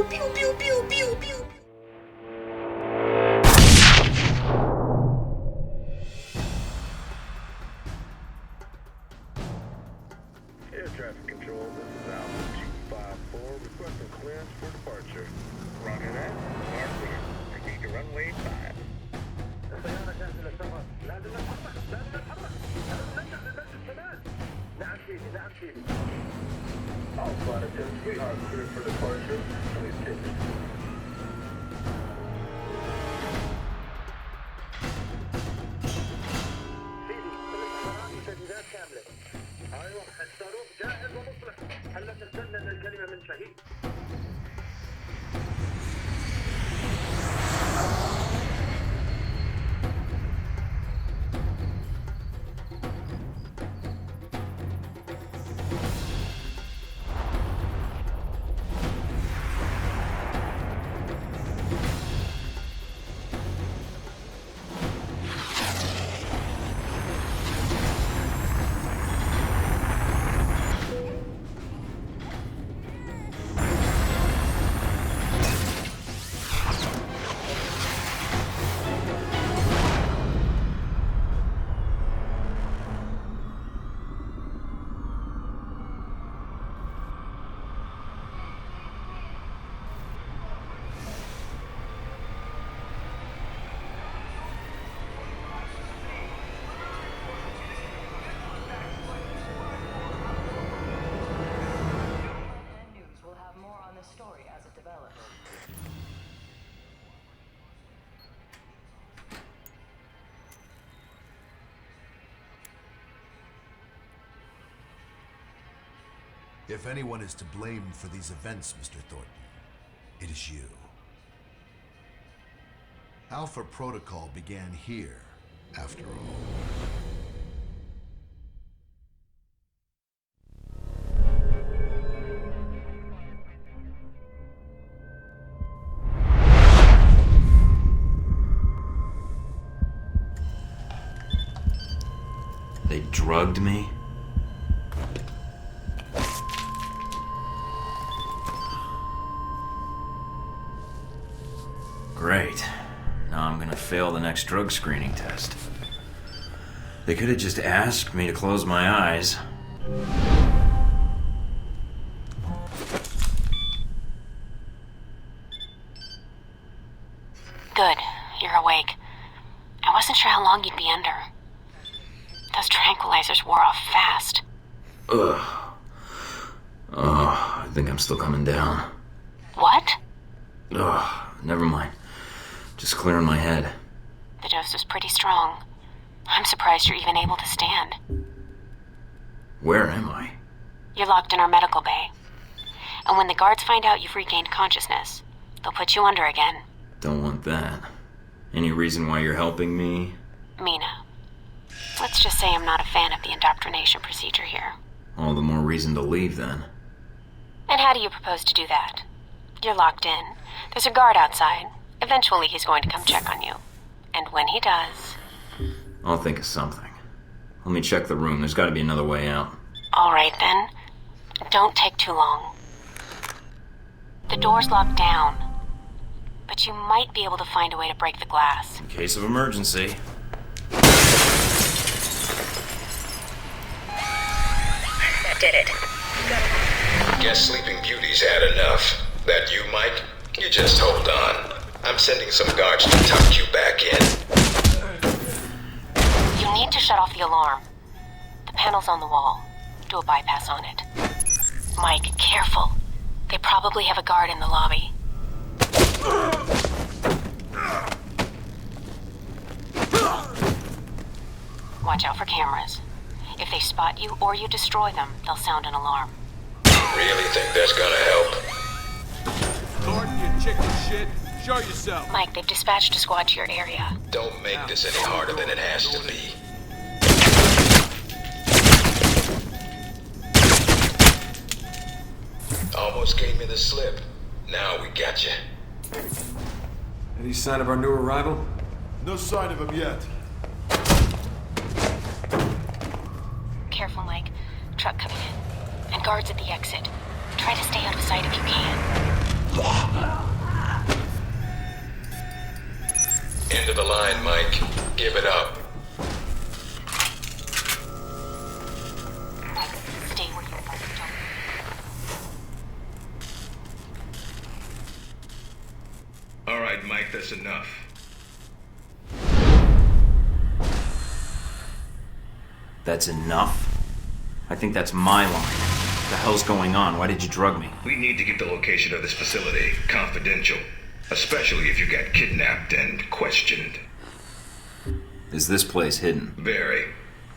pew, pew, pew, pew, pew. Air traffic control, this is Alpha G54, requesting clearance for departure. Roger that. Start clear. Proceed to runway 5. السيارة جاهزة للسفر. لازم نتحرك. لازم نتحرك. لازم ننجح للمسجد كمان. نعم سيدي. نعم سيدي. All flight attendants, we are cleared for departure. Please take it. سيدي، الاستمرار تجهيزات كاملة. ايوه، الصاروخ جاهز ومصلح. هلا تستنى الكلمة من شهيد. If anyone is to blame for these events, Mr. Thornton, it is you. Alpha Protocol began here, after all. They drugged me? Great. Now I'm gonna fail the next drug screening test. They could have just asked me to close my eyes. Good. You're awake. I wasn't sure how long you'd be under. Those tranquilizers wore off fast. Ugh. Oh, I think I'm still coming down. What? Ugh, never mind. Just clearing my head. The dose was pretty strong. I'm surprised you're even able to stand. Where am I? You're locked in our medical bay. And when the guards find out you've regained consciousness, they'll put you under again. Don't want that. Any reason why you're helping me? Mina. Let's just say I'm not a fan of the indoctrination procedure here. All the more reason to leave, then. And how do you propose to do that? You're locked in. There's a guard outside. Eventually he's going to come check on you. And when he does... I'll think of something. Let me check the room. There's got to be another way out. All right, then. Don't take too long. The door's locked down. But you might be able to find a way to break the glass. In case of emergency. That did it. Guess Sleeping Beauty's had enough. That you, Mike? You just hold on. I'm sending some guards to tuck you back in. You need to shut off the alarm. The panel's on the wall. Do a bypass on it. Mike, careful. They probably have a guard in the lobby. Watch out for cameras. If they spot you or you destroy them, they'll sound an alarm. Really think that's gonna help? Thornton, you chicken shit. Show yourself. Mike, they've dispatched a squad to your area. Don't make this any harder than it has to be. Almost gave me the slip. Now we got you. Any sign of our new arrival? No sign of him yet. Careful, Mike. Truck coming in. And guards at the exit. Try to stay out of sight if you can. right, Mike, that's enough. That's enough? I think that's my line. What the hell's going on? Why did you drug me? We need to get the location of this facility confidential, especially if you got kidnapped and questioned. Is this place hidden? Very.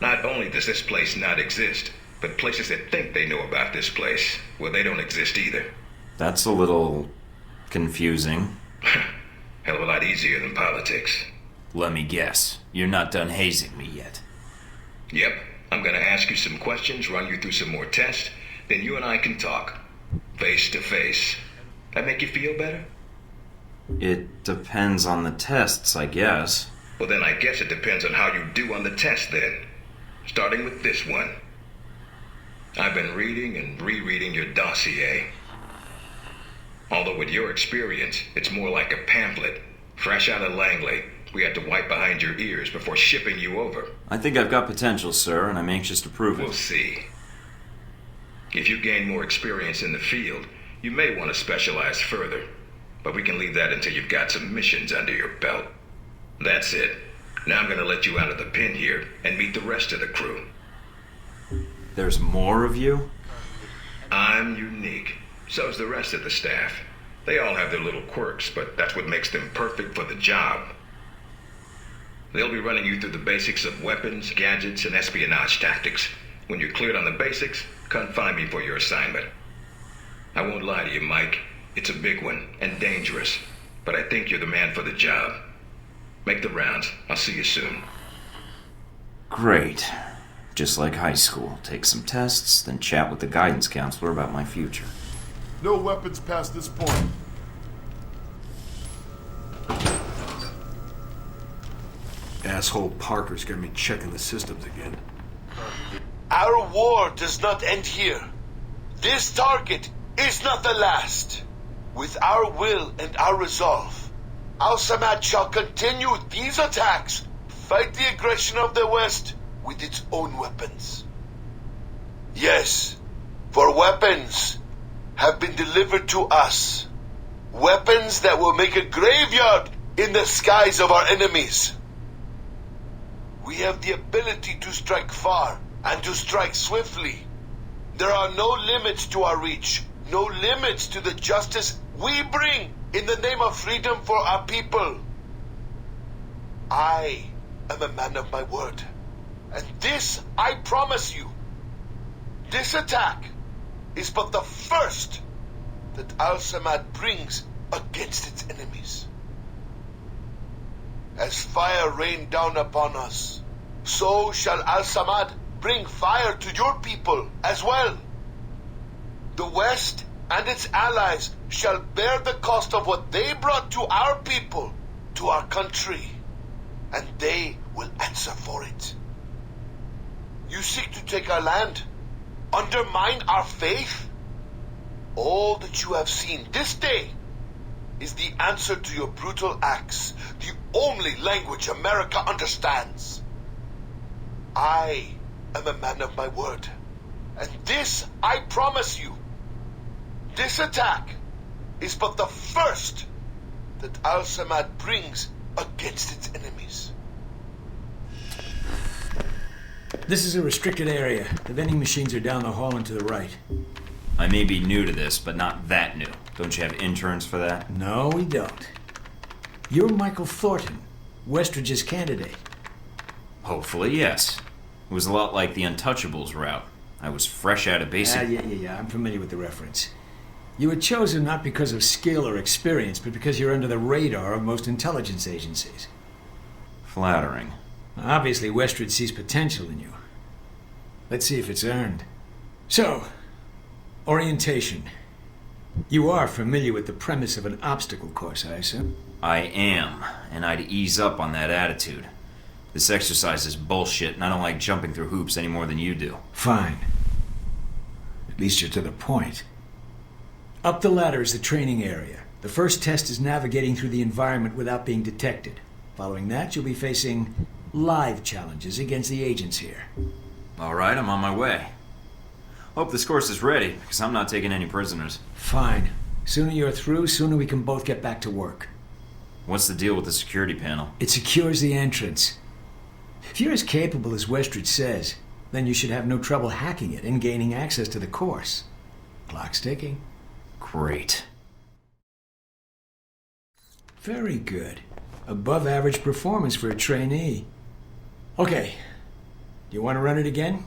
Not only does this place not exist, but places that think they know about this place, well, they don't exist either. That's a little confusing. Hell of a lot easier than politics. Let me guess. You're not done hazing me yet. Yep. I'm gonna ask you some questions, run you through some more tests, then you and I can talk. Face to face. That make you feel better? It depends on the tests, I guess. Well, then I guess it depends on how you do on the test, then. Starting with this one. I've been reading and rereading your dossier. Although with your experience, it's more like a pamphlet. Fresh out of Langley, we had to wipe behind your ears before shipping you over. I think I've got potential, sir, and I'm anxious to prove it. We'll see. If you gain more experience in the field, you may want to specialize further. But we can leave that until you've got some missions under your belt. That's it. Now I'm going to let you out of the pen here and meet the rest of the crew. There's more of you? I'm unique. So's the rest of the staff. They all have their little quirks, but that's what makes them perfect for the job. They'll be running you through the basics of weapons, gadgets, and espionage tactics. When you're cleared on the basics, come find me for your assignment. I won't lie to you, Mike. It's a big one, and dangerous. But I think you're the man for the job. Make the rounds. I'll see you soon. Great. Just like high school. Take some tests, then chat with the guidance counselor about my future. No weapons past this point. Asshole Parker's got me checking the systems again. Our war does not end here. This target is not the last. With our will and our resolve, Al-Samad shall continue these attacks, fight the aggression of the West with its own weapons. Yes, for weapons have been delivered to us. Weapons that will make a graveyard in the skies of our enemies. We have the ability to strike far and to strike swiftly. There are no limits to our reach, no limits to the justice we bring in the name of freedom for our people. I am a man of my word, and this I promise you. This attack is but the first that Al-Samad brings against its enemies. As fire rained down upon us, so shall Al-Samad bring fire to your people as well. The West and its allies shall bear the cost of what they brought to our people, to our country, and they will answer for it. You seek to take our land, undermine our faith? All that you have seen this day is the answer to your brutal acts, the only language America understands. I am a man of my word, and this I promise you. This attack is but the first that Al-Samad brings against its enemies. This is a restricted area. The vending machines are down the hall and to the right. I may be new to this, but not that new. Don't you have interns for that? No, we don't. You're Michael Thornton, Westridge's candidate. Hopefully, yes. It was a lot like the Untouchables route. I was fresh out of basic... Yeah. I'm familiar with the reference. You were chosen not because of skill or experience, but because you're under the radar of most intelligence agencies. Flattering. Obviously, Westridge sees potential in you. Let's see if it's earned. So, orientation. You are familiar with the premise of an obstacle course, I assume? I am, and I'd ease up on that attitude. This exercise is bullshit, and I don't like jumping through hoops any more than you do. Fine. At least you're to the point. Up the ladder is the training area. The first test is navigating through the environment without being detected. Following that, you'll be facing live challenges against the agents here. All right, I'm on my way. Hope this course is ready, because I'm not taking any prisoners. Fine. Sooner you're through, sooner we can both get back to work. What's the deal with the security panel? It secures the entrance. If you're as capable as Westridge says, then you should have no trouble hacking it and gaining access to the course. Clock's ticking. Great. Very good. Above average performance for a trainee. Okay. Do you want to run it again?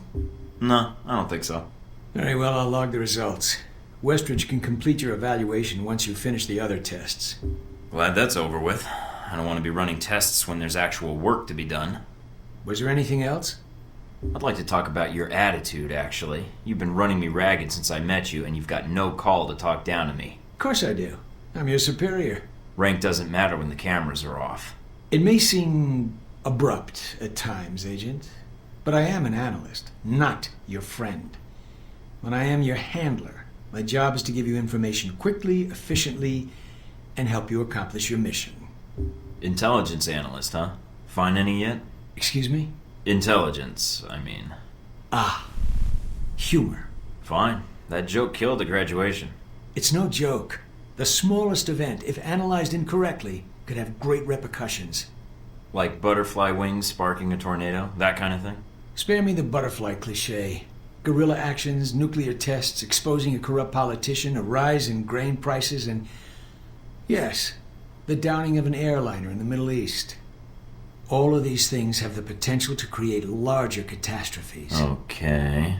No, I don't think so. Very well, I'll log the results. Westridge can complete your evaluation once you finish the other tests. Glad that's over with. I don't want to be running tests when there's actual work to be done. Was there anything else? I'd like to talk about your attitude, actually. You've been running me ragged since I met you, and you've got no call to talk down to me. Of course I do. I'm your superior. Rank doesn't matter when the cameras are off. It may seem abrupt at times, Agent, but I am an analyst, not your friend. When I am your handler, my job is to give you information quickly, efficiently, and help you accomplish your mission. Intelligence analyst, huh? Find any yet? Excuse me? Intelligence, I mean. Ah, humor. Fine. That joke killed the graduation. It's no joke. The smallest event, if analyzed incorrectly, could have great repercussions. Like butterfly wings sparking a tornado? That kind of thing? Spare me the butterfly cliché. Guerrilla actions, nuclear tests, exposing a corrupt politician, a rise in grain prices, and... yes, the downing of an airliner in the Middle East. All of these things have the potential to create larger catastrophes. Okay.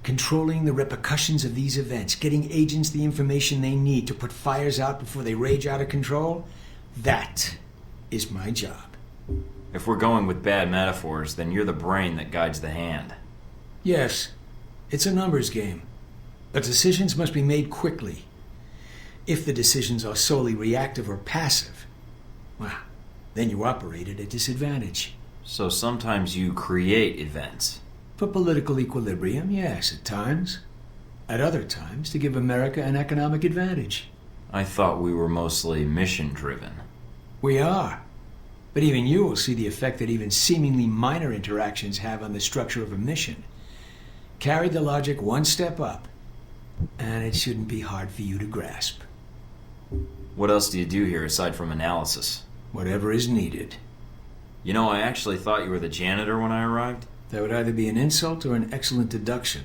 Controlling the repercussions of these events, getting agents the information they need to put fires out before they rage out of control, that is my job. If we're going with bad metaphors, then you're the brain that guides the hand. Yes, it's a numbers game. But decisions must be made quickly. If the decisions are solely reactive or passive, well, then you operate at a disadvantage. So sometimes you create events. For political equilibrium, yes, at times. At other times, to give America an economic advantage. I thought we were mostly mission-driven. We are. But even you will see the effect that even seemingly minor interactions have on the structure of a mission. Carry the logic one step up, and it shouldn't be hard for you to grasp. What else do you do here aside from analysis? Whatever is needed. You know, I actually thought you were the janitor when I arrived. That would either be an insult or an excellent deduction.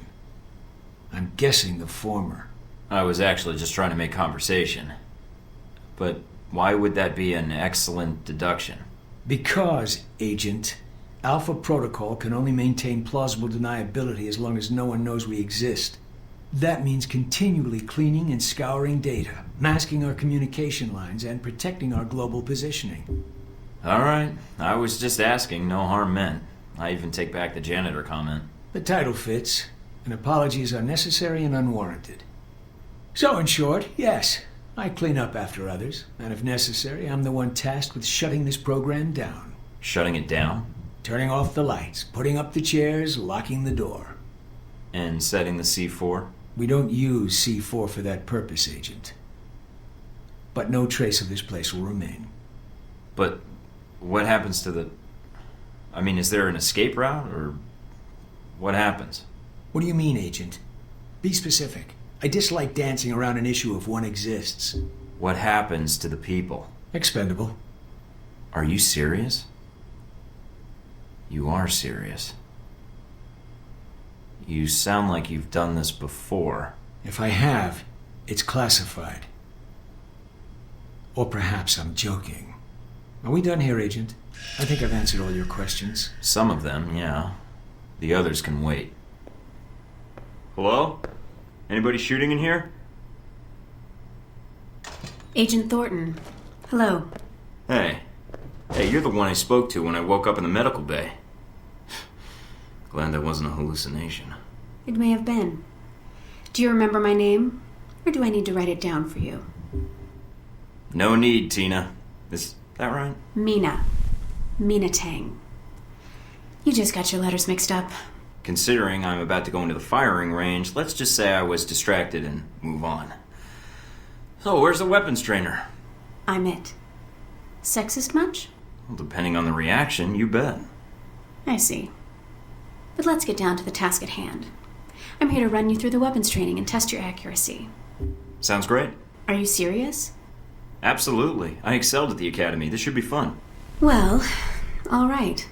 I'm guessing the former. I was actually just trying to make conversation. But why would that be an excellent deduction? Because, Agent, Alpha Protocol can only maintain plausible deniability as long as no one knows we exist. That means continually cleaning and scouring data, masking our communication lines, and protecting our global positioning. All right. I was just asking. No harm meant. I even take back the janitor comment. The title fits, and apologies are necessary and unwarranted. So, in short, yes, I clean up after others, and if necessary, I'm the one tasked with shutting this program down. Shutting it down? Turning off the lights, putting up the chairs, locking the door. And setting the C4? We don't use C4 for that purpose, Agent. But no trace of this place will remain. But what happens to the... I mean, is there an escape route, or what happens? What do you mean, Agent? Be specific. I dislike dancing around an issue if one exists. What happens to the people? Expendable. Are you serious? You are serious. You sound like you've done this before. If I have, it's classified. Or perhaps I'm joking. Are we done here, Agent? I think I've answered all your questions. Some of them, yeah. The others can wait. Hello? Anybody shooting in here? Agent Thornton. Hello. Hey. Hey, you're the one I spoke to when I woke up in the medical bay. Glad that wasn't a hallucination. It may have been. Do you remember my name? Or do I need to write it down for you? No need, Tina. Is that right? Mina. Mina Tang. You just got your letters mixed up. Considering I'm about to go into the firing range, let's just say I was distracted and move on. So, where's the weapons trainer? I'm it. Sexist much? Well, depending on the reaction, you bet. I see. But let's get down to the task at hand. I'm here to run you through the weapons training and test your accuracy. Sounds great. Are you serious? Absolutely. I excelled at the academy. This should be fun. Well, all right.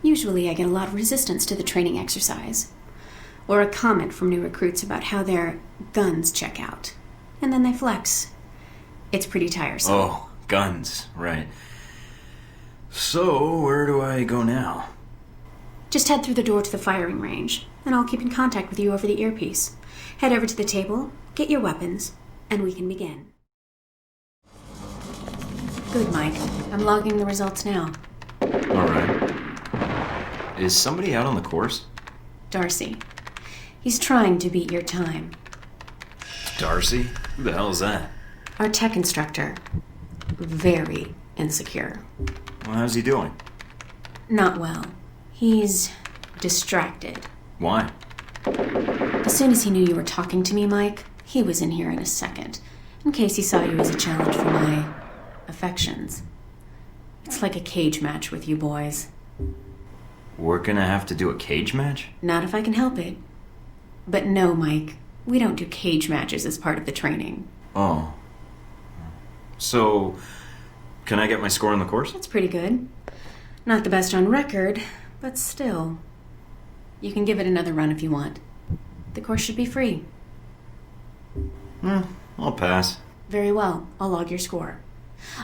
Usually I get a lot of resistance to the training exercise. Or a comment from new recruits about how their guns check out. And then they flex. It's pretty tiresome. Oh, guns. Right. So, where do I go now? Just head through the door to the firing range, and I'll keep in contact with you over the earpiece. Head over to the table, get your weapons, and we can begin. Good, Mike. I'm logging the results now. All right. Is somebody out on the course? Darcy. He's trying to beat your time. Darcy? Who the hell is that? Our tech instructor. Very insecure. Well, how's he doing? Not well. He's distracted. Why? As soon as he knew you were talking to me, Mike, he was in here in a second, in case he saw you as a challenge for my affections. It's like a cage match with you boys. We're gonna have to do a cage match? Not if I can help it. But no, Mike, we don't do cage matches as part of the training. Oh. So, can I get my score on the course? That's pretty good. Not the best on record, but still. You can give it another run if you want. The course should be free. I'll pass. Very well. I'll log your score.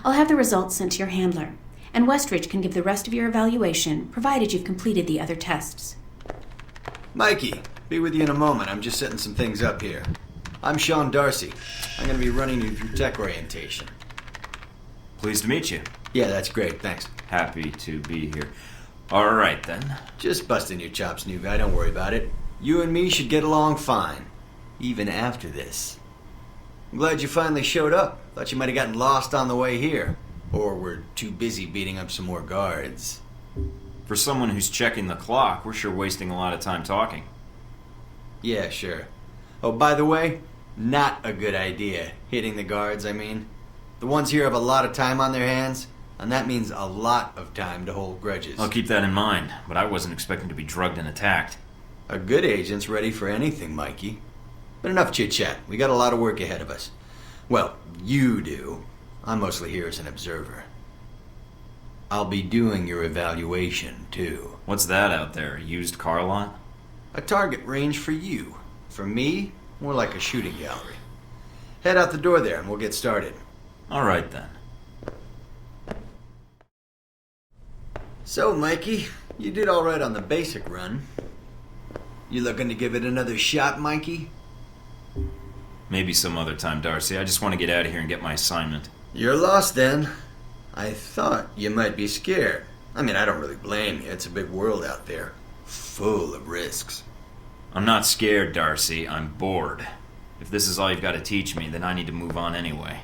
I'll have the results sent to your handler, and Westridge can give the rest of your evaluation, provided you've completed the other tests. Mikey, be with you in a moment. I'm just setting some things up here. I'm Sean Darcy. I'm going to be running you through tech orientation. Pleased to meet you. Yeah, that's great. Thanks. Happy to be here. All right, then. Just busting your chops, new guy. Don't worry about it. You and me should get along fine, even after this. I'm glad you finally showed up. Thought you might have gotten lost on the way here. Or were too busy beating up some more guards. For someone who's checking the clock, we're sure wasting a lot of time talking. Yeah, sure. Oh, by the way, not a good idea. Hitting the guards, I mean. The ones here have a lot of time on their hands, and that means a lot of time to hold grudges. I'll keep that in mind, but I wasn't expecting to be drugged and attacked. A good agent's ready for anything, Mikey. But enough chit-chat. We got a lot of work ahead of us. Well, you do. I'm mostly here as an observer. I'll be doing your evaluation, too. What's that out there? A used car lot? A target range for you. For me, more like a shooting gallery. Head out the door there and we'll get started. All right, then. So, Mikey, you did all right on the basic run. You looking to give it another shot, Mikey? Maybe some other time, Darcy. I just want to get out of here and get my assignment. You're lost, then. I thought you might be scared. I mean, I don't really blame you. It's a big world out there, full of risks. I'm not scared, Darcy. I'm bored. If this is all you've got to teach me, then I need to move on anyway.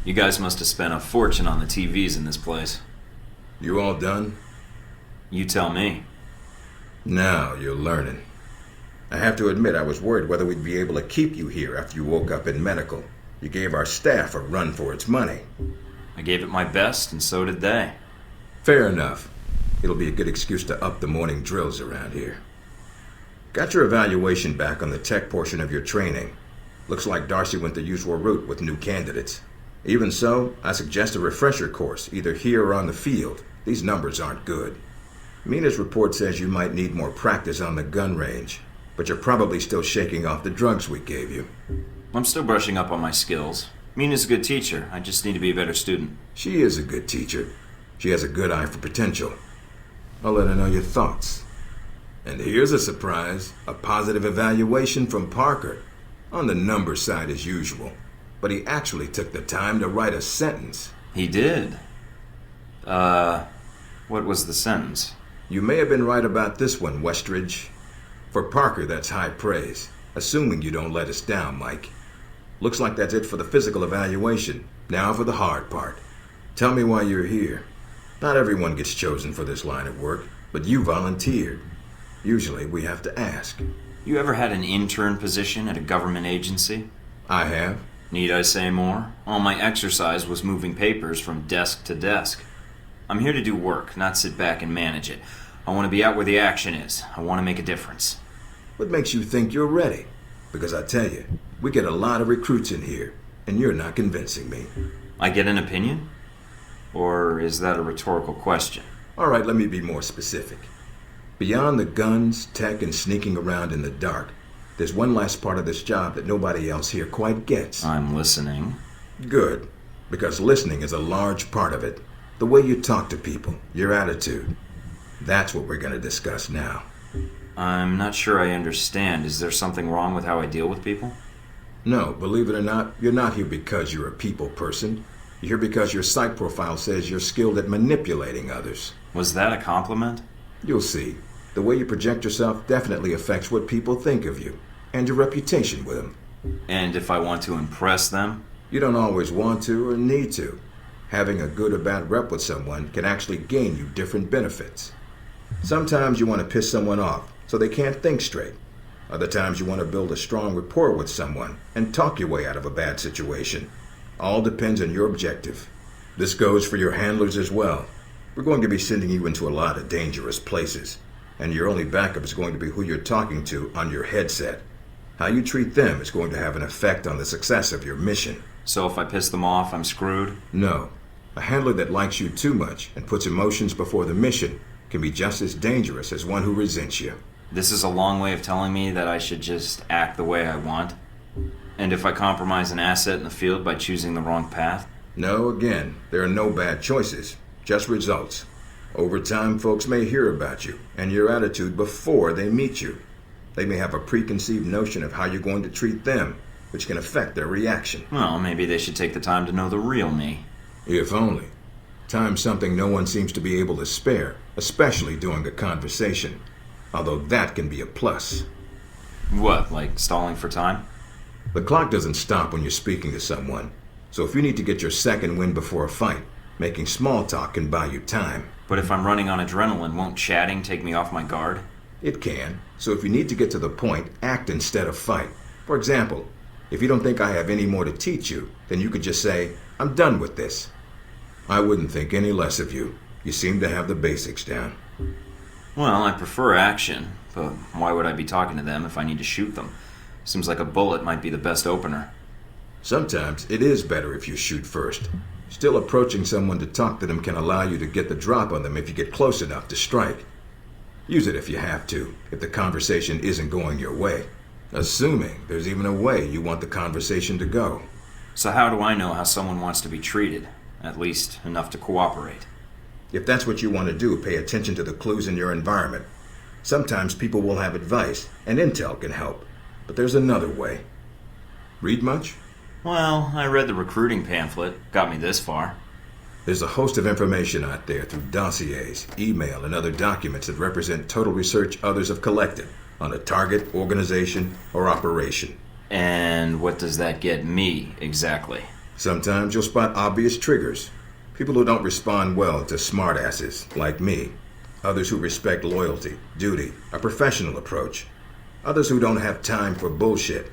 You guys must have spent a fortune on the TVs in this place. You all done? You tell me. Now you're learning. I have to admit I was worried whether we'd be able to keep you here after you woke up in medical. You gave our staff a run for its money. I gave it my best, and so did they. Fair enough. It'll be a good excuse to up the morning drills around here. Got your evaluation back on the tech portion of your training. Looks like Darcy went the usual route with new candidates. Even so, I suggest a refresher course, either here or on the field. These numbers aren't good. Mina's report says you might need more practice on the gun range, but you're probably still shaking off the drugs we gave you. I'm still brushing up on my skills. Mina's a good teacher. I just need to be a better student. She is a good teacher. She has a good eye for potential. I'll let her know your thoughts. And here's a surprise, a positive evaluation from Parker. On the number side as usual. But he actually took the time to write a sentence. He did? What was the sentence? You may have been right about this one, Westridge. For Parker, that's high praise. Assuming you don't let us down, Mike. Looks like that's it for the physical evaluation. Now for the hard part. Tell me why you're here. Not everyone gets chosen for this line of work, but you volunteered. Usually we have to ask. You ever had an intern position at a government agency? I have. Need I say more? All my exercise was moving papers from desk to desk. I'm here to do work, not sit back and manage it. I want to be out where the action is. I want to make a difference. What makes you think you're ready? Because I tell you, we get a lot of recruits in here, and you're not convincing me. I get an opinion? Or is that a rhetorical question? All right, let me be more specific. Beyond the guns, tech, and sneaking around in the dark, there's one last part of this job that nobody else here quite gets. I'm listening. Good, because listening is a large part of it. The way you talk to people, your attitude. That's what we're going to discuss now. I'm not sure I understand. Is there something wrong with how I deal with people? No, believe it or not, you're not here because you're a people person. You're here because your psych profile says you're skilled at manipulating others. Was that a compliment? You'll see. The way you project yourself definitely affects what people think of you, and your reputation with them. And if I want to impress them? You don't always want to or need to. Having a good or bad rep with someone can actually gain you different benefits. Sometimes you want to piss someone off so they can't think straight. Other times you want to build a strong rapport with someone and talk your way out of a bad situation. All depends on your objective. This goes for your handlers as well. We're going to be sending you into a lot of dangerous places, and your only backup is going to be who you're talking to on your headset. How you treat them is going to have an effect on the success of your mission. So if I piss them off, I'm screwed? No. A handler that likes you too much and puts emotions before the mission can be just as dangerous as one who resents you. This is a long way of telling me that I should just act the way I want? And if I compromise an asset in the field by choosing the wrong path? No, again, there are no bad choices, just results. Over time, folks may hear about you and your attitude before they meet you. They may have a preconceived notion of how you're going to treat them, which can affect their reaction. Well, maybe they should take the time to know the real me. If only. Time's something no one seems to be able to spare, especially during a conversation. Although that can be a plus. What, like stalling for time? The clock doesn't stop when you're speaking to someone. So if you need to get your second win before a fight, making small talk can buy you time. But if I'm running on adrenaline, won't chatting take me off my guard? It can. So if you need to get to the point, act instead of fight. For example, if you don't think I have any more to teach you, then you could just say, I'm done with this. I wouldn't think any less of you. You seem to have the basics down. Well, I prefer action, but why would I be talking to them if I need to shoot them? Seems like a bullet might be the best opener. Sometimes it is better if you shoot first. Still, approaching someone to talk to them can allow you to get the drop on them if you get close enough to strike. Use it if you have to, if the conversation isn't going your way. Assuming there's even a way you want the conversation to go. So how do I know how someone wants to be treated? At least enough to cooperate. If that's what you want to do, pay attention to the clues in your environment. Sometimes people will have advice, and intel can help. But there's another way. Read much? Well, I read the recruiting pamphlet. Got me this far. There's a host of information out there through dossiers, email, and other documents that represent total research others have collected on a target, organization, or operation. And what does that get me, exactly? Sometimes you'll spot obvious triggers. People who don't respond well to smartasses, like me. Others who respect loyalty, duty, a professional approach. Others who don't have time for bullshit,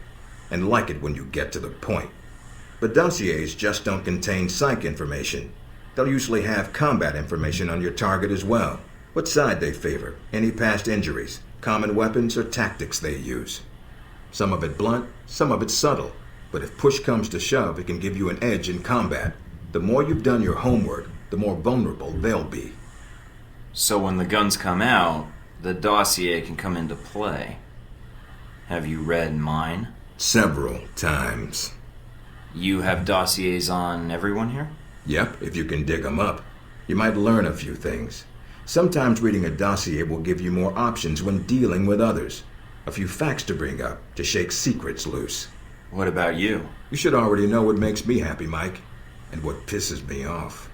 and like it when you get to the point. But dossiers just don't contain psych information. They'll usually have combat information on your target as well. What side they favor, any past injuries, common weapons or tactics they use. Some of it blunt, some of it subtle. But if push comes to shove, it can give you an edge in combat. The more you've done your homework, the more vulnerable they'll be. So when the guns come out, the dossier can come into play. Have you read mine? Several times. You have dossiers on everyone here? Yep, if you can dig them up. You might learn a few things. Sometimes reading a dossier will give you more options when dealing with others. A few facts to bring up, to shake secrets loose. What about you? You should already know what makes me happy, Mike, and what pisses me off.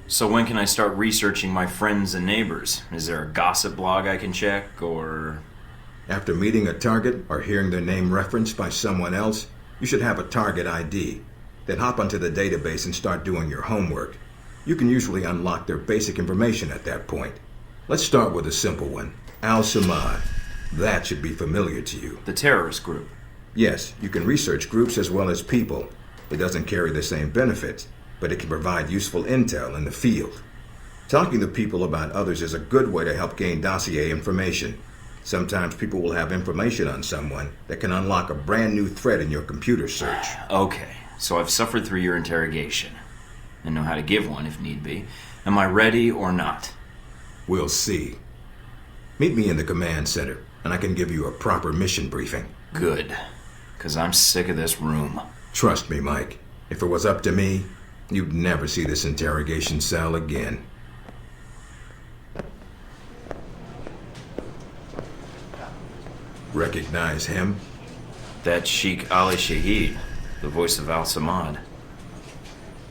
So when can I start researching my friends and neighbors? Is there a gossip blog I can check, or... After meeting a target or hearing their name referenced by someone else, you should have a target ID. Then hop onto the database and start doing your homework. You can usually unlock their basic information at that point. Let's start with a simple one. Al-Samad. That should be familiar to you. The terrorist group. Yes, you can research groups as well as people. It doesn't carry the same benefits, but it can provide useful intel in the field. Talking to people about others is a good way to help gain dossier information. Sometimes people will have information on someone that can unlock a brand new thread in your computer search. Okay, so I've suffered through your interrogation and know how to give one if need be. Am I ready or not? We'll see. Meet me in the command center, and I can give you a proper mission briefing. Good, because I'm sick of this room. Trust me, Mike. If it was up to me, you'd never see this interrogation cell again. Recognize him? That's Sheikh Ali Shahid, the voice of Al-Samad.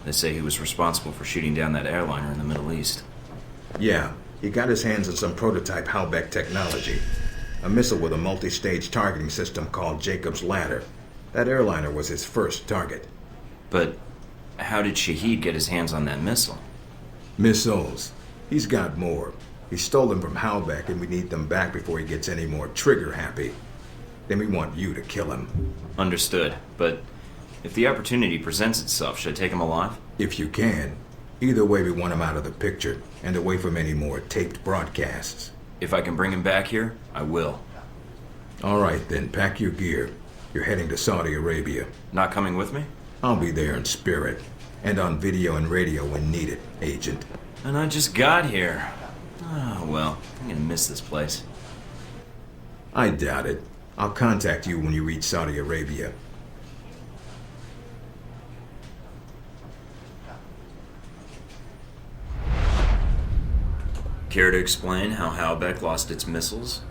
They say he was responsible for shooting down that airliner in the Middle East. Yeah, he got his hands on some prototype Halbeck technology. A missile with a multi-stage targeting system called Jacob's Ladder. That airliner was his first target. But how did Shahid get his hands on that missile? Missiles. He's got more. He stole them from Halbeck, and we need them back before he gets any more trigger-happy. Then we want you to kill him. Understood, but if the opportunity presents itself, should I take him alive? If you can. Either way, we want him out of the picture, and away from any more taped broadcasts. If I can bring him back here, I will. All right, then, pack your gear. You're heading to Saudi Arabia. Not coming with me? I'll be there in spirit, and on video and radio when needed, Agent. And I just got here. Oh, well, I'm gonna miss this place. I doubt it. I'll contact you when you reach Saudi Arabia. Care to explain how Halbeck lost its missiles?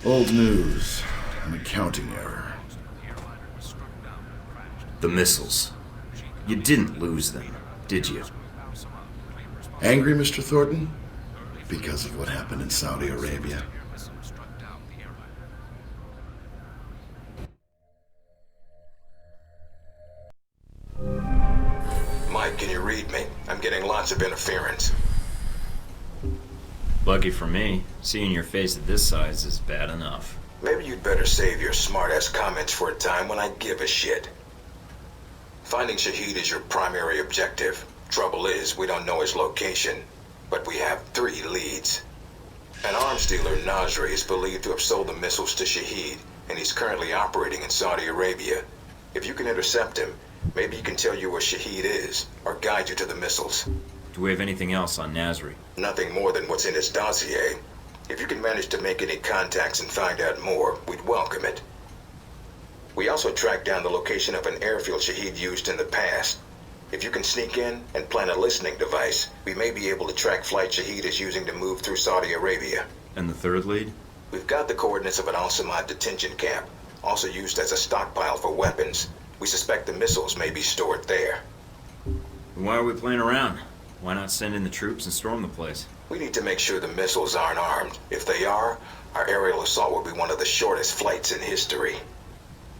Old news. An accounting error. The missiles. You didn't lose them, did you? Angry, Mr. Thornton? Because of what happened in Saudi Arabia. Mike, can you read me? I'm getting lots of interference. Lucky for me, seeing your face at this size is bad enough. Maybe you'd better save your smart-ass comments for a time when I give a shit. Finding Shahid is your primary objective. Trouble is, we don't know his location, but we have 3 leads. An arms dealer, Nasri, is believed to have sold the missiles to Shahid, and he's currently operating in Saudi Arabia. If you can intercept him, maybe he can tell you where Shahid is, or guide you to the missiles. Do we have anything else on Nasri? Nothing more than what's in his dossier. If you can manage to make any contacts and find out more, we'd welcome it. We also tracked down the location of an airfield Shahid used in the past. If you can sneak in and plant a listening device, we may be able to track flight Shahid is using to move through Saudi Arabia. And the third lead? We've got the coordinates of an Al-Samad detention camp, also used as a stockpile for weapons. We suspect the missiles may be stored there. Why are we playing around? Why not send in the troops and storm the place? We need to make sure the missiles aren't armed. If they are, our aerial assault will be one of the shortest flights in history.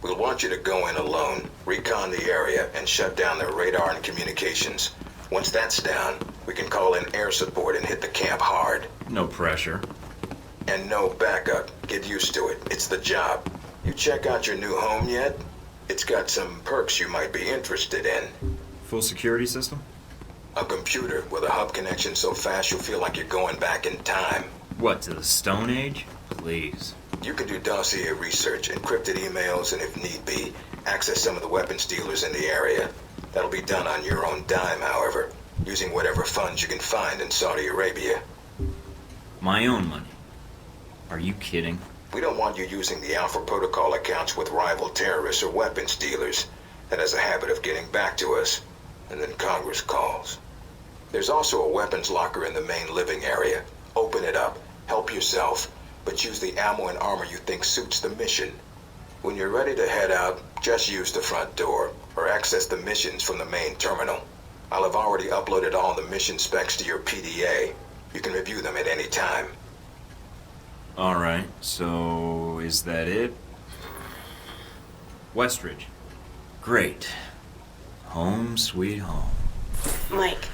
We'll want you to go in alone, recon the area, and shut down their radar and communications. Once that's down, we can call in air support and hit the camp hard. No pressure. And no backup. Get used to it. It's the job. You check out your new home yet? It's got some perks you might be interested in. Full security system? A computer with a hub connection so fast you'll feel like you're going back in time. What, to the Stone Age? Please. You can do dossier research, encrypted emails, and if need be, access some of the weapons dealers in the area. That'll be done on your own dime, however, using whatever funds you can find in Saudi Arabia. My own money? Are you kidding? We don't want you using the Alpha Protocol accounts with rival terrorists or weapons dealers. That has a habit of getting back to us, and then Congress calls. There's also a weapons locker in the main living area. Open it up, help yourself, but use the ammo and armor you think suits the mission. When you're ready to head out, just use the front door, or access the missions from the main terminal. I'll have already uploaded all the mission specs to your PDA. You can review them at any time. Alright, so is that it? Westridge. Great. Home sweet home. Mike,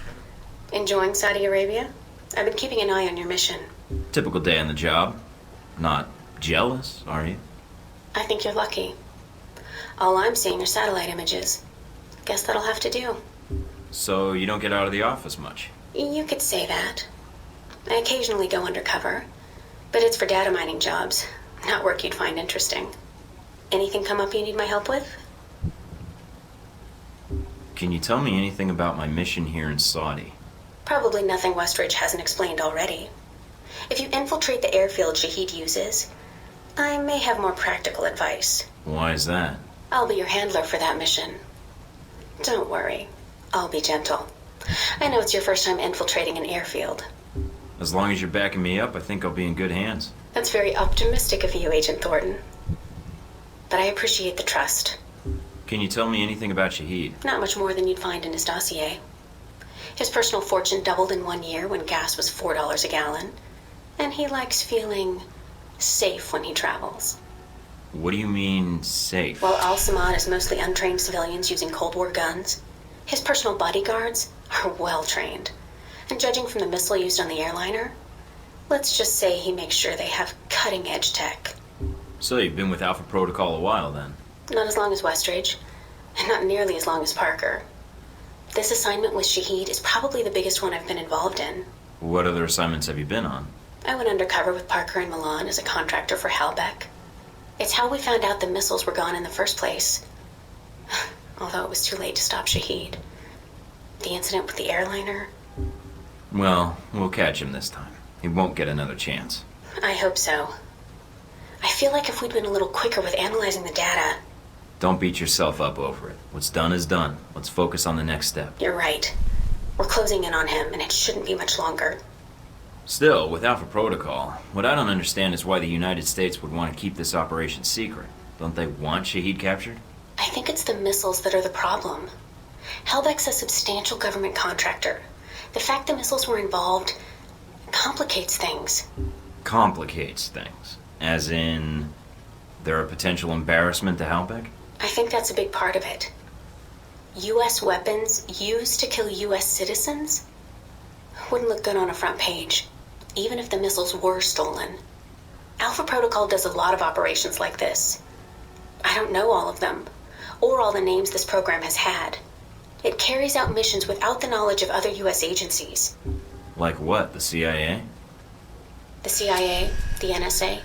enjoying Saudi Arabia? I've been keeping an eye on your mission. Typical day on the job. Not jealous, are you? I think you're lucky. All I'm seeing are satellite images. Guess that'll have to do. So you don't get out of the office much? You could say that. I occasionally go undercover. But it's for data mining jobs, not work you'd find interesting. Anything come up you need my help with? Can you tell me anything about my mission here in Saudi? Probably nothing Westridge hasn't explained already. If you infiltrate the airfield Shahid uses, I may have more practical advice. Why is that? I'll be your handler for that mission. Don't worry, I'll be gentle. I know it's your first time infiltrating an airfield. As long as you're backing me up, I think I'll be in good hands. That's very optimistic of you, Agent Thornton. But I appreciate the trust. Can you tell me anything about Shahid? Not much more than you'd find in his dossier. His personal fortune doubled in 1 year when gas was $4 a gallon. And he likes feeling safe when he travels. What do you mean, safe? While Al-Samad is mostly untrained civilians using Cold War guns, his personal bodyguards are well trained. And judging from the missile used on the airliner, let's just say he makes sure they have cutting-edge tech. So you've been with Alpha Protocol a while, then? Not as long as Westridge, and not nearly as long as Parker. This assignment with Shahid is probably the biggest one I've been involved in. What other assignments have you been on? I went undercover with Parker in Milan as a contractor for Halbeck. It's how we found out the missiles were gone in the first place. Although it was too late to stop Shahid. The incident with the airliner... Well, we'll catch him this time. He won't get another chance. I hope so. I feel like if we'd been a little quicker with analyzing the data... Don't beat yourself up over it. What's done is done. Let's focus on the next step. You're right. We're closing in on him, and it shouldn't be much longer. Still, with Alpha Protocol, what I don't understand is why the United States would want to keep this operation secret. Don't they want Shahid captured? I think it's the missiles that are the problem. Halbeck's a substantial government contractor. The fact the missiles were involved complicates things. Complicates things? As in, they're a potential embarrassment to Halbeck? I think that's a big part of it. U.S. weapons used to kill U.S. citizens wouldn't look good on a front page, even if the missiles were stolen. Alpha Protocol does a lot of operations like this. I don't know all of them, or all the names this program has had. It carries out missions without the knowledge of other U.S. agencies. Like what, the CIA? The CIA, the NSA.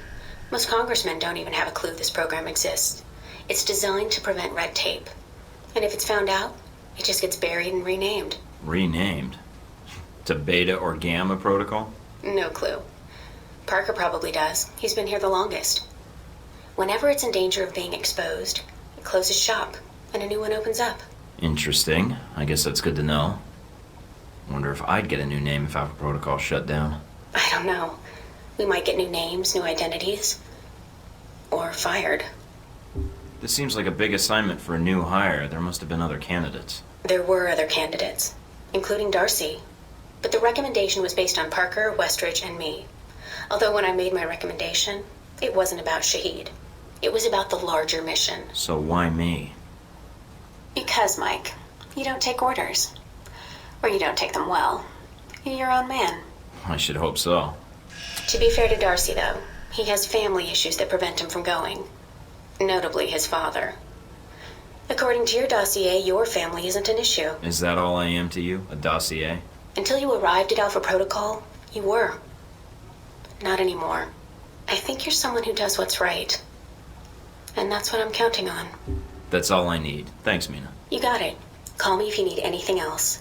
Most congressmen don't even have a clue this program exists. It's designed to prevent red tape. And if it's found out, it just gets buried and renamed. Renamed? To Beta or Gamma Protocol? No clue. Parker probably does. He's been here the longest. Whenever it's in danger of being exposed, it closes shop, and a new one opens up. Interesting. I guess that's good to know. Wonder if I'd get a new name if Alpha Protocol shut down. I don't know. We might get new names, new identities. Or fired. This seems like a big assignment for a new hire. There must have been other candidates. There were other candidates, including Darcy. But the recommendation was based on Parker, Westridge, and me. Although when I made my recommendation, it wasn't about Shahid. It was about the larger mission. So why me? Because, Mike, you don't take orders. Or you don't take them well. You're your own man. I should hope so. To be fair to Darcy, though, he has family issues that prevent him from going. Notably his father. According to your dossier, your family isn't an issue. Is that all I am to you? A dossier? Until you arrived at Alpha Protocol, you were. Not anymore. I think you're someone who does what's right. And that's what I'm counting on. That's all I need. Thanks, Mina. You got it. Call me if you need anything else.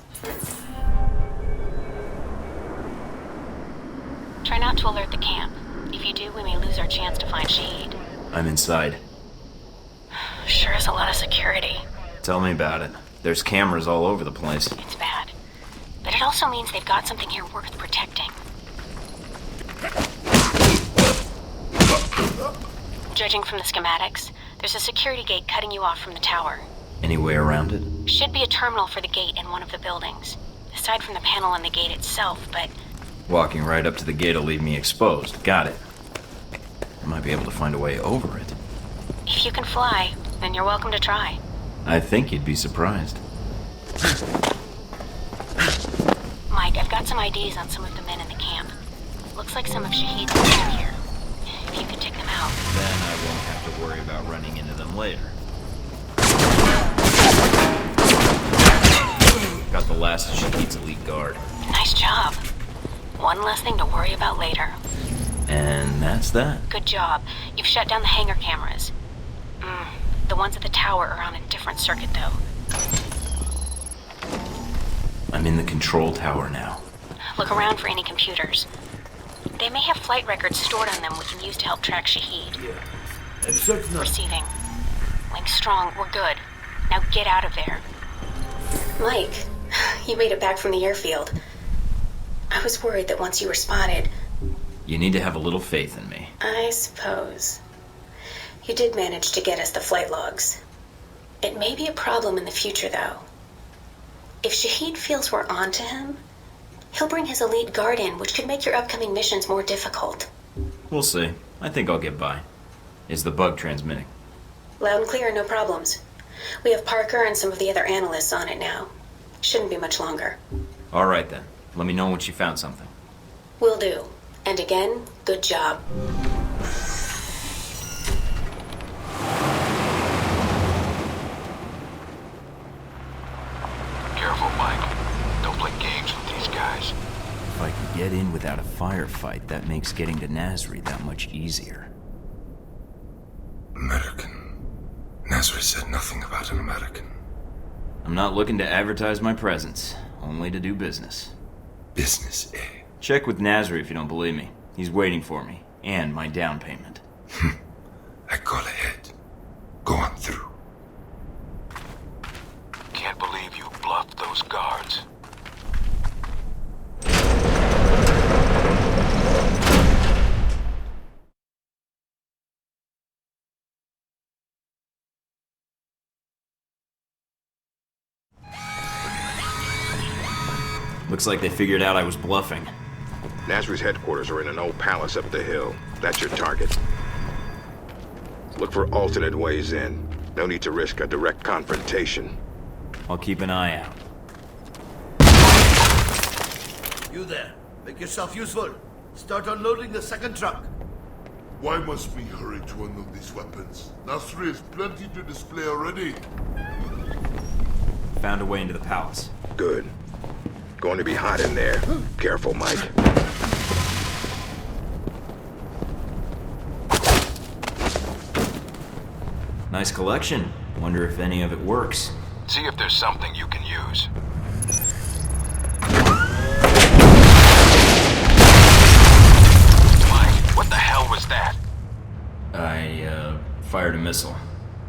Try not to alert the camp. If you do, we may lose our chance to find Shahid. I'm inside. Sure is a lot of security. Tell me about it. There's cameras all over the place. It's bad. But it also means they've got something here worth protecting. Judging from the schematics, there's a security gate cutting you off from the tower. Any way around it? Should be a terminal for the gate in one of the buildings. Aside from the panel on the gate itself, but... Walking right up to the gate will leave me exposed. Got it. I might be able to find a way over it. If you can fly, then you're welcome to try. I think you'd be surprised. Mike, I've got some IDs on some of the men in the camp. Looks like some of Shahid's men are here. If you could take them out. Then I won't have to worry about running into them later. Got the last of Shahid's elite guard. Nice job. One less thing to worry about later. And that's that. Good job. You've shut down the hangar cameras. The ones at the tower are on a different circuit, though. I'm in the control tower now. Look around for any computers. They may have flight records stored on them we can use to help track Shahid. Receiving. Link strong, we're good. Now get out of there. Mike, you made it back from the airfield. I was worried that once you were spotted... You need to have a little faith in me. I suppose. You did manage to get us the flight logs. It may be a problem in the future, though. If Shahid feels we're on to him, he'll bring his elite guard in, which could make your upcoming missions more difficult. We'll see. I think I'll get by. Is the bug transmitting? Loud and clear, no problems. We have Parker and some of the other analysts on it now. Shouldn't be much longer. All right, then. Let me know once you found something. Will do. And again, good job. Careful, Mike. Don't play games with these guys. If I could get in without a firefight, that makes getting to Nasri that much easier. American. Nasri said nothing about an American. I'm not looking to advertise my presence, only to do business. Business, eh? Check with Nasri if you don't believe me. He's waiting for me, and my down payment. I call ahead. Go on through. Can't believe you bluffed those guards. Looks like they figured out I was bluffing. Nasri's headquarters are in an old palace up the hill. That's your target. Look for alternate ways in. No need to risk a direct confrontation. I'll keep an eye out. You there. Make yourself useful. Start unloading the second truck. Why must we hurry to unload these weapons? Nasri has plenty to display already. Found a way into the palace. Good. Going to be hot in there. Careful, Mike. Nice collection. Wonder if any of it works. See if there's something you can use. Mike, what the hell was that? I, fired a missile.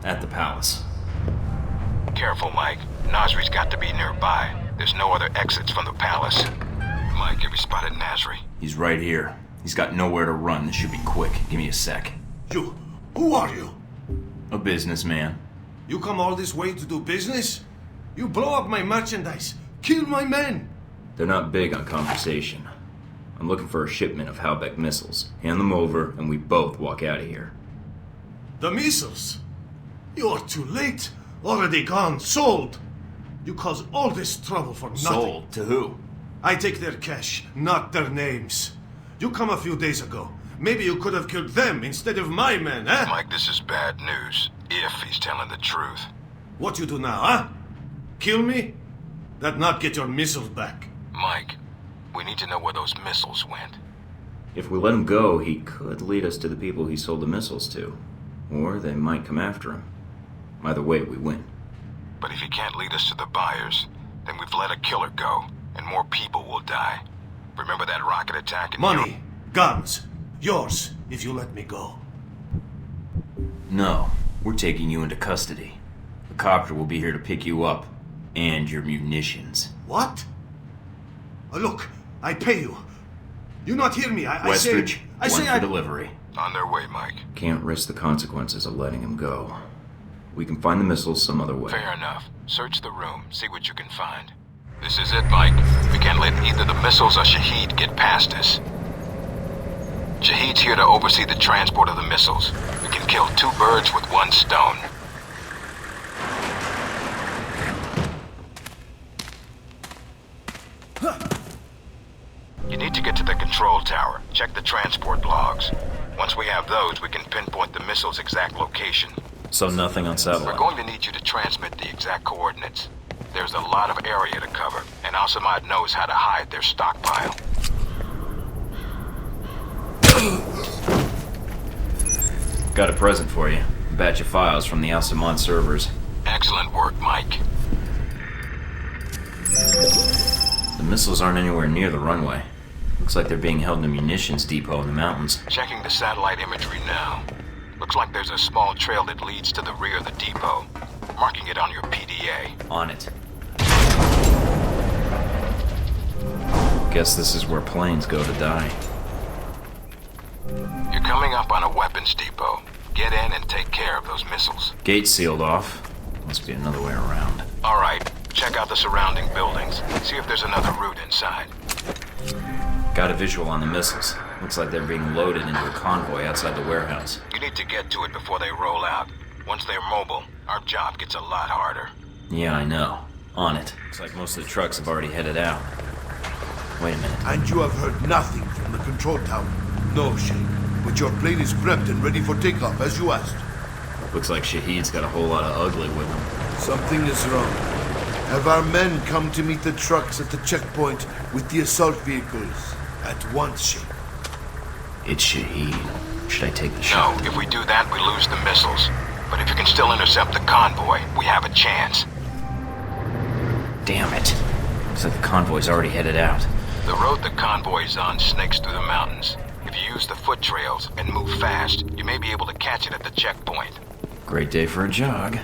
At the palace. Careful, Mike. Nasri's got to be nearby. There's no other exits from the palace. Mike, have you spotted Nasri? He's right here. He's got nowhere to run. This should be quick. Give me a sec. You... Who are you? A businessman. You come all this way to do business? You blow up my merchandise. Kill my men. They're not big on conversation. I'm looking for a shipment of Halbeck missiles. Hand them over, and we both walk out of here. The missiles? You're too late. Already gone. Sold. You caused all this trouble for nothing. Sold? To who? I take their cash, not their names. You come a few days ago. Maybe you could have killed them instead of my men, eh? Mike, this is bad news. If he's telling the truth. What you do now, huh? Kill me? That not get your missiles back. Mike, we need to know where those missiles went. If we let him go, he could lead us to the people he sold the missiles to. Or they might come after him. Either way, we win. But if he can't lead us to the buyers, then we've let a killer go, and more people will die. Remember that rocket attack in Money, guns, yours, if you let me go. No, we're taking you into custody. The copter will be here to pick you up, and your munitions. What? Look, I pay you. You not hear me? Westridge, one for delivery. On their way, Mike. Can't risk the consequences of letting him go. We can find the missiles some other way. Fair enough. Search the room, see what you can find. This is it, Mike. We can't let either the missiles or Shahid get past us. Shahid's here to oversee the transport of the missiles. We can kill two birds with one stone. You need to get to the control tower. Check the transport logs. Once we have those, we can pinpoint the missile's exact location. So nothing on satellite? We're going to need you to transmit the exact coordinates. There's a lot of area to cover, and Al-Samad knows how to hide their stockpile. Got a present for you. A batch of files from the Al-Samad servers. Excellent work, Mike. The missiles aren't anywhere near the runway. Looks like they're being held in a munitions depot in the mountains. Checking the satellite imagery now. Looks like there's a small trail that leads to the rear of the depot. Marking it on your PDA. On it. Guess this is where planes go to die. You're coming up on a weapons depot. Get in and take care of those missiles. Gate sealed off. Must be another way around. All right. Check out the surrounding buildings. See if there's another route inside. Got a visual on the missiles. Looks like they're being loaded into a convoy outside the warehouse. You need to get to it before they roll out. Once they're mobile, our job gets a lot harder. Yeah, I know. On it. Looks like most of the trucks have already headed out. Wait a minute. And you have heard nothing from the control tower? No, Sheikh. But your plane is prepped and ready for takeoff, as you asked. Looks like Shahid's got a whole lot of ugly with him. Something is wrong. Have our men come to meet the trucks at the checkpoint with the assault vehicles at once, Sheikh? It's Shahid. Should I take the shot? No, if we do that, we lose the missiles. But if you can still intercept the convoy, we have a chance. Damn it. Looks like the convoy's already headed out. The road the convoy's on snakes through the mountains. If you use the foot trails and move fast, you may be able to catch it at the checkpoint. Great day for a jog.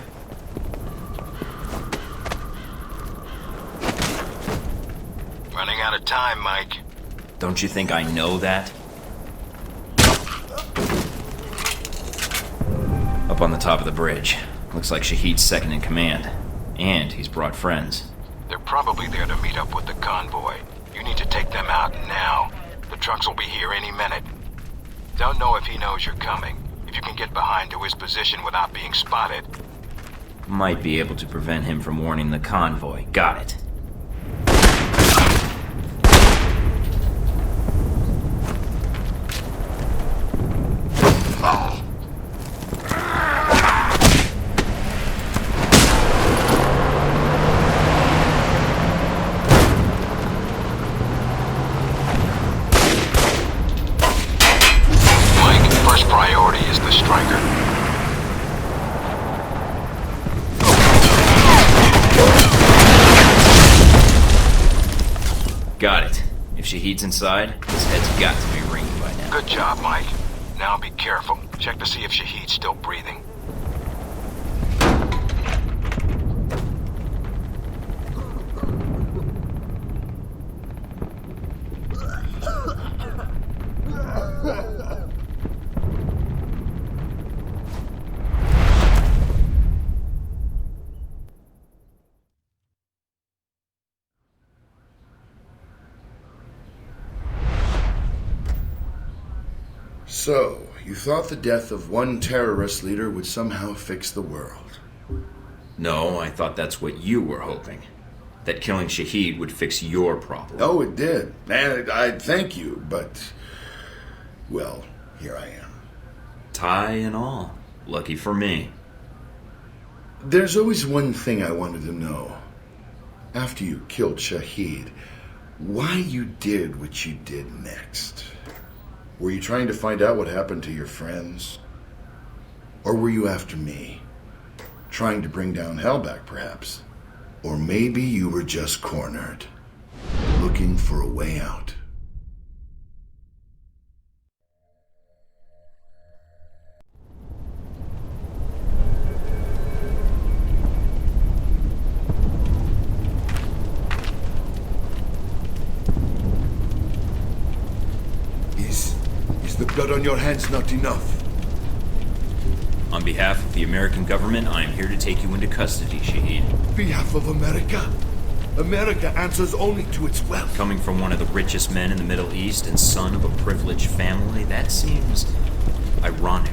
Running out of time, Mike. Don't you think I know that? Up on the top of the bridge. Looks like Shahid's second in command. And he's brought friends. They're probably there to meet up with the convoy. You need to take them out now. The trucks will be here any minute. Don't know if he knows you're coming. If you can get behind to his position without being spotted. Might be able to prevent him from warning the convoy. Got it. Got it. If Shahid's inside, his head's got to be ringing by now. Good job, Mike. Now be careful. Check to see if Shahid's still breathing. So, you thought the death of one terrorist leader would somehow fix the world? No, I thought that's what you were hoping. That killing Shahid would fix your problem. Oh, it did. And I'd thank you, but... well, here I am. Tie and all. Lucky for me. There's always one thing I wanted to know. After you killed Shahid, why you did what you did next. Were you trying to find out what happened to your friends? Or were you after me? Trying to bring down Hellback, perhaps? Or maybe you were just cornered, looking for a way out. Is the blood on your hands not enough? On behalf of the American government, I am here to take you into custody, Shahid. Behalf of America? America answers only to its wealth. Coming from one of the richest men in the Middle East and son of a privileged family, that seems ironic.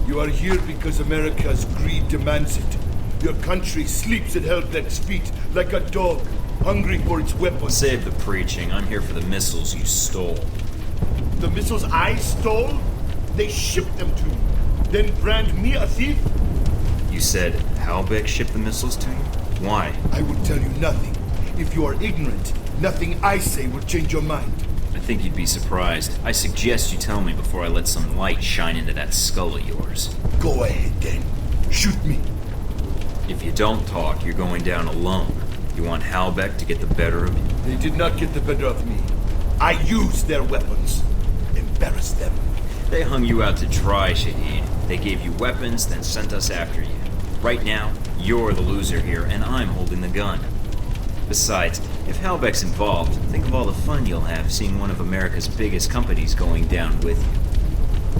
You are here because America's greed demands it. Your country sleeps at Hellback's feet like a dog, hungry for its weapons. Save the preaching. I'm here for the missiles you stole. The missiles I stole? They shipped them to me. Then brand me a thief? You said Hellback shipped the missiles to you? Why? I will tell you nothing. If you are ignorant, nothing I say will change your mind. I think you'd be surprised. I suggest you tell me before I let some light shine into that skull of yours. Go ahead then. Shoot me. If you don't talk, you're going down alone. You want Halbeck to get the better of you? They did not get the better of me. I used their weapons. Embarrassed them. They hung you out to dry, Shahid. They gave you weapons, then sent us after you. Right now, you're the loser here, and I'm holding the gun. Besides, if Halbeck's involved, think of all the fun you'll have seeing one of America's biggest companies going down with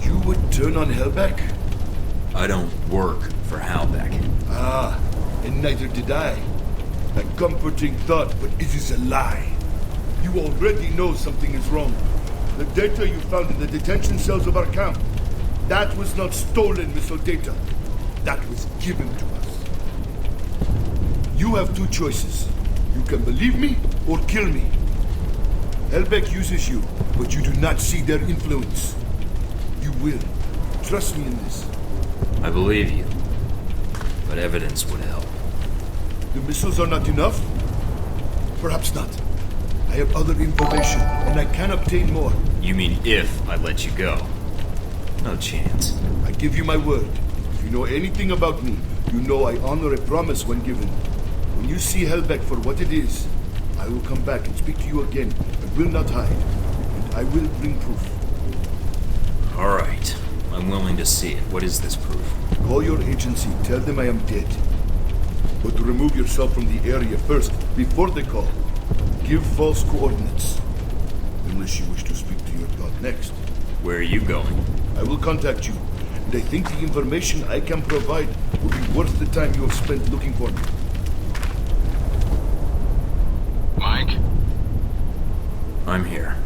you. You would turn on Halbeck? I don't work for Halbeck. Ah, and neither did I. A comforting thought, but it is a lie. You already know something is wrong. The data you found in the detention cells of our camp, that was not stolen missile data. That was given to us. You have two choices. You can believe me or kill me. Halbeck uses you, but you do not see their influence. You will. Trust me in this. I believe you, but evidence would help. The missiles are not enough? Perhaps not. I have other information, and I can obtain more. You mean if I let you go? No chance. I give you my word. If you know anything about me, you know I honor a promise when given. When you see Halbeck for what it is, I will come back and speak to you again. I will not hide, and I will bring proof. All right. I'm willing to see it. What is this proof? Call your agency. Tell them I am dead. But remove yourself from the area first, before they call. Give false coordinates. Unless you wish to speak to your god next. Where are you going? I will contact you, and I think the information I can provide will be worth the time you have spent looking for me. Mike? I'm here.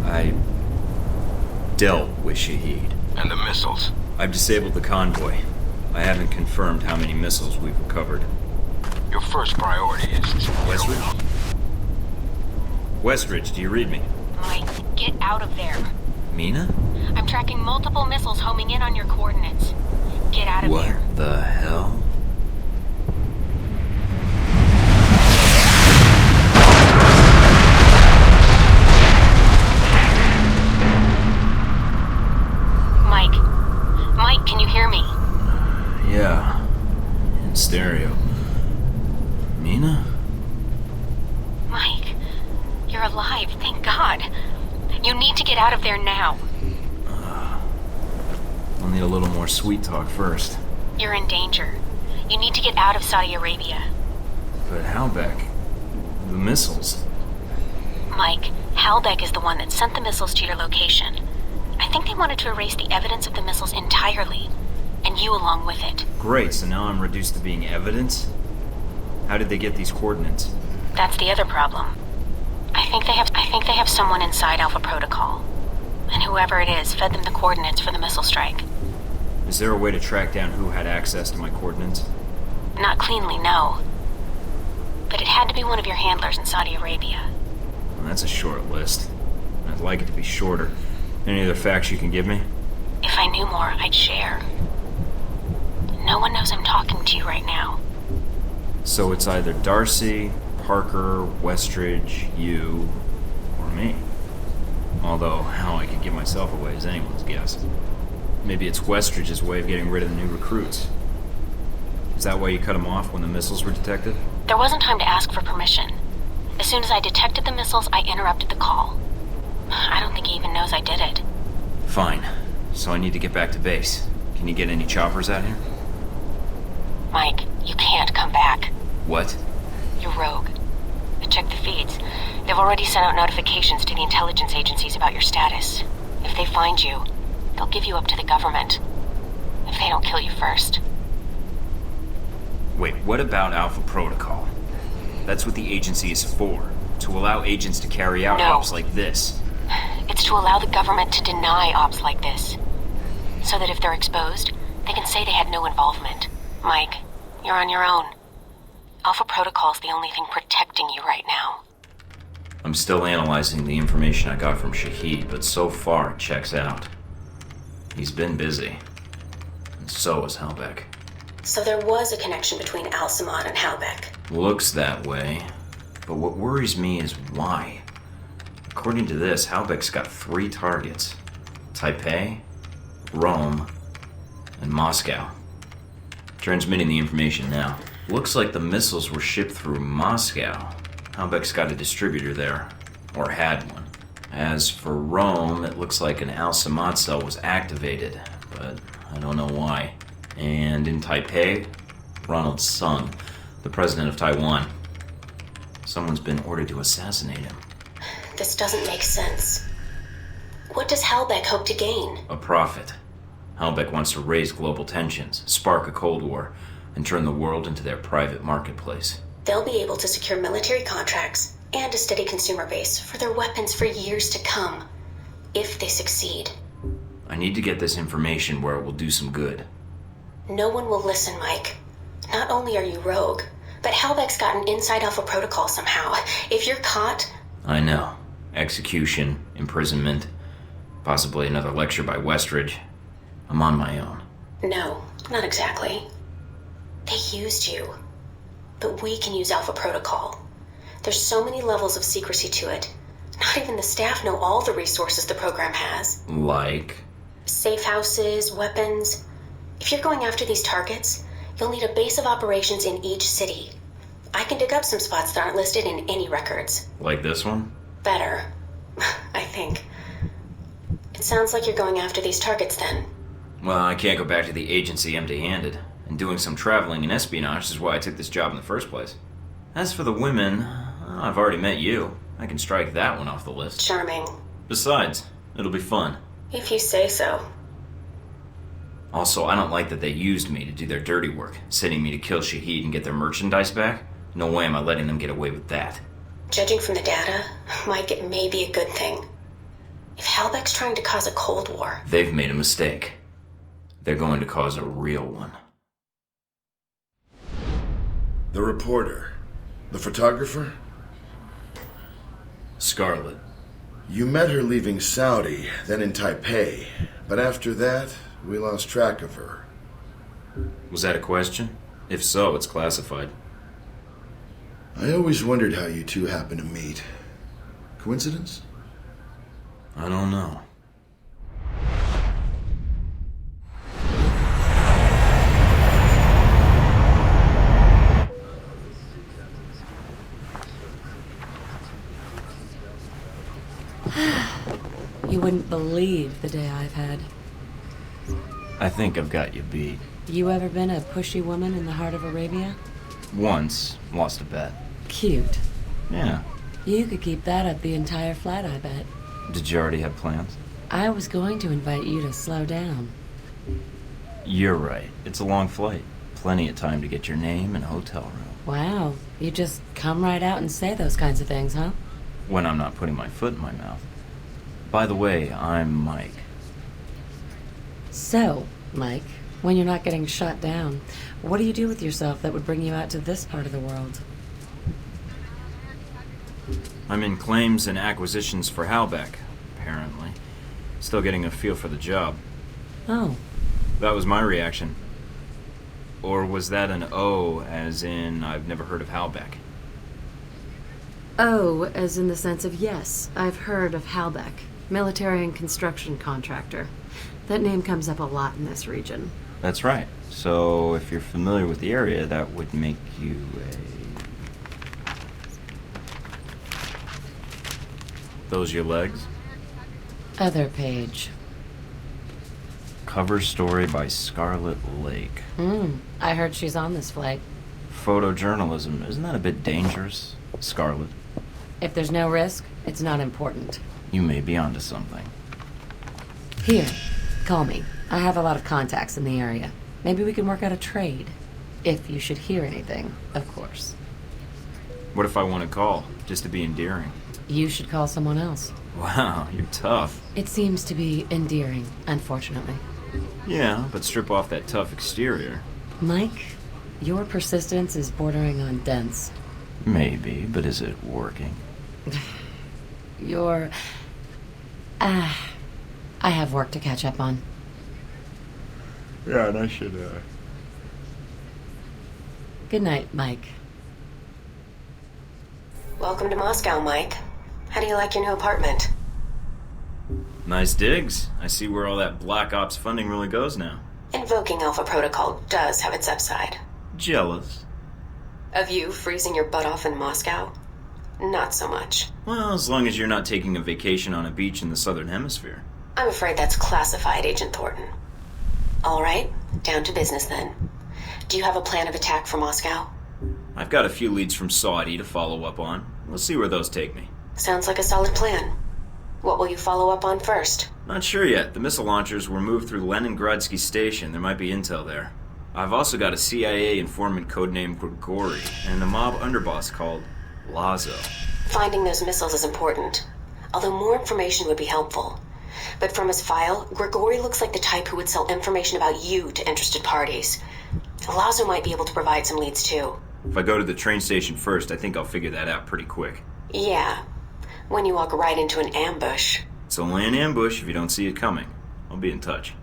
I dealt with Shahid. And the missiles? I've disabled the convoy. I haven't confirmed how many missiles we've recovered. Your first priority is Westridge? Westridge, do you read me? Mike, get out of there. Mina? I'm tracking multiple missiles homing in on your coordinates. Get out of there. What the hell? Mike, can you hear me? Yeah. In stereo. Mina? Mike, you're alive, thank God. You need to get out of there now. I'll need a little more sweet talk first. You're in danger. You need to get out of Saudi Arabia. But Halbeck, the missiles. Mike, Halbeck is the one that sent the missiles to your location. I think they wanted to erase the evidence of the missiles entirely, and you along with it. Great, so now I'm reduced to being evidence? How did they get these coordinates? That's the other problem. I think they have someone inside Alpha Protocol. And whoever it is fed them the coordinates for the missile strike. Is there a way to track down who had access to my coordinates? Not cleanly, no. But it had to be one of your handlers in Saudi Arabia. Well, that's a short list. I'd like it to be shorter. Any other facts you can give me? If I knew more, I'd share. No one knows I'm talking to you right now. So it's either Darcy, Parker, Westridge, you, or me. Although, how I could give myself away is anyone's guess. Maybe it's Westridge's way of getting rid of the new recruits. Is that why you cut them off when the missiles were detected? There wasn't time to ask for permission. As soon as I detected the missiles, I interrupted the call. I don't think he even knows I did it. Fine. So I need to get back to base. Can you get any choppers out here? Mike, you can't come back. What? You're rogue. I checked the feeds. They've already sent out notifications to the intelligence agencies about your status. If they find you, they'll give you up to the government. If they don't kill you first. Wait, what about Alpha Protocol? That's what the agency is for. To allow agents to carry out ops like this. It's to allow the government to deny ops like this. So that if they're exposed, they can say they had no involvement. Mike, you're on your own. Alpha Protocol's the only thing protecting you right now. I'm still analyzing the information I got from Shahid, but so far it checks out. He's been busy. And so was Halbeck. So there was a connection between Al-Samad and Halbeck. Looks that way. But what worries me is why. According to this, Halbeck's got 3 targets. Taipei, Rome, and Moscow. Transmitting the information now. Looks like the missiles were shipped through Moscow. Halbeck's got a distributor there, or had one. As for Rome, it looks like an Al-Samad cell was activated, but I don't know why. And in Taipei, Ronald Sung, the president of Taiwan. Someone's been ordered to assassinate him. This doesn't make sense. What does Halbeck hope to gain? A profit. Halbeck wants to raise global tensions, spark a Cold War, and turn the world into their private marketplace. They'll be able to secure military contracts and a steady consumer base for their weapons for years to come, if they succeed. I need to get this information where it will do some good. No one will listen, Mike. Not only are you rogue, but Halbeck's got an inside alpha protocol somehow. If you're caught... I know. Execution, imprisonment, possibly another lecture by Westridge. I'm on my own. No, not exactly. They used you. But we can use alpha protocol. There's so many levels of secrecy to it. Not even the staff know all the resources the program has. Like? Safe houses, weapons. If you're going after these targets, you'll need a base of operations in each city. I can dig up some spots that aren't listed in any records. Like this one? Better, I think. It sounds like you're going after these targets then. Well, I can't go back to the agency empty-handed. And doing some traveling and espionage is why I took this job in the first place. As for the women, I've already met you. I can strike that one off the list. Charming. Besides, it'll be fun. If you say so. Also, I don't like that they used me to do their dirty work, sending me to kill Shahid and get their merchandise back. No way am I letting them get away with that. Judging from the data, Mike, it may be a good thing. If Halbeck's trying to cause a Cold War... They've made a mistake. They're going to cause a real one. The reporter. The photographer? Scarlett. You met her leaving Saudi, then in Taipei. But after that, we lost track of her. Was that a question? If so, it's classified. I always wondered how you two happened to meet. Coincidence? I don't know. You wouldn't believe the day I've had. I think I've got you beat. You ever been a pushy woman in the heart of Arabia? Once. Lost a bet. Cute. Yeah. You could keep that up the entire flight, I bet. Did you already have plans? I was going to invite you to slow down. You're right. It's a long flight. Plenty of time to get your name and hotel room. Wow. You just come right out and say those kinds of things, huh? When I'm not putting my foot in my mouth. By the way, I'm Mike. So, Mike, when you're not getting shot down, what do you do with yourself that would bring you out to this part of the world? I'm in claims and acquisitions for Halbeck, apparently. Still getting a feel for the job. Oh. That was my reaction. Or was that an O, as in I've never heard of Halbeck? Oh, as in the sense of yes, I've heard of Halbeck, military and construction contractor. That name comes up a lot in this region. That's right. So if you're familiar with the area, that would make you a... Those your legs? Other page. Cover story by Scarlett Lake. I heard she's on this flight. Photojournalism, isn't that a bit dangerous, Scarlett? If there's no risk, it's not important. You may be onto something. Here, call me. I have a lot of contacts in the area. Maybe we can work out a trade. If you should hear anything, of course. What if I want to call, just to be endearing? You should call someone else. Wow, you're tough. It seems to be endearing, unfortunately. Yeah, but strip off that tough exterior. Mike, your persistence is bordering on dense. Maybe, but is it working? You're... I have work to catch up on. Yeah, and I should, Good night, Mike. Welcome to Moscow, Mike. How do you like your new apartment? Nice digs. I see where all that Black Ops funding really goes now. Invoking Alpha Protocol does have its upside. Jealous? Of you freezing your butt off in Moscow? Not so much. Well, as long as you're not taking a vacation on a beach in the Southern Hemisphere. I'm afraid that's classified, Agent Thornton. All right, down to business then. Do you have a plan of attack for Moscow? I've got a few leads from Saudi to follow up on. We'll see where those take me. Sounds like a solid plan. What will you follow up on first? Not sure yet. The missile launchers were moved through Leningradsky Station. There might be intel there. I've also got a CIA informant codenamed Grigory and a mob underboss called Lazo. Finding those missiles is important, although more information would be helpful. But from his file, Grigory looks like the type who would sell information about you to interested parties. Lazo might be able to provide some leads too. If I go to the train station first, I think I'll figure that out pretty quick. Yeah, when you walk right into an ambush. It's only an ambush if you don't see it coming. I'll be in touch.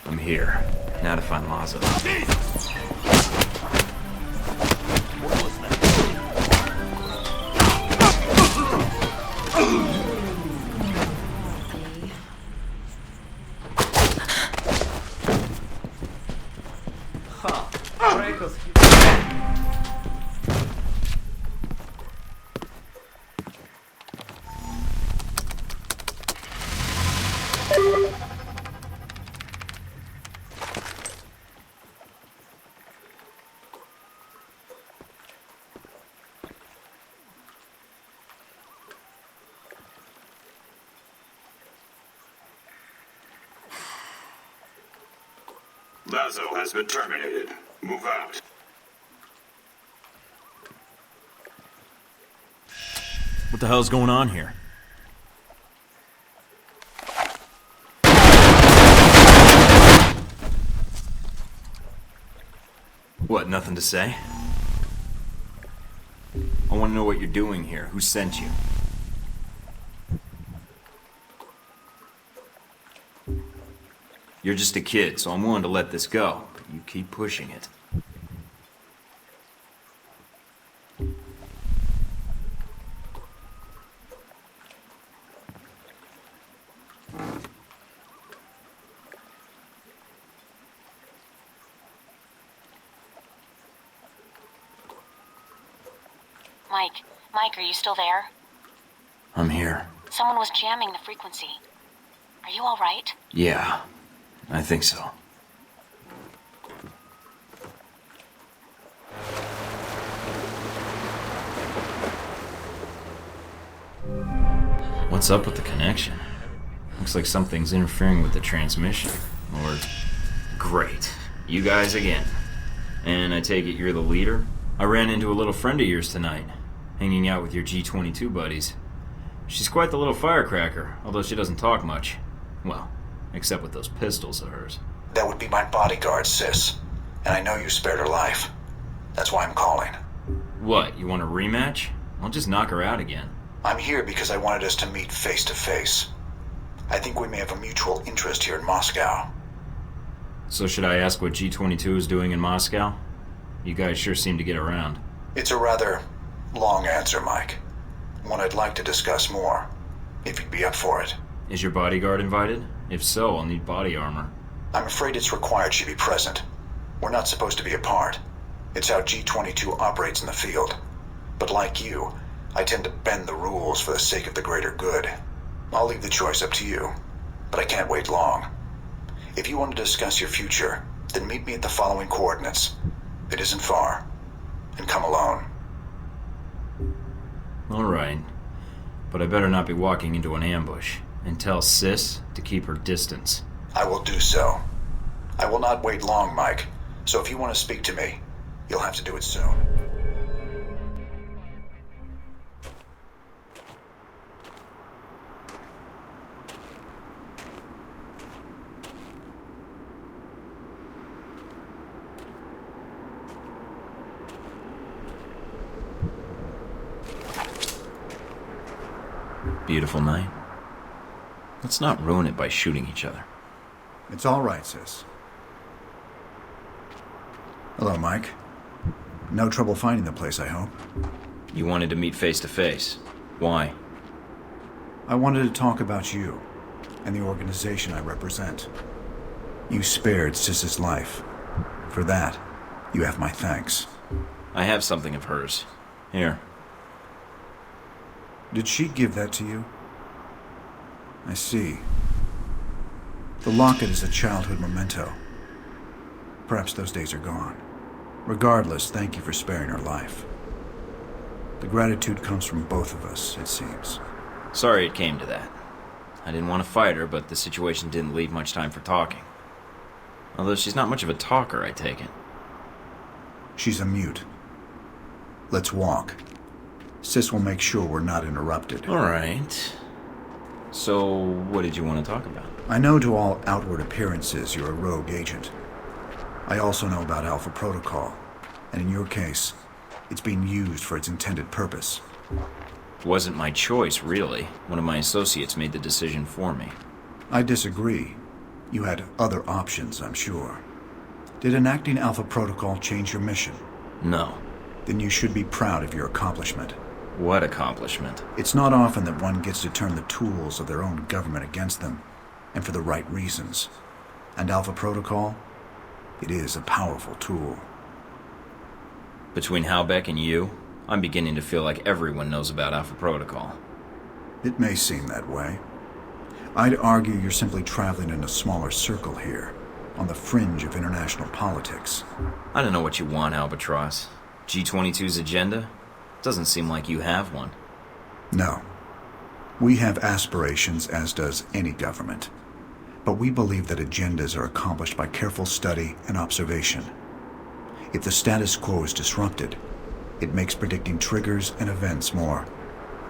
I'm here. Now to find Lazo. Lazo has been terminated. Move out. What the hell's going on here? What, nothing to say? I want to know what you're doing here. Who sent you? You're just a kid, so I'm willing to let this go. But you keep pushing it. Mike, are you still there? I'm here. Someone was jamming the frequency. Are you all right? Yeah, I think so. What's up with the connection? Looks like something's interfering with the transmission. Or... Great. You guys again. And I take it you're the leader? I ran into a little friend of yours tonight, hanging out with your G-22 buddies. She's quite the little firecracker, although she doesn't talk much. Well, except with those pistols of hers. That would be my bodyguard, sis. And I know you spared her life. That's why I'm calling. What, you want a rematch? I'll just knock her out again. I'm here because I wanted us to meet face to face. I think we may have a mutual interest here in Moscow. So should I ask what G-22 is doing in Moscow? You guys sure seem to get around. It's a rather long answer, Mike. One I'd like to discuss more, if you'd be up for it. Is your bodyguard invited? If so, I'll need body armor. I'm afraid it's required she be present. We're not supposed to be apart. It's how G-22 operates in the field. But like you, I tend to bend the rules for the sake of the greater good. I'll leave the choice up to you, but I can't wait long. If you want to discuss your future, then meet me at the following coordinates. It isn't far. And come alone. Alright. But I better not be walking into an ambush. And tell Sis to keep her distance. I will do so. I will not wait long, Mike. So if you want to speak to me, you'll have to do it soon. Beautiful night. Let's not ruin it by shooting each other. It's all right, sis. Hello, Mike. No trouble finding the place, I hope. You wanted to meet face to face. Why? I wanted to talk about you and the organization I represent. You spared Sis's life. For that, you have my thanks. I have something of hers. Here. Did she give that to you? I see. The locket is a childhood memento. Perhaps those days are gone. Regardless, thank you for sparing her life. The gratitude comes from both of us, it seems. Sorry it came to that. I didn't want to fight her, but the situation didn't leave much time for talking. Although she's not much of a talker, I take it. She's a mute. Let's walk. Sis will make sure we're not interrupted. All right. So, what did you want to talk about? I know to all outward appearances you're a rogue agent. I also know about Alpha Protocol, and in your case, it's being used for its intended purpose. Wasn't my choice, really. One of my associates made the decision for me. I disagree. You had other options, I'm sure. Did enacting Alpha Protocol change your mission? No. Then you should be proud of your accomplishment. What accomplishment? It's not often that one gets to turn the tools of their own government against them, and for the right reasons. And Alpha Protocol? It is a powerful tool. Between Halbeck and you, I'm beginning to feel like everyone knows about Alpha Protocol. It may seem that way. I'd argue you're simply traveling in a smaller circle here, on the fringe of international politics. I don't know what you want, Albatross. G22's agenda? Doesn't seem like you have one. No. We have aspirations, as does any government. But we believe that agendas are accomplished by careful study and observation. If the status quo is disrupted, it makes predicting triggers and events more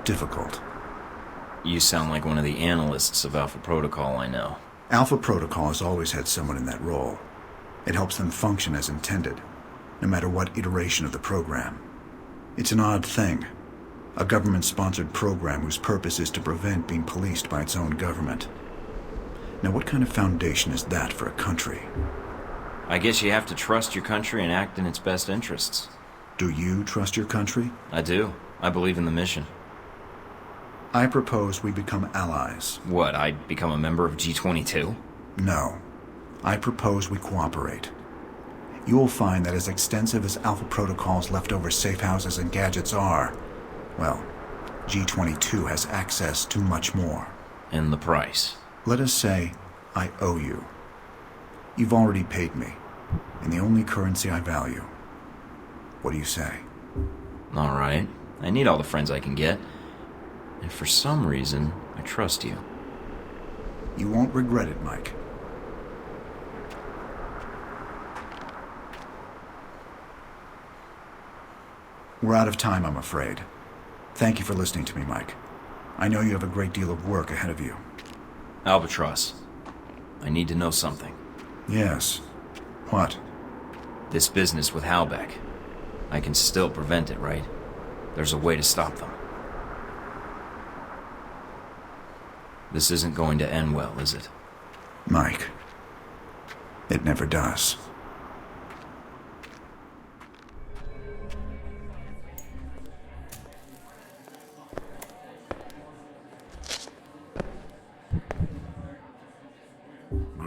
difficult. You sound like one of the analysts of Alpha Protocol I know. Alpha Protocol has always had someone in that role. It helps them function as intended, no matter what iteration of the program. It's an odd thing. A government-sponsored program whose purpose is to prevent being policed by its own government. Now, what kind of foundation is that for a country? I guess you have to trust your country and act in its best interests. Do you trust your country? I do. I believe in the mission. I propose we become allies. What, I become a member of G22? No. I propose we cooperate. You will find that as extensive as Alpha Protocol's leftover safe houses and gadgets are, well, G22 has access to much more. And the price? Let us say I owe you. You've already paid me, in the only currency I value. What do you say? All right. I need all the friends I can get. And for some reason, I trust you. You won't regret it, Mike. We're out of time, I'm afraid. Thank you for listening to me, Mike. I know you have a great deal of work ahead of you. Albatross, I need to know something. Yes. What? This business with Halbeck. I can still prevent it, right? There's a way to stop them. This isn't going to end well, is it? Mike, it never does.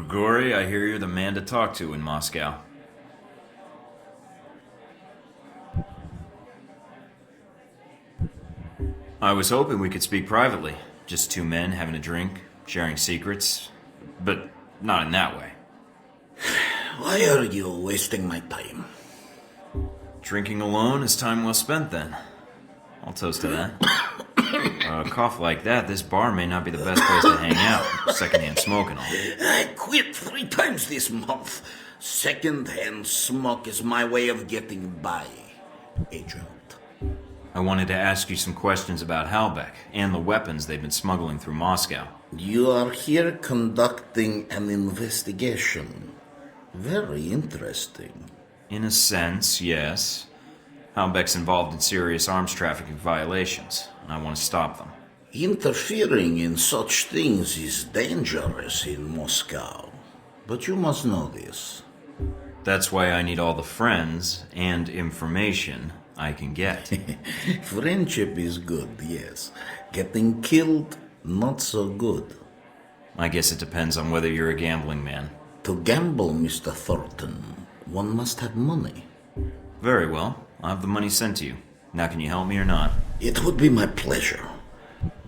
Grigory, I hear you're the man to talk to in Moscow. I was hoping we could speak privately. Just two men having a drink, sharing secrets. But not in that way. Why are you wasting my time? Drinking alone is time well spent, then. I'll toast to that. A cough like that, this bar may not be the best place to hang out. Secondhand smoke and all. I quit 3 times this month. Secondhand smoke is my way of getting by, Agent. I wanted to ask you some questions about Halbeck and the weapons they've been smuggling through Moscow. You are here conducting an investigation. Very interesting. In a sense, yes. Halbeck's involved in serious arms trafficking violations, and I want to stop them. Interfering in such things is dangerous in Moscow. But you must know this. That's why I need all the friends and information I can get. Friendship is good, yes. Getting killed, not so good. I guess it depends on whether you're a gambling man. To gamble, Mr. Thornton, one must have money. Very well. I'll have the money sent to you. Now can you help me or not? It would be my pleasure.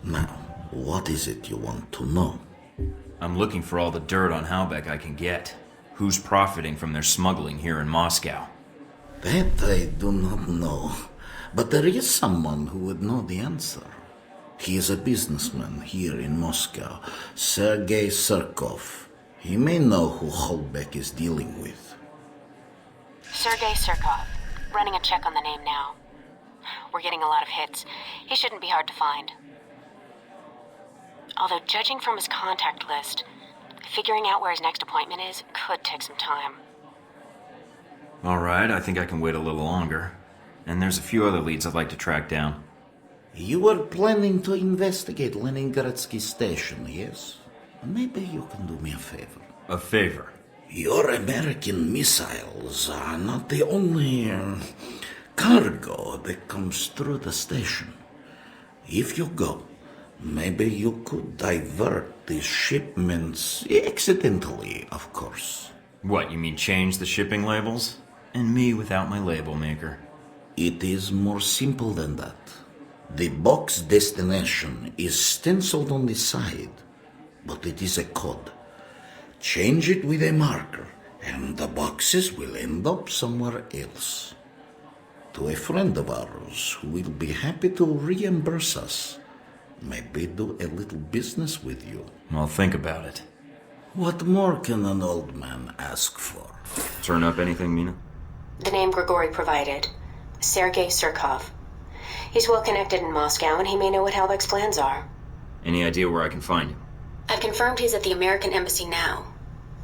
Now, what is it you want to know? I'm looking for all the dirt on Halbeck I can get. Who's profiting from their smuggling here in Moscow? That I do not know. But there is someone who would know the answer. He is a businessman here in Moscow, Sergei Surkov. He may know who Halbeck is dealing with. Sergei Surkov. Running a check on the name now. We're getting a lot of hits. He shouldn't be hard to find. Although, judging from his contact list, figuring out where his next appointment is could take some time. All right, I think I can wait a little longer. And there's a few other leads I'd like to track down. You were planning to investigate Leningradsky Station, yes? Maybe you can do me a favor. A favor? Your American missiles are not the only cargo that comes through the station. If you go, maybe you could divert these shipments accidentally, of course. What, you mean change the shipping labels? And me without my label maker. It is more simple than that. The box destination is stenciled on the side, but it is a code. Change it with a marker, and the boxes will end up somewhere else. To a friend of ours who will be happy to reimburse us. Maybe do a little business with you. I'll think about it. What more can an old man ask for? Turn up anything, Mina? The name Grigory provided. Sergei Surkov. He's well connected in Moscow, and he may know what Halbeck's plans are. Any idea where I can find him? I've confirmed he's at the American Embassy now.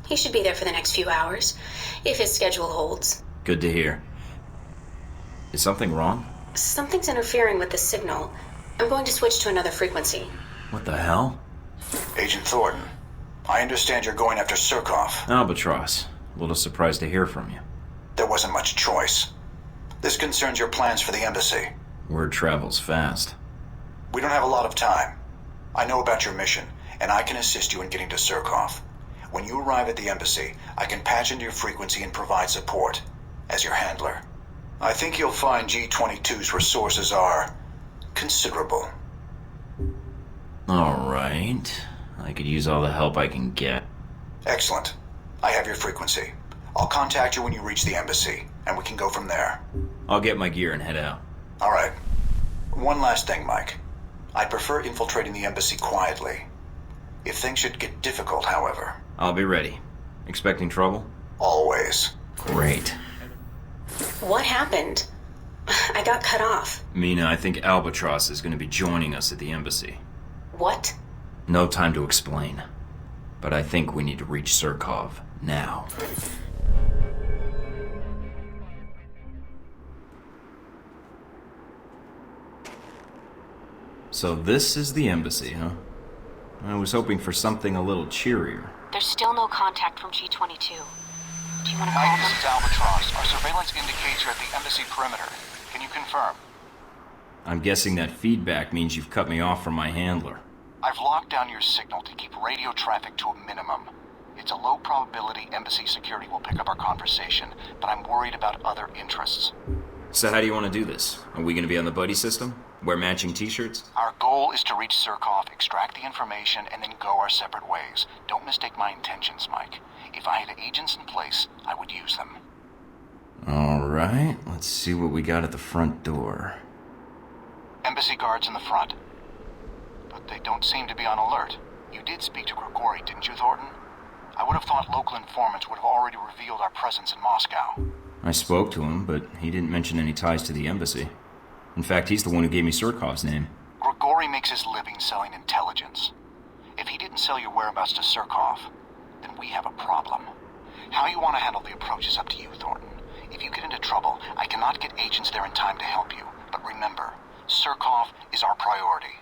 He should be there for the next few hours, if his schedule holds. Good to hear. Is something wrong? Something's interfering with the signal. I'm going to switch to another frequency. What the hell? Agent Thornton, I understand you're going after Surkov. Albatross. A little surprised to hear from you. There wasn't much choice. This concerns your plans for the embassy. Word travels fast. We don't have a lot of time. I know about your mission, and I can assist you in getting to Surkov. When you arrive at the embassy, I can patch into your frequency and provide support, as your handler. I think you'll find G-22's resources are considerable. All right. I could use all the help I can get. Excellent. I have your frequency. I'll contact you when you reach the embassy, and we can go from there. I'll get my gear and head out. All right. One last thing, Mike. I'd prefer infiltrating the embassy quietly. If things should get difficult, however. I'll be ready. Expecting trouble? Always. Great. What happened? I got cut off. Mina, I think Albatross is going to be joining us at the embassy. What? No time to explain. But I think we need to reach Surkov now. So this is the embassy, huh? I was hoping for something a little cheerier. There's still no contact from G-22. Do you want to call Mike, them? this is Albatross. Our surveillance indicates you're at the embassy perimeter. Can you confirm? I'm guessing that feedback means you've cut me off from my handler. I've locked down your signal to keep radio traffic to a minimum. It's a low probability embassy security will pick up our conversation, but I'm worried about other interests. So how do you want to do this? Are we going to be on the buddy system? Wear matching t-shirts? Our goal is to reach Surkov, extract the information, and then go our separate ways. Don't mistake my intentions, Mike. If I had agents in place, I would use them. All right, let's see what we got at the front door. Embassy guards in the front. But they don't seem to be on alert. You did speak to Grigory, didn't you, Thornton? I would have thought local informants would have already revealed our presence in Moscow. I spoke to him, but he didn't mention any ties to the embassy. In fact, he's the one who gave me Surkov's name. Grigory makes his living selling intelligence. If he didn't sell your whereabouts to Surkov, then we have a problem. How you want to handle the approach is up to you, Thornton. If you get into trouble, I cannot get agents there in time to help you. But remember, Surkov is our priority.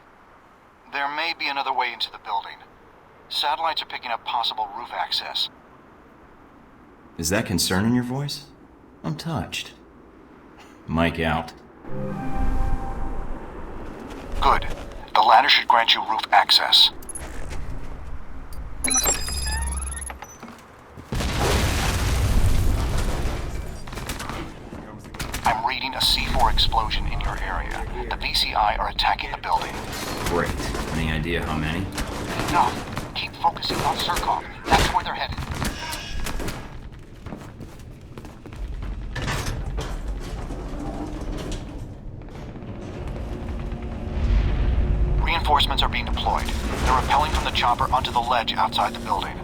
There may be another way into the building. Satellites are picking up possible roof access. Is that concern in your voice? I'm touched. Mike out. Good. The ladder should grant you roof access. I'm reading a C4 explosion in your area. The VCI are attacking the building. Great. Any idea how many? No. Keep focusing on Surkov. That's where they're headed. Reinforcements are being deployed. They're rappelling from the chopper onto the ledge outside the building.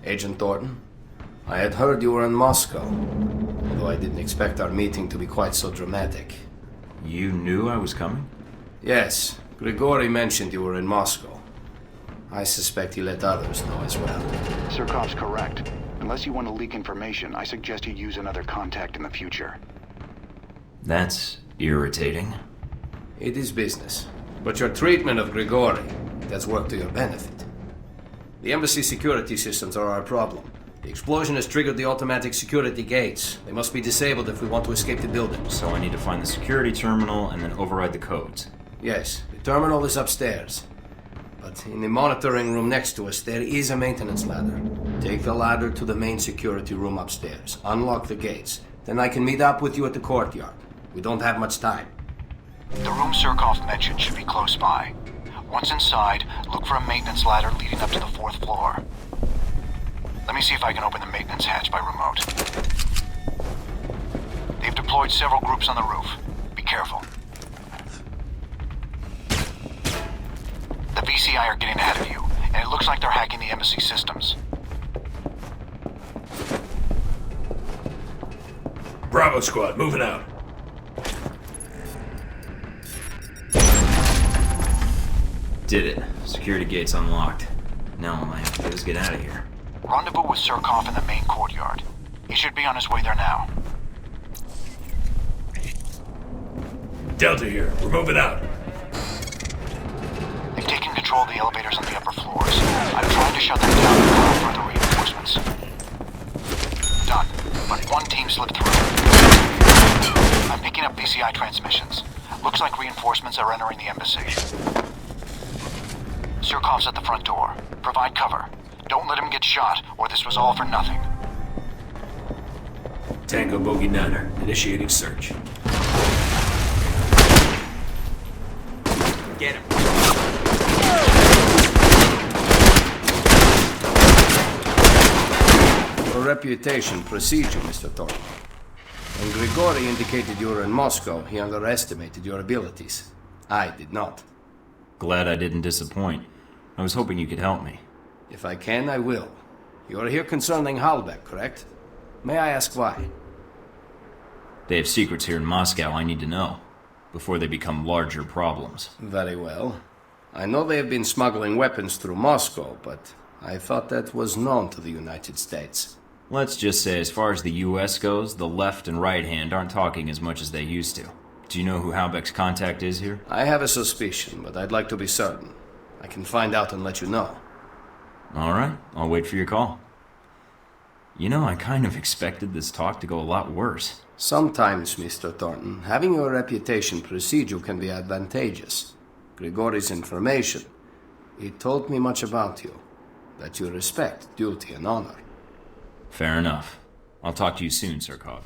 Agent Thornton, I had heard you were in Moscow, although I didn't expect our meeting to be quite so dramatic. You knew I was coming? Yes, Grigori mentioned you were in Moscow. I suspect he let others know as well. Surkov's correct. Unless you want to leak information, I suggest you use another contact in the future. That's irritating. It is business. But your treatment of Grigori, that's worked to your benefit. The embassy security systems are our problem. The explosion has triggered the automatic security gates. They must be disabled if we want to escape the building. So I need to find the security terminal and then override the codes. Yes, the terminal is upstairs. But in the monitoring room next to us, there is a maintenance ladder. Take the ladder to the main security room upstairs. Unlock the gates. Then I can meet up with you at the courtyard. We don't have much time. The room Surkov mentioned should be close by. Once inside, look for a maintenance ladder leading up to the 4th floor. Let me see if I can open the maintenance hatch by remote. They've deployed several groups on the roof. Be careful. The VCI are getting ahead of you, and it looks like they're hacking the embassy systems. Bravo squad, moving out. Did it. Security gate's unlocked. Now all I have to do is get out of here. Rendezvous with Surkov in the main courtyard. He should be on his way there now. Delta here. We're moving out. They've taken control of the elevators on the upper floors. I'm trying to shut them down and call further reinforcements. Done. But one team slipped through. I'm picking up VCI transmissions. Looks like reinforcements are entering the embassy. Surkov's at the front door. Provide cover. Don't let him get shot, or this was all for nothing. Tango Bogey Niner, initiating search. Get him. Your reputation precedes you, Mr. Thornton. When Grigori indicated you were in Moscow, he underestimated your abilities. I did not. Glad I didn't disappoint. I was hoping you could help me. If I can, I will. You are here concerning Halbech, correct? May I ask why? They have secrets here in Moscow I need to know, before they become larger problems. Very well. I know they have been smuggling weapons through Moscow, but I thought that was known to the United States. Let's just say, as far as the U.S. goes, the left and right hand aren't talking as much as they used to. Do you know who Halbech's contact is here? I have a suspicion, but I'd like to be certain. I can find out and let you know. All right, I'll wait for your call. You know, I kind of expected this talk to go a lot worse. Sometimes, Mr. Thornton, having your reputation precede you can be advantageous. Grigori's information, it told me much about you. That you respect duty and honor. Fair enough. I'll talk to you soon, Surkov.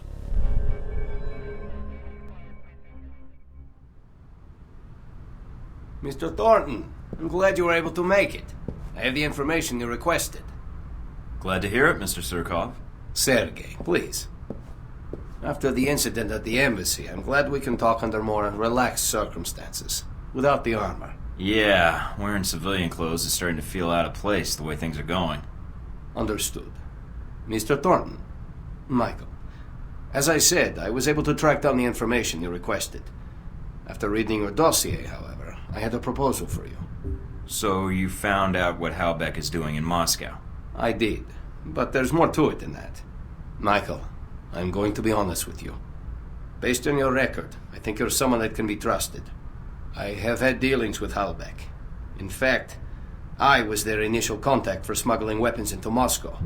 Mr. Thornton, I'm glad you were able to make it. I have the information you requested. Glad to hear it, Mr. Surkov. Sergei, please. After the incident at the embassy, I'm glad we can talk under more relaxed circumstances, without the armor. Yeah, wearing civilian clothes is starting to feel out of place the way things are going. Understood. Mr. Thornton. Michael. As I said, I was able to track down the information you requested. After reading your dossier, however, I had a proposal for you. So you found out what Halbeck is doing in Moscow? I did, but there's more to it than that. Michael, I'm going to be honest with you. Based on your record, I think you're someone that can be trusted. I have had dealings with Halbeck. In fact, I was their initial contact for smuggling weapons into Moscow,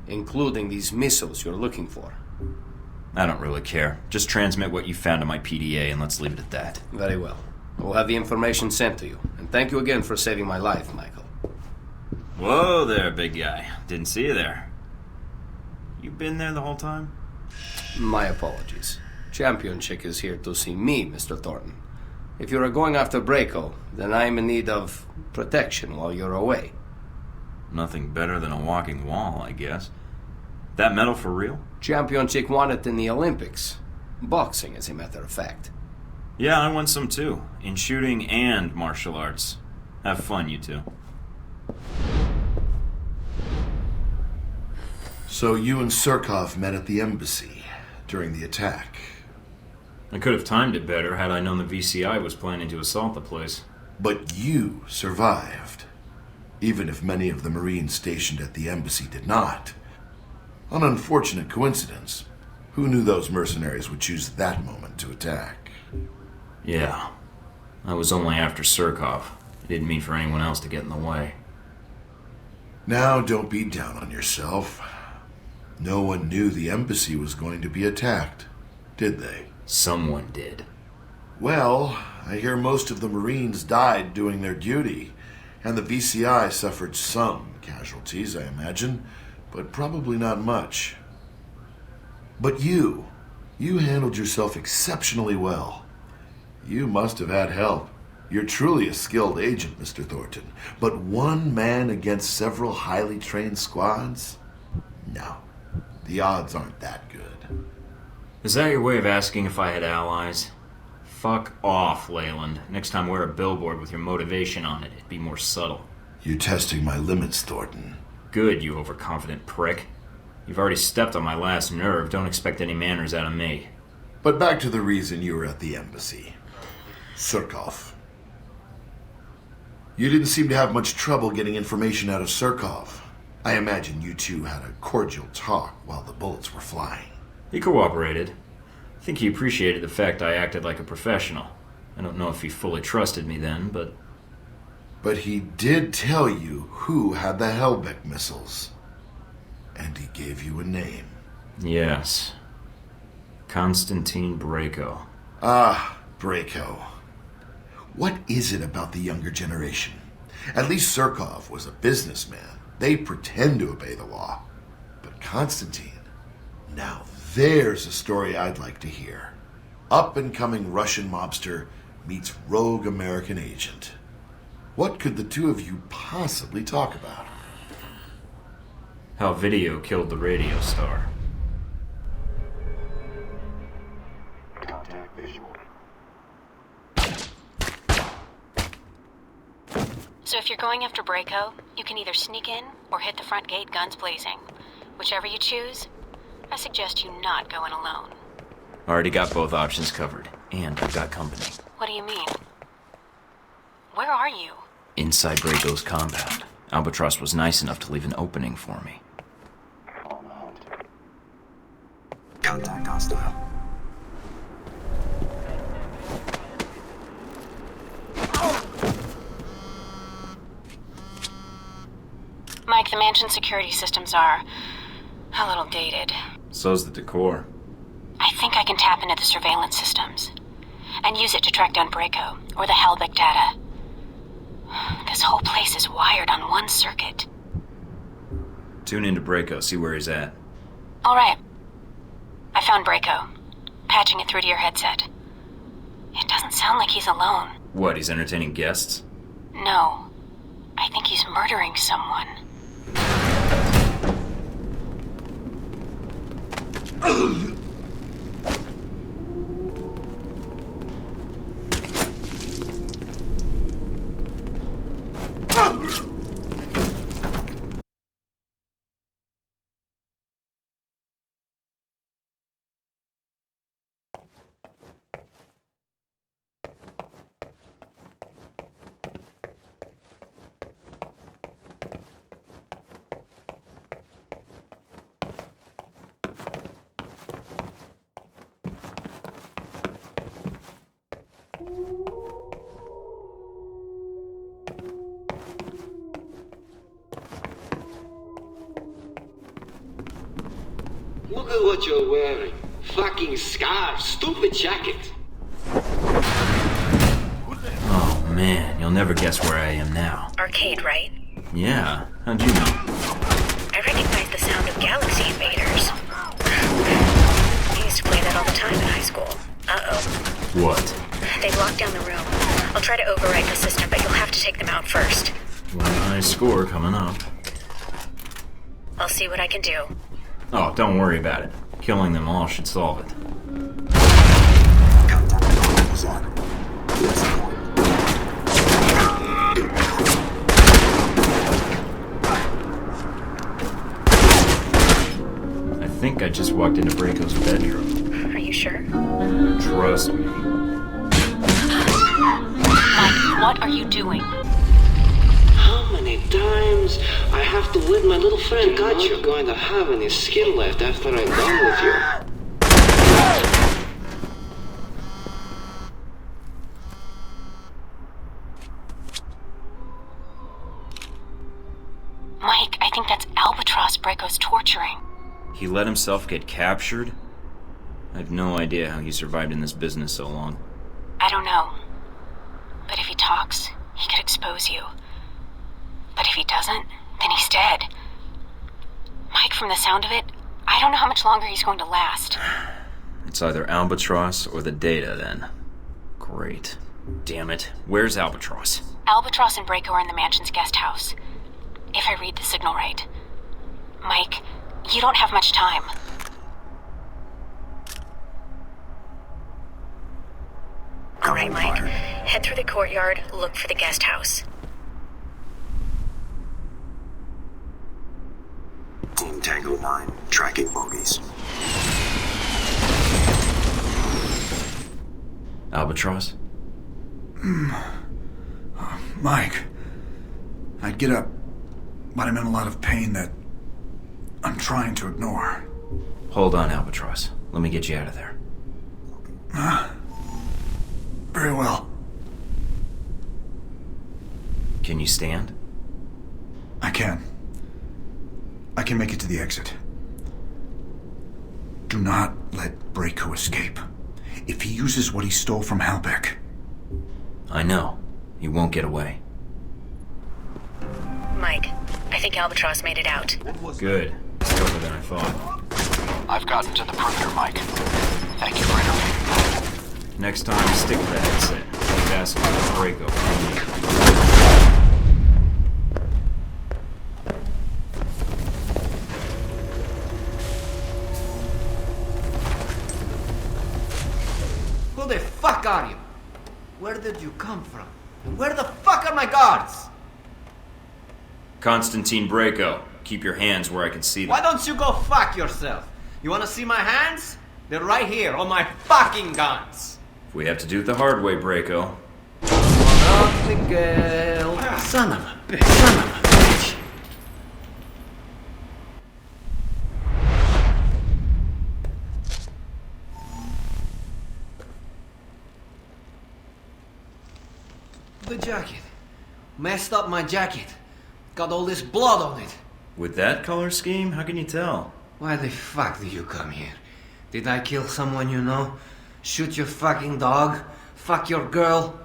including these missiles you're looking for. I don't really care. Just transmit what you found to my PDA and let's leave it at that. Very well. We'll have the information sent to you. And thank you again for saving my life, Michael. Whoa there, big guy. Didn't see you there. You been there the whole time? My apologies. Champion Chick is here to see me, Mr. Thornton. If you are going after Braco, then I am in need of protection while you're away. Nothing better than a walking wall, I guess. That medal for real? Champion Chick won it in the Olympics. Boxing, as a matter of fact. Yeah, I won some too. In shooting and martial arts. Have fun, you two. So you and Surkov met at the embassy during the attack. I could have timed it better had I known the VCI was planning to assault the place. But you survived, even if many of the Marines stationed at the embassy did not. An unfortunate coincidence. Who knew those mercenaries would choose that moment to attack? Yeah. I was only after Surkov. I didn't mean for anyone else to get in the way. Now, don't be down on yourself. No one knew the embassy was going to be attacked, did they? Someone did. Well, I hear most of the Marines died doing their duty, and the VCI suffered some casualties, I imagine, but probably not much. But you handled yourself exceptionally well. You must have had help. You're truly a skilled agent, Mr. Thornton. But one man against several highly trained squads? No. The odds aren't that good. Is that your way of asking if I had allies? Fuck off, Leyland. Next time wear a billboard with your motivation on it. It'd be more subtle. You're testing my limits, Thornton. Good, you overconfident prick. You've already stepped on my last nerve. Don't expect any manners out of me. But back to the reason you were at the embassy. Surkov. You didn't seem to have much trouble getting information out of Surkov. I imagine you two had a cordial talk while the bullets were flying. He cooperated. I think he appreciated the fact I acted like a professional. I don't know if he fully trusted me then, but... But he did tell you who had the Halbeck missiles. And he gave you a name. Yes. Konstantin Braco. Ah, Braco. What is it about the younger generation? At least Surkov was a businessman. They pretend to obey the law. But Konstantin, now there's a story I'd like to hear. Up-and-coming Russian mobster meets rogue American agent. What could the two of you possibly talk about? How video killed the radio star. Contact visual. So if you're going after Braco, you can either sneak in or hit the front gate guns blazing. Whichever you choose, I suggest you not go in alone. Already got both options covered, and I've got company. What do you mean? Where are you? Inside Braco's compound. Albatross was nice enough to leave an opening for me. Contact hostile. Mike, the mansion security systems are a little dated. So's the decor. I think I can tap into the surveillance systems and use it to track down Braco or the Halbeck data. This whole place is wired on one circuit. Tune into Braco, see where he's at. All right. I found Braco. Patching it through to your headset. It doesn't sound like he's alone. What, he's entertaining guests? No. I think he's murdering someone. Look at what you're wearing. Fucking scarf, stupid jacket. Oh man, you'll never guess where I am now. Arcade, right? Yeah, how'd you know? I recognize the sound of Galaxy Invaders. I used to play that all the time in high school. Uh-oh. What? They've locked down the room. I'll try to overwrite the system, but you'll have to take them out first. One high score coming up. I'll see what I can do. Oh, don't worry about it. Killing them all should solve it. I think I just walked into Braco's bedroom. Are you sure? Trust me. Mike, what are you doing? How many times I have to let my little friend got you going to have any skill left after I'm done with you? Mike, I think that's Albatross Braco's torturing. He let himself get captured? I have no idea how he survived in this business so long. I don't know. But if he talks, he could expose you. But if he doesn't, then he's dead. Mike, from the sound of it, I don't know how much longer he's going to last. It's either Albatross or the data, then. Great. Damn it. Where's Albatross? Albatross and Braco are in the mansion's guest house. If I read the signal right. Mike, you don't have much time. All right, Mike. Head through the courtyard, look for the guest house. Team Tango 9, tracking bogies. Albatross? Mike, I'd get up, but I'm in a lot of pain that I'm trying to ignore. Hold on, Albatross. Let me get you out of there. Very well. Can you stand? I can. I can make it to the exit. Do not let Braco escape. If he uses what he stole from Halbeck... I know. He won't get away. Mike, I think Albatross made it out. Good. Tougher than I thought. I've gotten to the perimeter, Mike. Thank you for intervening. Next time, stick to the headset. Keep asking for Braco from me. Who the fuck are you? Where did you come from? And where the fuck are my guards? Constantine Braco. Keep your hands where I can see them. Why don't you go fuck yourself? You wanna see my hands? They're right here on my fucking guns. If we have to do it the hard way, Braco. Ugly girl. Son of a bitch. Son of a bitch. The jacket. Messed up my jacket. Got all this blood on it. With that color scheme, how can you tell? Why the fuck did you come here? Did I kill someone you know? Shoot your fucking dog? Fuck your girl?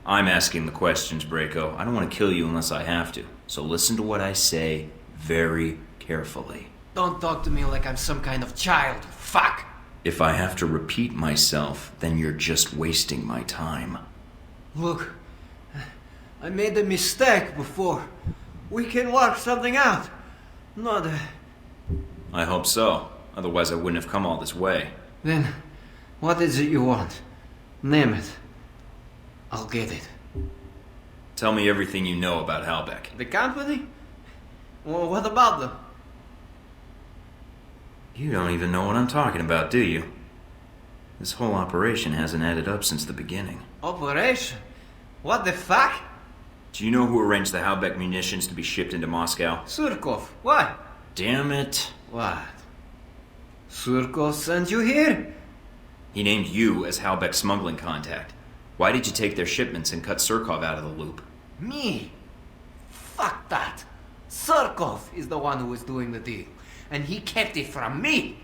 I'm asking the questions, Braco. I don't want to kill you unless I have to. So listen to what I say very carefully. Don't talk to me like I'm some kind of child. Fuck! If I have to repeat myself, then you're just wasting my time. Look, I made a mistake before. We can work something out. Not I hope so. Otherwise I wouldn't have come all this way. Then, what is it you want? Name it. I'll get it. Tell me everything you know about Halbeck. The company? Well, what about them? You don't even know what I'm talking about, do you? This whole operation hasn't added up since the beginning. Operation? What the fuck? Do you know who arranged the Halbeck munitions to be shipped into Moscow? Surkov. Why? Damn it. What? Surkov sent you here? He named you as Halbeck's smuggling contact. Why did you take their shipments and cut Surkov out of the loop? Me? Fuck that. Surkov is the one who is doing the deal. and he kept it from me.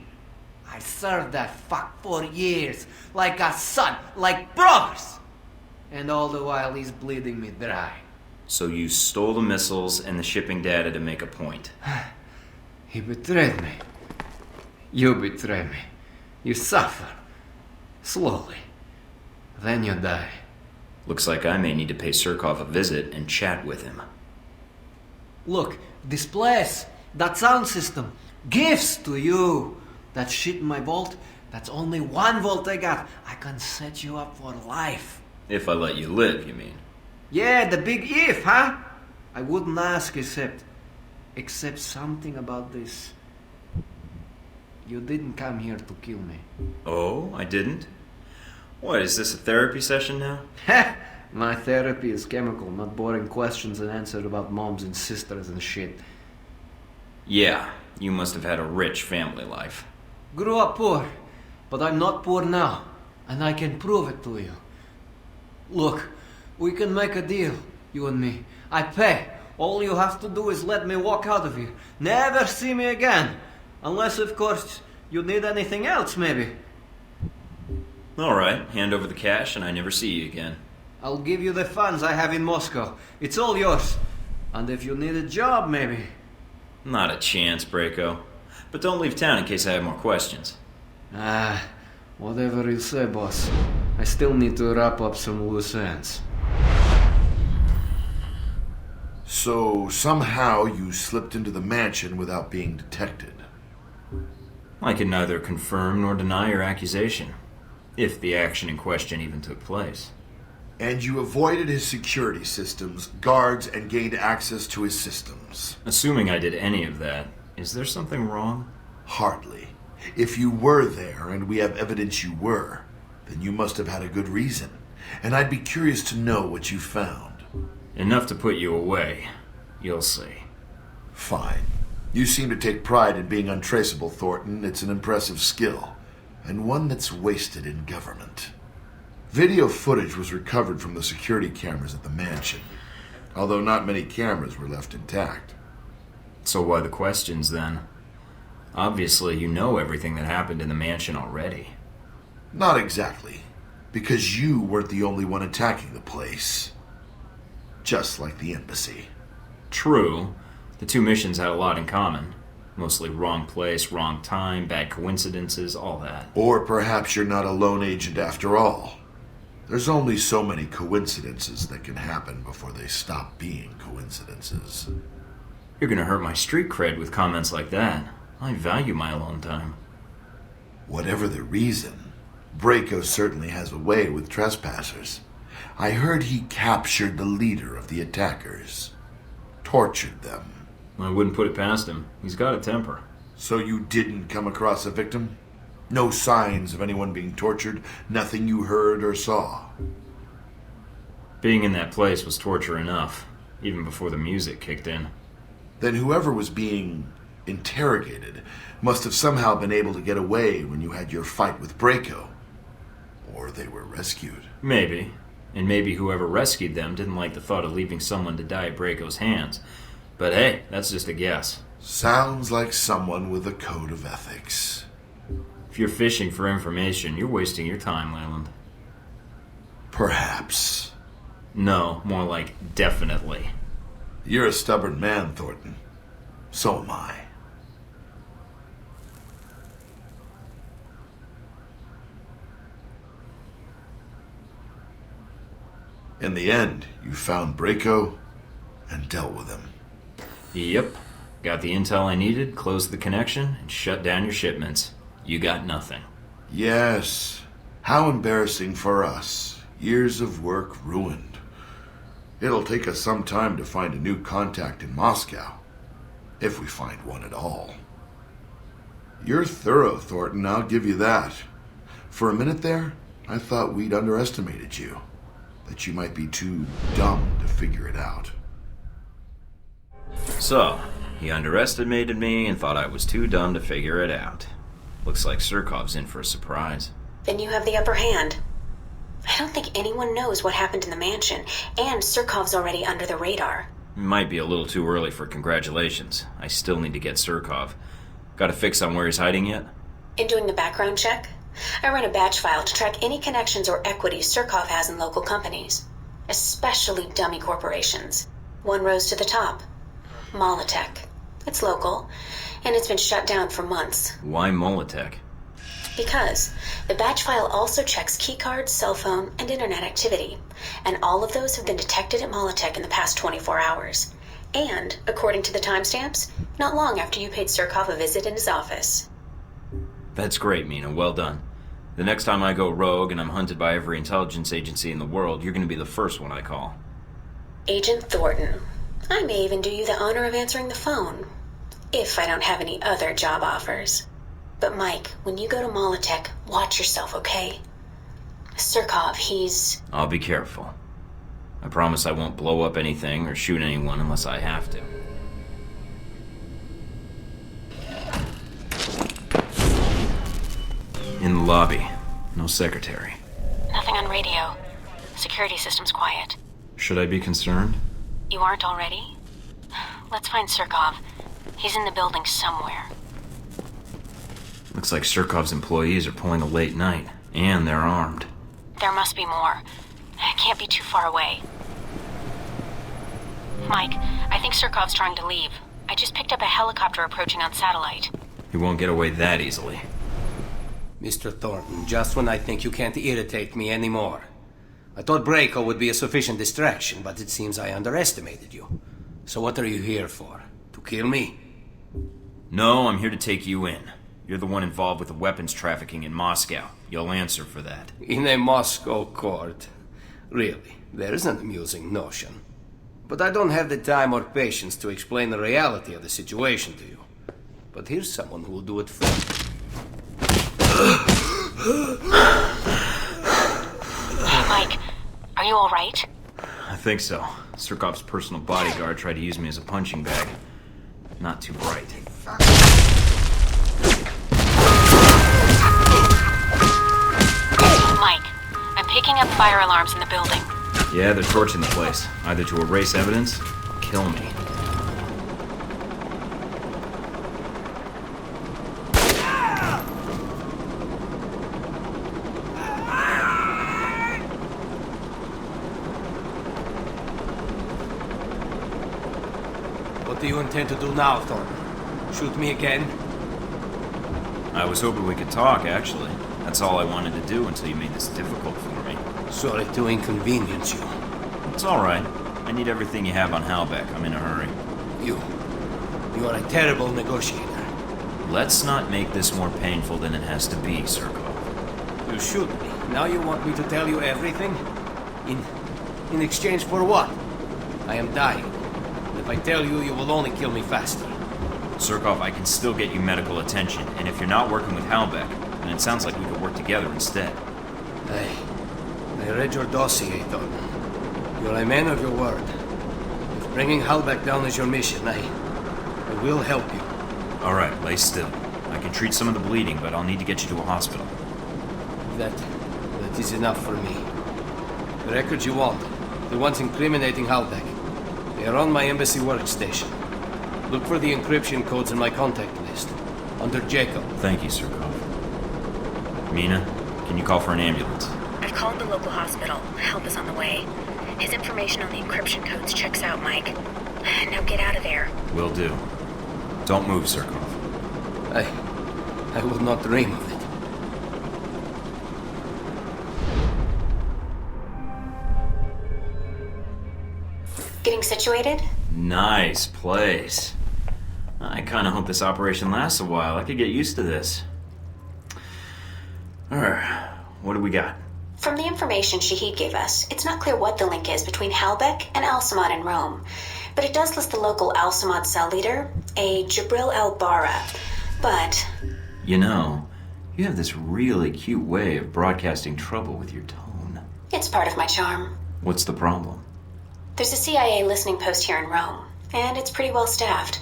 I served that fuck for years, like a son, like brothers. And all the while he's bleeding me dry. So you stole the missiles and the shipping data to make a point. He betrayed me. You betray me. You suffer. Slowly. Then you die. Looks like I may need to pay Surkov a visit and chat with him. Look, this place, that sound system, gifts to you. That shit in my vault, that's only 1 vault I got. I can set you up for life. If I let you live, you mean? Yeah, the big if, huh? I wouldn't ask except something about this. You didn't come here to kill me. Oh, I didn't? What, is this a therapy session now? Heh! My therapy is chemical, not boring questions and answers about moms and sisters and shit. Yeah, you must have had a rich family life. Grew up poor, but I'm not poor now, and I can prove it to you. Look, we can make a deal, you and me. I pay. All you have to do is let me walk out of here. Never see me again. Unless, of course, you need anything else, maybe. Alright, hand over the cash and I never see you again. I'll give you the funds I have in Moscow. It's all yours. And if you need a job, maybe. Not a chance, Braco. But don't leave town in case I have more questions. Whatever you say, boss. I still need to wrap up some loose ends. So, somehow you slipped into the mansion without being detected. I can neither confirm nor deny your accusation, if the action in question even took place. And you avoided his security systems, guards, and gained access to his systems. Assuming I did any of that, is there something wrong? Hardly. If you were there, and we have evidence you were, then you must have had a good reason. And I'd be curious to know what you found. Enough to put you away. You'll see. Fine. You seem to take pride in being untraceable, Thornton. It's an impressive skill, and one that's wasted in government. Video footage was recovered from the security cameras at the mansion, although not many cameras were left intact. So why the questions, then? Obviously, you know everything that happened in the mansion already. Not exactly, because you weren't the only one attacking the place. Just like the embassy. True. The two missions had a lot in common. Mostly wrong place, wrong time, bad coincidences, all that. Or perhaps you're not a lone agent after all. There's only so many coincidences that can happen before they stop being coincidences. You're gonna hurt my street cred with comments like that. I value my alone time. Whatever the reason, Braco certainly has a way with trespassers. I heard he captured the leader of the attackers. Tortured them. I wouldn't put it past him. He's got a temper. So you didn't come across a victim? No signs of anyone being tortured? Nothing you heard or saw? Being in that place was torture enough, even before the music kicked in. Then whoever was being interrogated must have somehow been able to get away when you had your fight with Braco. Or they were rescued. Maybe. And maybe whoever rescued them didn't like the thought of leaving someone to die at Braco's hands. But hey, that's just a guess. Sounds like someone with a code of ethics. If you're fishing for information, you're wasting your time, Leyland. Perhaps. No, more like definitely. You're a stubborn man, Thornton. So am I. In the end, you found Braco and dealt with him. Yep. Got the intel I needed, closed the connection, and shut down your shipments. You got nothing. Yes. How embarrassing for us. Years of work ruined. It'll take us some time to find a new contact in Moscow. If we find one at all. You're thorough, Thornton, I'll give you that. For a minute there, I thought we'd underestimated you. That you might be too dumb to figure it out. So, he underestimated me and thought I was too dumb to figure it out. Looks like Surkov's in for a surprise. Then you have the upper hand. I don't think anyone knows what happened in the mansion, and Surkov's already under the radar. Might be a little too early for congratulations. I still need to get Surkov. Got a fix on where he's hiding yet? In doing the background check, I run a batch file to track any connections or equities Surkov has in local companies, especially dummy corporations. One rose to the top. Molotech. It's local, and it's been shut down for months. Why Molotech? Because the batch file also checks keycards, cell phone, and internet activity, and all of those have been detected at Molotech in the past 24 hours. And, according to the timestamps, not long after you paid Surkov a visit in his office. That's great, Mina. Well done. The next time I go rogue and I'm hunted by every intelligence agency in the world, you're going to be the first one I call. Agent Thornton. I may even do you the honor of answering the phone, if I don't have any other job offers. But Mike, when you go to Molotech, watch yourself, okay? Surkov, he's... I'll be careful. I promise I won't blow up anything or shoot anyone unless I have to. In the lobby. No secretary. Nothing on radio. Security system's quiet. Should I be concerned? You aren't already? Let's find Surkov. He's in the building somewhere. Looks like Surkov's employees are pulling a late night, and they're armed. There must be more. It can't be too far away. Mike, I think Surkov's trying to leave. I just picked up a helicopter approaching on satellite. He won't get away that easily. Mr. Thornton, just when I think you can't irritate me anymore. I thought Braco would be a sufficient distraction, but it seems I underestimated you. So what are you here for? To kill me? No, I'm here to take you in. You're the one involved with the weapons trafficking in Moscow. You'll answer for that. In a Moscow court. Really, there's an amusing notion. But I don't have the time or patience to explain the reality of the situation to you. But here's someone who will do it for you. Mike, are you alright? I think so. Surkov's personal bodyguard tried to use me as a punching bag. Not too bright. Mike, I'm picking up fire alarms in the building. Yeah, they're torching the place. Either to erase evidence, or kill me. What do you intend to do now, Thornton? Shoot me again? I was hoping we could talk, actually. That's all I wanted to do until you made this difficult for me. Sorry to inconvenience you. It's alright. I need everything you have on Halbeck. I'm in a hurry. You are a terrible negotiator. Let's not make this more painful than it has to be, Surkov. You shoot me. Now you want me to tell you everything? In exchange for what? I am dying. And if I tell you, you will only kill me faster. Surkov, I can still get you medical attention, and if you're not working with Halbeck, then it sounds like we could work together instead. I read your dossier, Thornton. You're a man of your word. If bringing Halbeck down is your mission, I will help you. Alright, lay still. I can treat some of the bleeding, but I'll need to get you to a hospital. That is enough for me. The records you want, the ones incriminating Halbeck, they are on my embassy workstation. Look for the encryption codes in my contact list, under Jacob. Thank you, Surkov. Mina, can you call for an ambulance? I've called the local hospital. Help is on the way. His information on the encryption codes checks out, Mike. Now get out of there. Will do. Don't move, Surkov. I would not dream of it. Getting situated? Nice place. I kind of hope this operation lasts a while. I could get used to this. Alright, what do we got? From the information Shahid gave us, it's not clear what the link is between Halbeck and Al-Samad in Rome. But it does list the local Al-Samad cell leader, a Jibril al-Bara. But... You know, you have this really cute way of broadcasting trouble with your tone. it's part of my charm. What's the problem? There's a CIA listening post here in Rome, and it's pretty well staffed.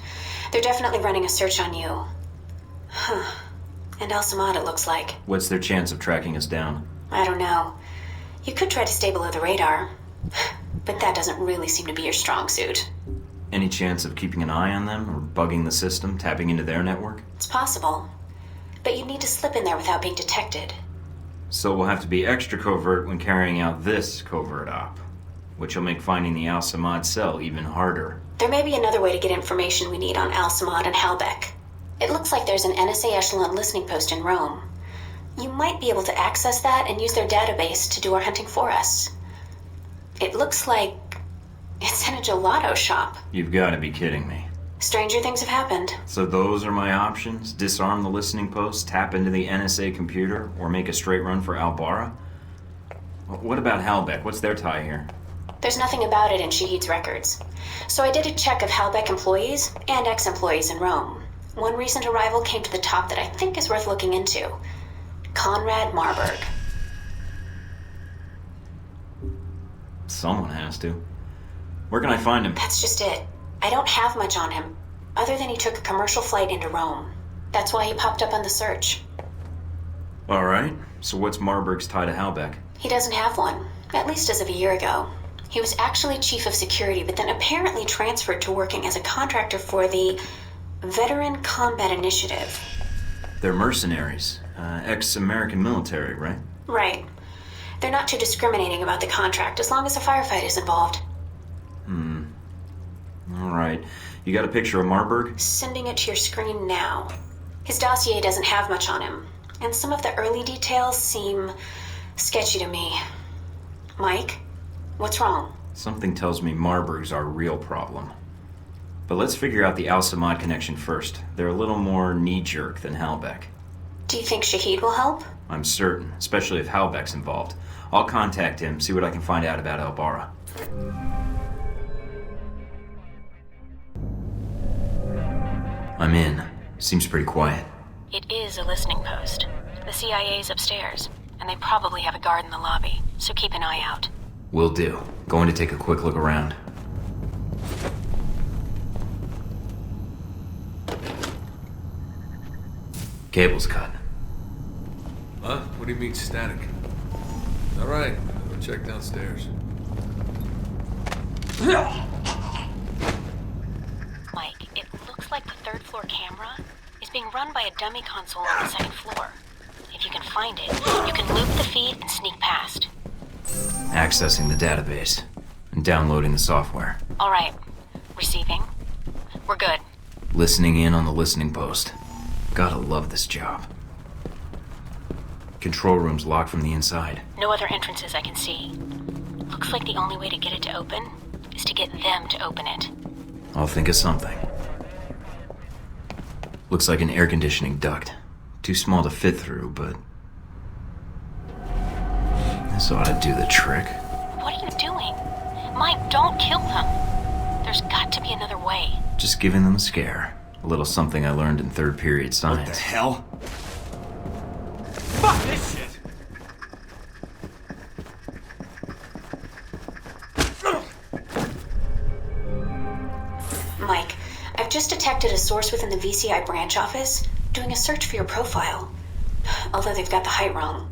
They're definitely running a search on you. Huh. And Al-Samad, it looks like. What's their chance of tracking us down? I don't know. You could try to stay below the radar, but that doesn't really seem to be your strong suit. Any chance of keeping an eye on them, or bugging the system, tapping into their network? It's possible. But you'd need to slip in there without being detected. So we'll have to be extra covert when carrying out this covert op, which will make finding the Al-Samad cell even harder. There may be another way to get information we need on Al-Samad and Halbeck. It looks like there's an NSA echelon listening post in Rome. You might be able to access that and use their database to do our hunting for us. It looks like it's in a gelato shop. You've got to be kidding me. Stranger things have happened. So those are my options? Disarm the listening post, tap into the NSA computer, or make a straight run for Al-Bara? What about Halbeck? What's their tie here? There's nothing about it in Shahid's records. So I did a check of Halbeck employees and ex-employees in Rome. One recent arrival came to the top that I think is worth looking into. Conrad Marburg. Someone has to. Where can I find him? That's just it. I don't have much on him, other than he took a commercial flight into Rome. That's why he popped up on the search. Alright, so what's Marburg's tie to Halbeck? He doesn't have one, at least as of a year ago. He was actually chief of security, but then apparently transferred to working as a contractor for the Veteran Combat Initiative. They're mercenaries. Ex-American military, right? Right. They're not too discriminating about the contract, as long as a firefight is involved. Alright. You got a picture of Marburg? Sending it to your screen now. His dossier doesn't have much on him, and some of the early details seem sketchy to me. Mike, what's wrong? Something tells me Marburg's our real problem. But let's figure out the Al-Samad connection first. They're a little more knee-jerk than Halbeck. Do you think Shahid will help? I'm certain, especially if Halbeck's involved. I'll contact him, see what I can find out about Al-Bara. I'm in. Seems pretty quiet. It is a listening post. The CIA's upstairs, and they probably have a guard in the lobby, so keep an eye out. Will do. Going to take a quick look around. Cable's cut. Huh? What do you mean static? Alright, go check downstairs. Mike, it looks like the third floor camera is being run by a dummy console on the second floor. If you can find it, you can loop the feed and sneak past. Accessing the database and downloading the software. Alright. Receiving. We're good. Listening in on the listening post. Gotta love this job. Control room's locked from the inside. No other entrances I can see. Looks like the only way to get it to open is to get them to open it. I'll think of something. Looks like an air conditioning duct. Too small to fit through, but this ought to do the trick. What are you doing? Mike, don't kill them. There's got to be another way. Just giving them a scare. A little something I learned in third period science. What the hell? Fuck this shit! Mike, I've just detected a source within the VCI branch office doing a search for your profile. Although they've got the height wrong.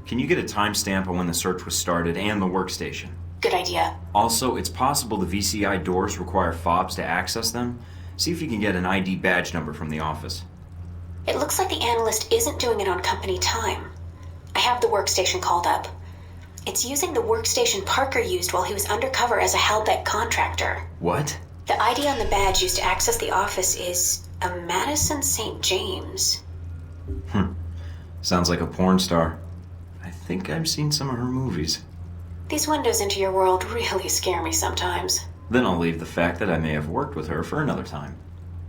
Can you get a timestamp on when the search was started and the workstation? Good idea. Also, it's possible the VCI doors require fobs to access them. See if you can get an ID badge number from the office. It looks like the analyst isn't doing it on company time. I have the workstation called up. It's using the workstation Parker used while he was undercover as a Halbeck contractor. What? The ID on the badge used to access the office is a Madison St. James. Sounds like a porn star. I think I've seen some of her movies. These windows into your world really scare me sometimes. Then I'll leave the fact that I may have worked with her for another time.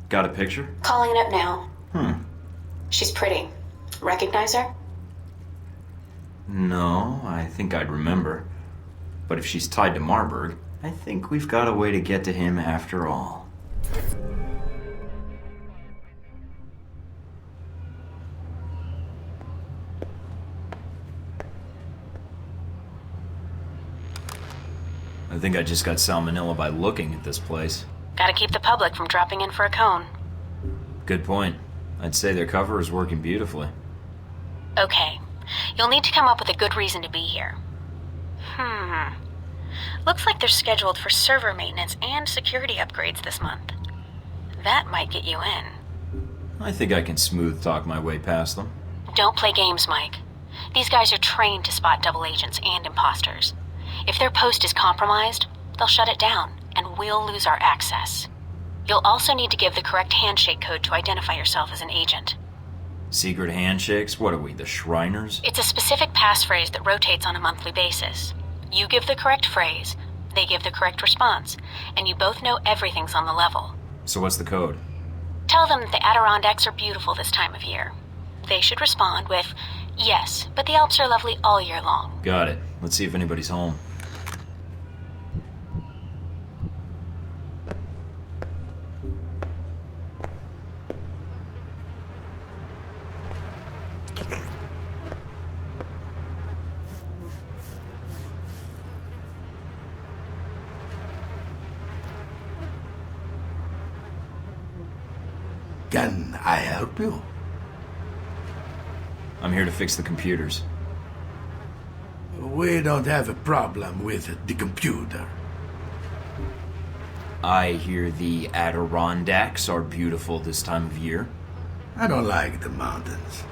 Got a picture? Calling it up now. She's pretty. Recognize her? No, I think I'd remember. But if she's tied to Marburg, I think we've got a way to get to him after all. I think I just got salmonella by looking at this place. Gotta keep the public from dropping in for a cone. Good point. I'd say their cover is working beautifully. Okay. You'll need to come up with a good reason to be here. Looks like they're scheduled for server maintenance and security upgrades this month. That might get you in. I think I can smooth talk my way past them. Don't play games, Mike. These guys are trained to spot double agents and imposters. If their post is compromised, they'll shut it down, and we'll lose our access. You'll also need to give the correct handshake code to identify yourself as an agent. Secret handshakes? What are we, the Shriners? It's a specific passphrase that rotates on a monthly basis. You give the correct phrase, they give the correct response, and you both know everything's on the level. So what's the code? Tell them that the Adirondacks are beautiful this time of year. They should respond with, yes, but the Alps are lovely all year long. Got it. Let's see if anybody's home. Can I help you? I'm here to fix the computers. We don't have a problem with the computer. I hear the Adirondacks are beautiful this time of year. I don't like the mountains.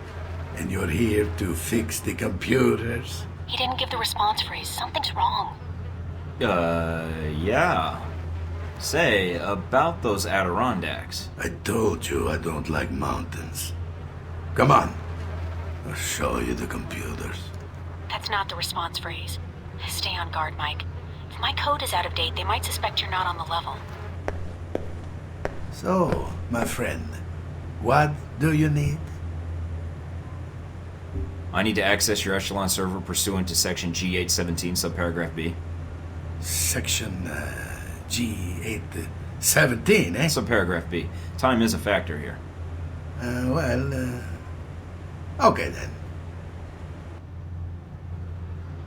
And you're here to fix the computers? He didn't give the response phrase. Something's wrong. Yeah. Say, about those Adirondacks. I told you I don't like mountains. Come on. I'll show you the computers. That's not the response phrase. Stay on guard, Mike. If my code is out of date, they might suspect you're not on the level. So, my friend, what do you need? I need to access your Echelon server pursuant to Section G817, subparagraph B. Section G817, eh? Subparagraph B. Time is a factor here. Okay then.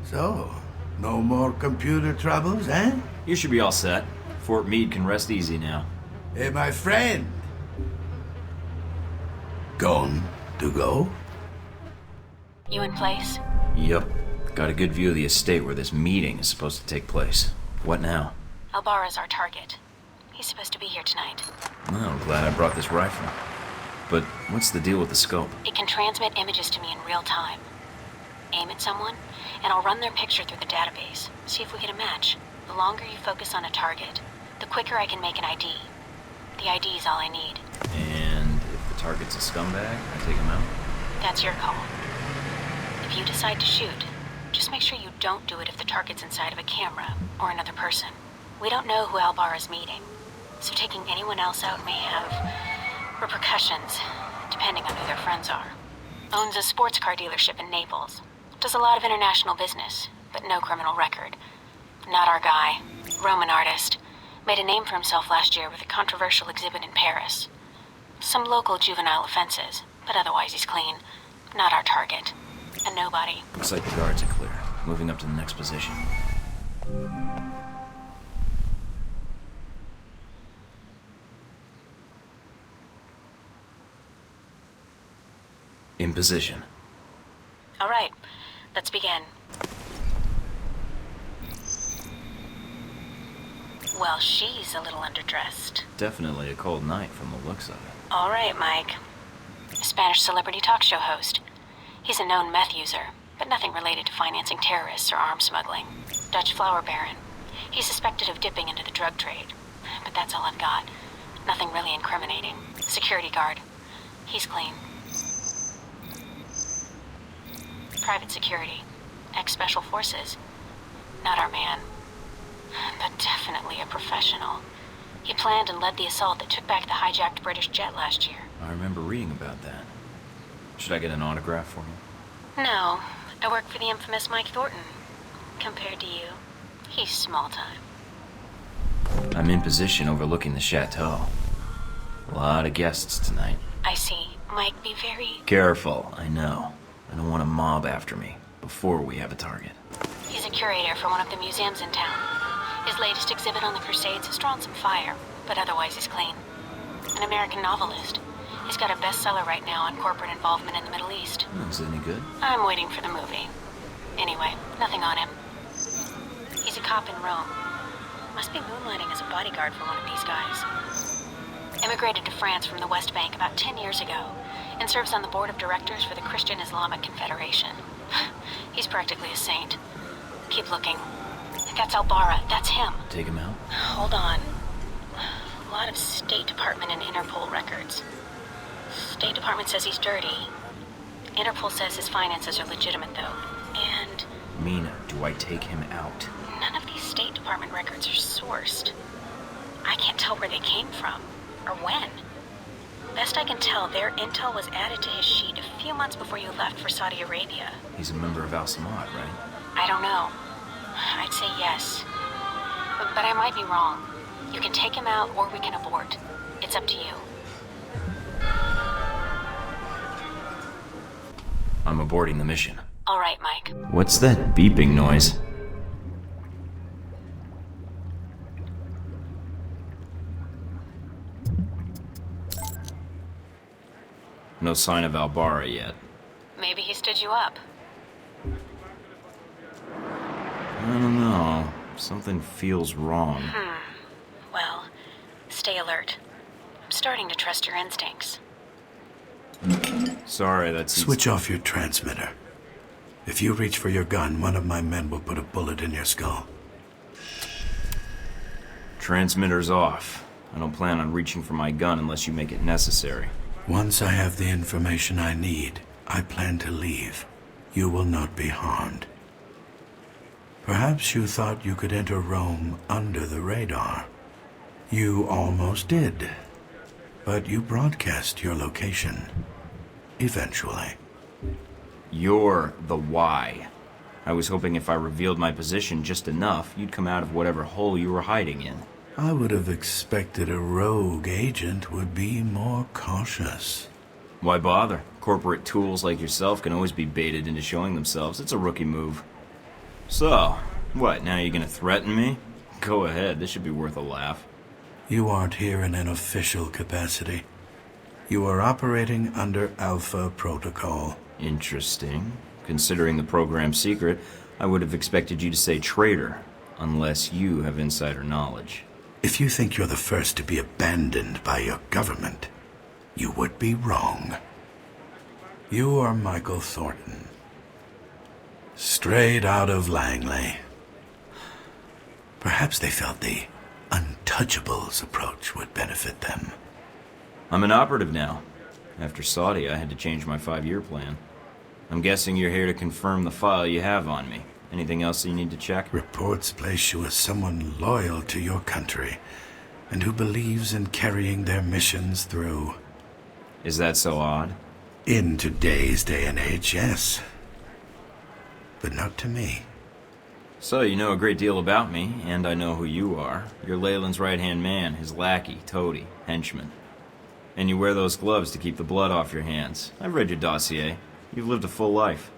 So, no more computer troubles, eh? You should be all set. Fort Meade can rest easy now. Hey, my friend. Gone to go? You in place? Yep. Got a good view of the estate where this meeting is supposed to take place. What now? Albara's our target. He's supposed to be here tonight. Well, glad I brought this rifle. But what's the deal with the scope? It can transmit images to me in real time. Aim at someone, and I'll run their picture through the database. See if we get a match. The longer you focus on a target, the quicker I can make an ID. The ID is all I need. And if the target's a scumbag, I take him out? That's your call. If you decide to shoot, just make sure you don't do it if the target's inside of a camera or another person. We don't know who Albara's meeting, so taking anyone else out may have repercussions, depending on who their friends are. Owns a sports car dealership in Naples. Does a lot of international business, but no criminal record. Not our guy. Roman artist. Made a name for himself last year with a controversial exhibit in Paris. Some local juvenile offenses, but otherwise he's clean. Not our target. A nobody. Looks like the guards are clear. Moving up to the next position. In position. All right, let's begin. Well, she's a little underdressed. Definitely a cold night from the looks of it. All right, Mike. A Spanish celebrity talk show host. He's a known meth user, but nothing related to financing terrorists or arms smuggling. Dutch flower baron. He's suspected of dipping into the drug trade, but that's all I've got. Nothing really incriminating. Security guard. He's clean. Private security. Ex-special forces. Not our man. But definitely a professional. He planned and led the assault that took back the hijacked British jet last year. I remember reading about that. Should I get an autograph for him? No, I work for the infamous Mike Thornton. Compared to you, he's small time. I'm in position overlooking the chateau. A lot of guests tonight. I see. Mike, be very... Careful, I know. I don't want a mob after me before we have a target. He's a curator for one of the museums in town. His latest exhibit on the Crusades has drawn some fire, but otherwise he's clean. An American novelist. He's got a bestseller right now on corporate involvement in the Middle East. Oh, is it any good? I'm waiting for the movie. Anyway, nothing on him. He's a cop in Rome. Must be moonlighting as a bodyguard for one of these guys. Immigrated to France from the West Bank about 10 years ago and serves on the board of directors for the Christian Islamic Confederation. He's practically a saint. Keep looking. That's Albara. That's him. Take him out? Hold on. A lot of State Department and Interpol records. State Department says he's dirty. Interpol says his finances are legitimate, though. And Mina, do I take him out? none of these State Department records are sourced. I can't tell where they came from, or when. Best I can tell, their intel was added to his sheet a few months before you left for Saudi Arabia. He's a member of Al Samad, right? I don't know. I'd say yes. But I might be wrong. You can take him out, or we can abort. It's up to you. I'm aborting the mission. All right, Mike. What's that beeping noise? No sign of Albara yet. Maybe he stood you up. I don't know. Something feels wrong. Well, stay alert. I'm starting to trust your instincts. Sorry, that's... Switch off your transmitter. If you reach for your gun, one of my men will put a bullet in your skull. Transmitter's off. I don't plan on reaching for my gun unless you make it necessary. Once I have the information I need, I plan to leave. You will not be harmed. Perhaps you thought you could enter Rome under the radar. You almost did. But you broadcast your location. Eventually. You're the why. I was hoping if I revealed my position just enough, you'd come out of whatever hole you were hiding in. I would have expected a rogue agent would be more cautious. Why bother? Corporate tools like yourself can always be baited into showing themselves. It's a rookie move. So, what, now you're gonna threaten me? Go ahead, this should be worth a laugh. You aren't here in an official capacity. You are operating under Alpha Protocol. Interesting. Considering the program's secret, I would have expected you to say traitor, unless you have insider knowledge. If you think you're the first to be abandoned by your government, you would be wrong. You are Michael Thornton. Straight out of Langley. Perhaps they felt the Untouchables approach would benefit them. I'm an operative now. After Saudi, I had to change my 5-year plan. I'm guessing you're here to confirm the file you have on me. Anything else you need to check? Reports place you as someone loyal to your country and who believes in carrying their missions through. Is that so odd? In today's day and age, yes. But not to me. So you know a great deal about me, and I know who you are. You're Leyland's right-hand man, his lackey, toady, henchman. And you wear those gloves to keep the blood off your hands. I've read your dossier. You've lived a full life.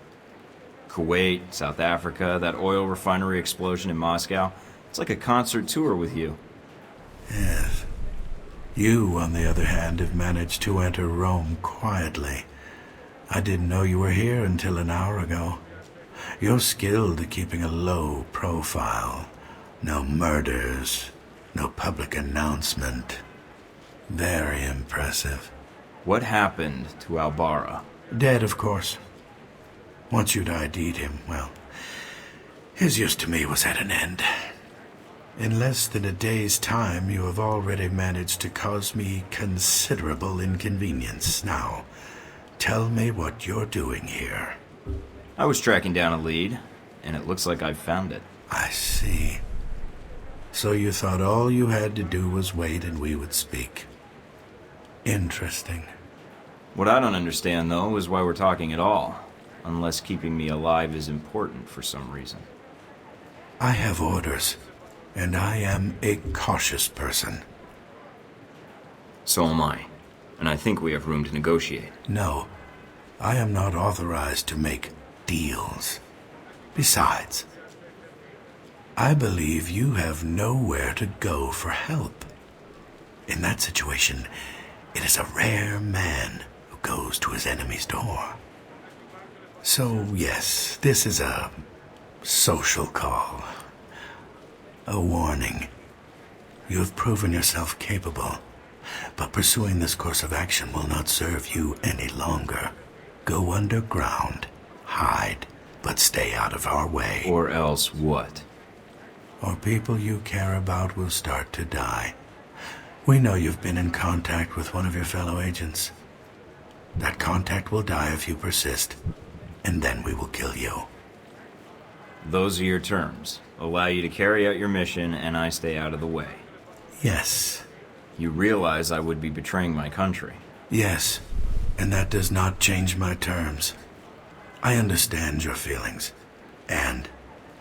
Kuwait, South Africa, that oil refinery explosion in Moscow. It's like a concert tour with you. Yes. You, on the other hand, have managed to enter Rome quietly. I didn't know you were here until an hour ago. You're skilled at keeping a low profile. No murders, no public announcement. Very impressive. What happened to Albara? Dead, of course. Once you'd ID'd him, well, his use to me was at an end. In less than a day's time, you have already managed to cause me considerable inconvenience. Now, tell me what you're doing here. I was tracking down a lead, and it looks like I've found it. I see. So you thought all you had to do was wait and we would speak. Interesting. What I don't understand, though, is why we're talking at all. Unless keeping me alive is important for some reason. I have orders, and I am a cautious person. So am I. And I think we have room to negotiate. No, I am not authorized to make deals. Besides, I believe you have nowhere to go for help. In that situation, it is a rare man who goes to his enemy's door. So, yes, this is a social call. A warning. You have proven yourself capable, but pursuing this course of action will not serve you any longer. Go underground, hide, but stay out of our way. Or else what? Or people you care about will start to die. We know you've been in contact with one of your fellow agents. That contact will die if you persist, and then we will kill you. Those are your terms. Allow you to carry out your mission, and I stay out of the way. Yes. You realize I would be betraying my country. Yes, and that does not change my terms. I understand your feelings, and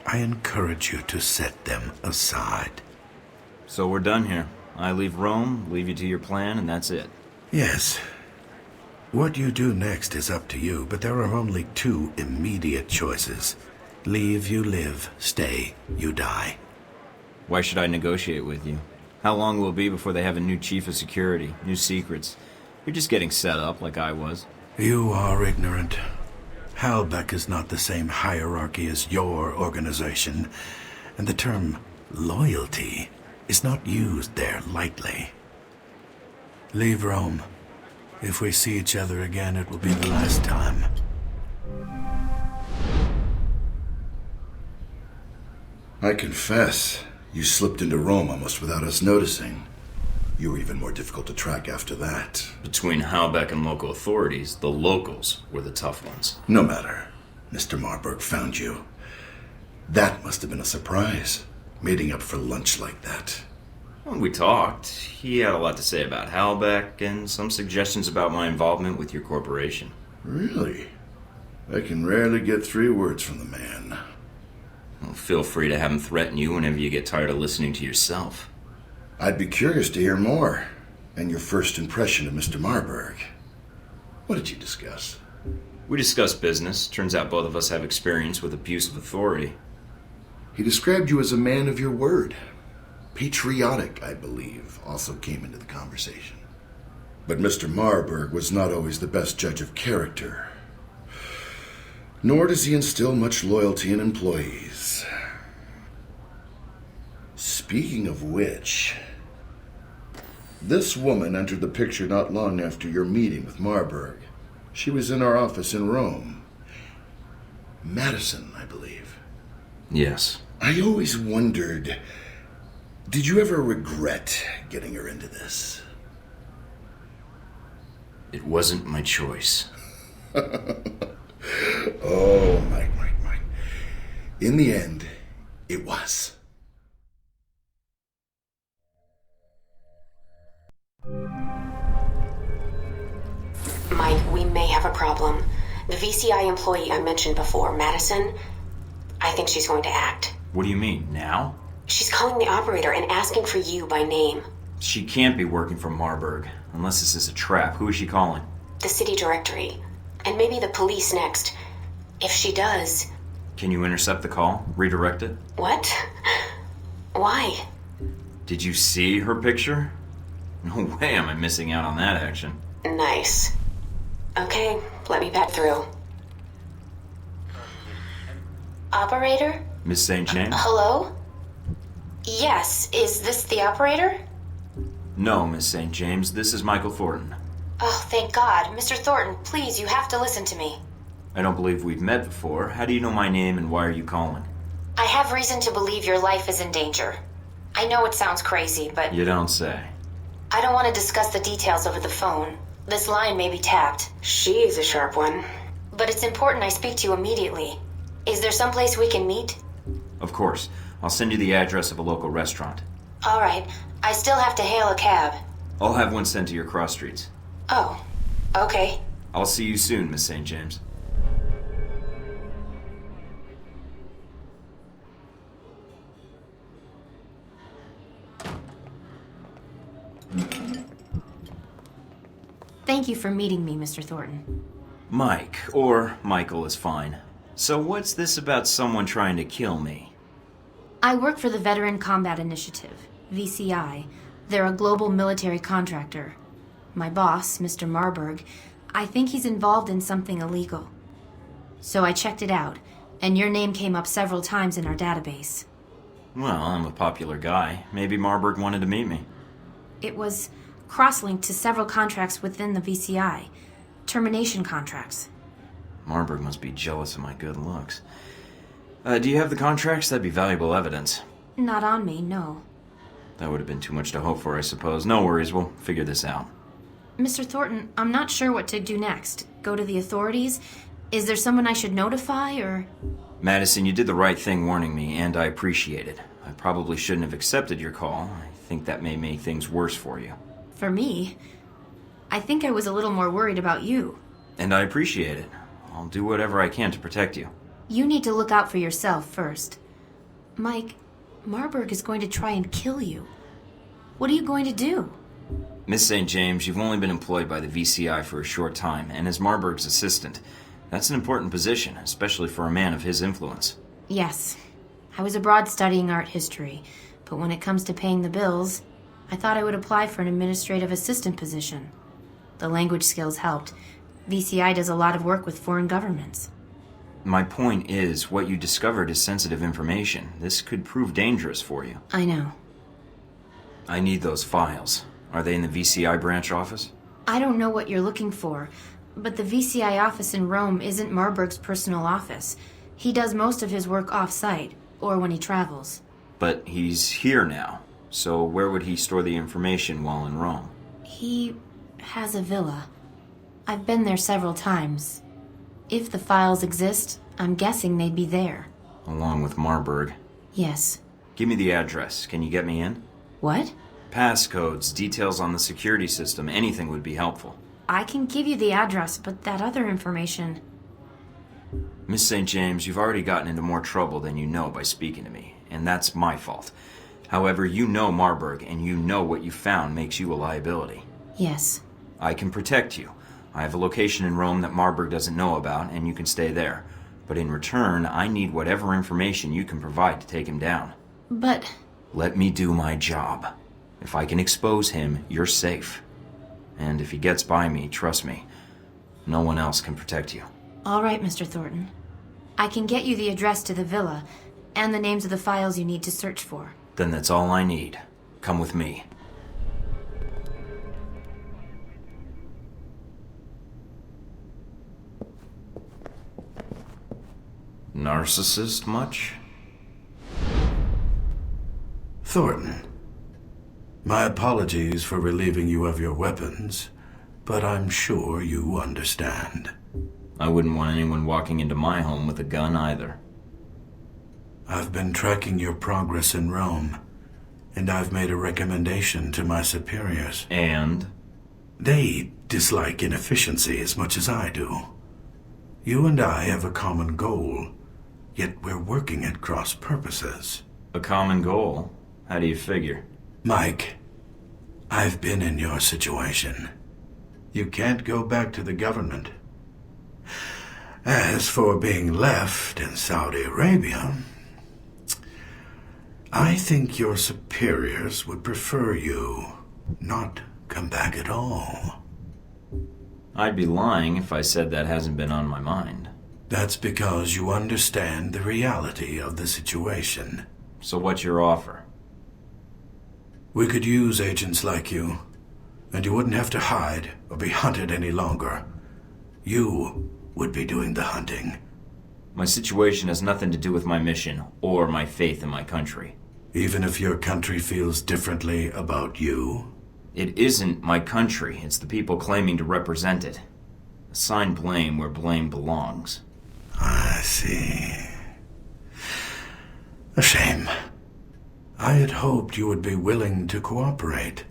I encourage you to set them aside. So we're done here. I leave Rome, leave you to your plan, and that's it. Yes. What you do next is up to you, but there are only two immediate choices. Leave, you live. Stay, you die. Why should I negotiate with you? How long will it be before they have a new chief of security, new secrets? You're just getting set up like I was. You are ignorant. Halbeck is not the same hierarchy as your organization, and the term loyalty is not used there lightly. Leave Rome. If we see each other again, it will be the last time. I confess, you slipped into Rome almost without us noticing. You were even more difficult to track after that. Between Halbeck and local authorities, the locals were the tough ones. No matter. Mr. Marburg found you. That must have been a surprise, meeting up for lunch like that. When we talked, he had a lot to say about Halbeck and some suggestions about my involvement with your corporation. Really? I can rarely get 3 words from the man. Well, feel free to have him threaten you whenever you get tired of listening to yourself. I'd be curious to hear more, and your first impression of Mr. Marburg. What did you discuss? We discussed business. Turns out both of us have experience with abuse of authority. He described you as a man of your word. Patriotic, I believe, also came into the conversation. But Mr. Marburg was not always the best judge of character. Nor does he instill much loyalty in employees. Speaking of which, this woman entered the picture not long after your meeting with Marburg. She was in our office in Rome. Madison, I believe. Yes. I always wondered, did you ever regret getting her into this? It wasn't my choice. Oh, Mike. In the end, it was. Mike, we may have a problem. The VCI employee I mentioned before, Madison, I think she's going to act. What do you mean, now? She's calling the operator and asking for you by name. She can't be working for Marburg, unless this is a trap. Who is she calling? The city directory. And maybe the police next. If she does... Can you intercept the call? Redirect it? What? Why? Did you see her picture? No way am I missing out on that action. Nice. Okay, let me back through. Operator? Miss St. James? Hello? Yes, is this the operator? No, Miss St. James. This is Michael Thornton. Oh, thank God. Mr. Thornton, please, you have to listen to me. I don't believe we've met before. How do you know my name and why are you calling? I have reason to believe your life is in danger. I know it sounds crazy, but... You don't say. I don't want to discuss the details over the phone. This line may be tapped. She's a sharp one. But it's important I speak to you immediately. Is there someplace we can meet? Of course. I'll send you the address of a local restaurant. All right. I still have to hail a cab. I'll have one sent to your cross streets. Oh, okay. I'll see you soon, Miss St. James. Thank you for meeting me, Mr. Thornton. Mike, or Michael is fine. So what's this about someone trying to kill me? I work for the Veteran Combat Initiative, VCI. They're a global military contractor. My boss, Mr. Marburg, I think he's involved in something illegal. So I checked it out, and your name came up several times in our database. Well, I'm a popular guy. Maybe Marburg wanted to meet me. It was cross-linked to several contracts within the VCI. Termination contracts. Marburg must be jealous of my good looks. Do you have the contracts? That'd be valuable evidence. Not on me, no. That would have been too much to hope for, I suppose. No worries, we'll figure this out. Mr. Thornton, I'm not sure what to do next. Go to the authorities? Is there someone I should notify, or...? Madison, you did the right thing warning me, and I appreciate it. I probably shouldn't have accepted your call. I think that may make things worse for you. For me? I think I was a little more worried about you. And I appreciate it. I'll do whatever I can to protect you. You need to look out for yourself first. Mike, Marburg is going to try and kill you. What are you going to do? Miss St. James, you've only been employed by the VCI for a short time, and as Marburg's assistant. That's an important position, especially for a man of his influence. Yes. I was abroad studying art history, but when it comes to paying the bills, I thought I would apply for an administrative assistant position. The language skills helped. VCI does a lot of work with foreign governments. My point is, what you discovered is sensitive information. This could prove dangerous for you. I know. I need those files. Are they in the VCI branch office? I don't know what you're looking for, but the VCI office in Rome isn't Marburg's personal office. He does most of his work off-site, or when he travels. But he's here now, so where would he store the information while in Rome? He has a villa. I've been there several times. If the files exist, I'm guessing they'd be there. Along with Marburg. Yes. Give me the address. Can you get me in? What? Passcodes, details on the security system, anything would be helpful. I can give you the address, but that other information... Miss St. James, you've already gotten into more trouble than you know by speaking to me, and that's my fault. However, you know Marburg, and you know what you found makes you a liability. Yes. I can protect you. I have a location in Rome that Marburg doesn't know about, and you can stay there. But in return, I need whatever information you can provide to take him down. But... Let me do my job. If I can expose him, you're safe. And if he gets by me, trust me, no one else can protect you. All right, Mr. Thornton. I can get you the address to the villa, and the names of the files you need to search for. Then that's all I need. Come with me. Narcissist much? Thornton, my apologies for relieving you of your weapons, but I'm sure you understand. I wouldn't want anyone walking into my home with a gun either. I've been tracking your progress in Rome, and I've made a recommendation to my superiors. And? They dislike inefficiency as much as I do. You and I have a common goal, yet we're working at cross purposes. A common goal? How do you figure? Mike, I've been in your situation. You can't go back to the government. As for being left in Saudi Arabia, I think your superiors would prefer you not come back at all. I'd be lying if I said that hasn't been on my mind. That's because you understand the reality of the situation. So what's your offer? We could use agents like you, and you wouldn't have to hide or be hunted any longer. You would be doing the hunting. My situation has nothing to do with my mission or my faith in my country. Even if your country feels differently about you? It isn't my country. It's the people claiming to represent it. Assign blame where blame belongs. I see. A shame. I had hoped you would be willing to cooperate,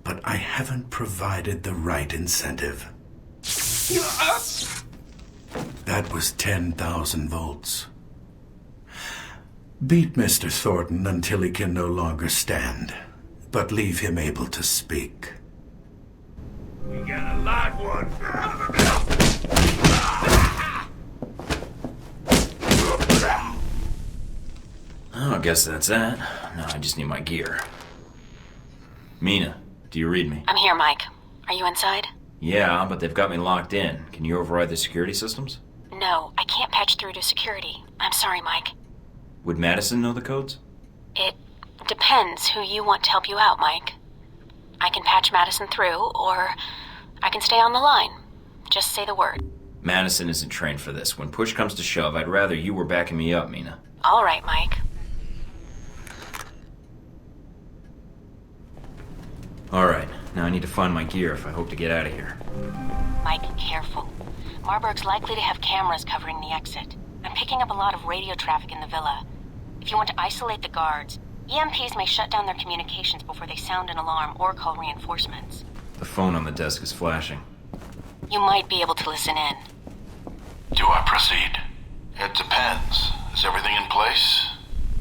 but I haven't provided the right incentive. That was 10,000 volts. Beat Mr. Thornton until he can no longer stand, but leave him able to speak. We got a live one. Oh, I guess that's that. No, I just need my gear. Mina, do you read me? I'm here, Mike. Are you inside? Yeah, but they've got me locked in. Can you override the security systems? No, I can't patch through to security. I'm sorry, Mike. Would Madison know the codes? It depends who you want to help you out, Mike. I can patch Madison through, or I can stay on the line. Just say the word. Madison isn't trained for this. When push comes to shove, I'd rather you were backing me up, Mina. All right, Mike. All right, now I need to find my gear if I hope to get out of here. Mike, careful. Marburg's likely to have cameras covering the exit. I'm picking up a lot of radio traffic in the villa. If you want to isolate the guards, EMPs may shut down their communications before they sound an alarm or call reinforcements. The phone on the desk is flashing. You might be able to listen in. Do I proceed? It depends. Is everything in place?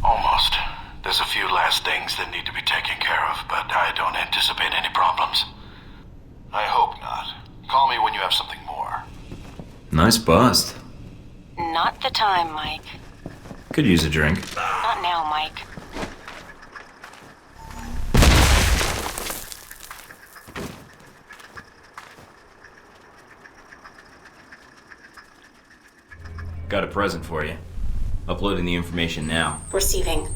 Almost. There's a few last things that need to be taken care of, but I don't anticipate any problems. I hope not. Call me when you have something more. Nice bust. Not the time, Mike. Could use a drink. Not now, Mike. Got a present for you. Uploading the information now. Receiving.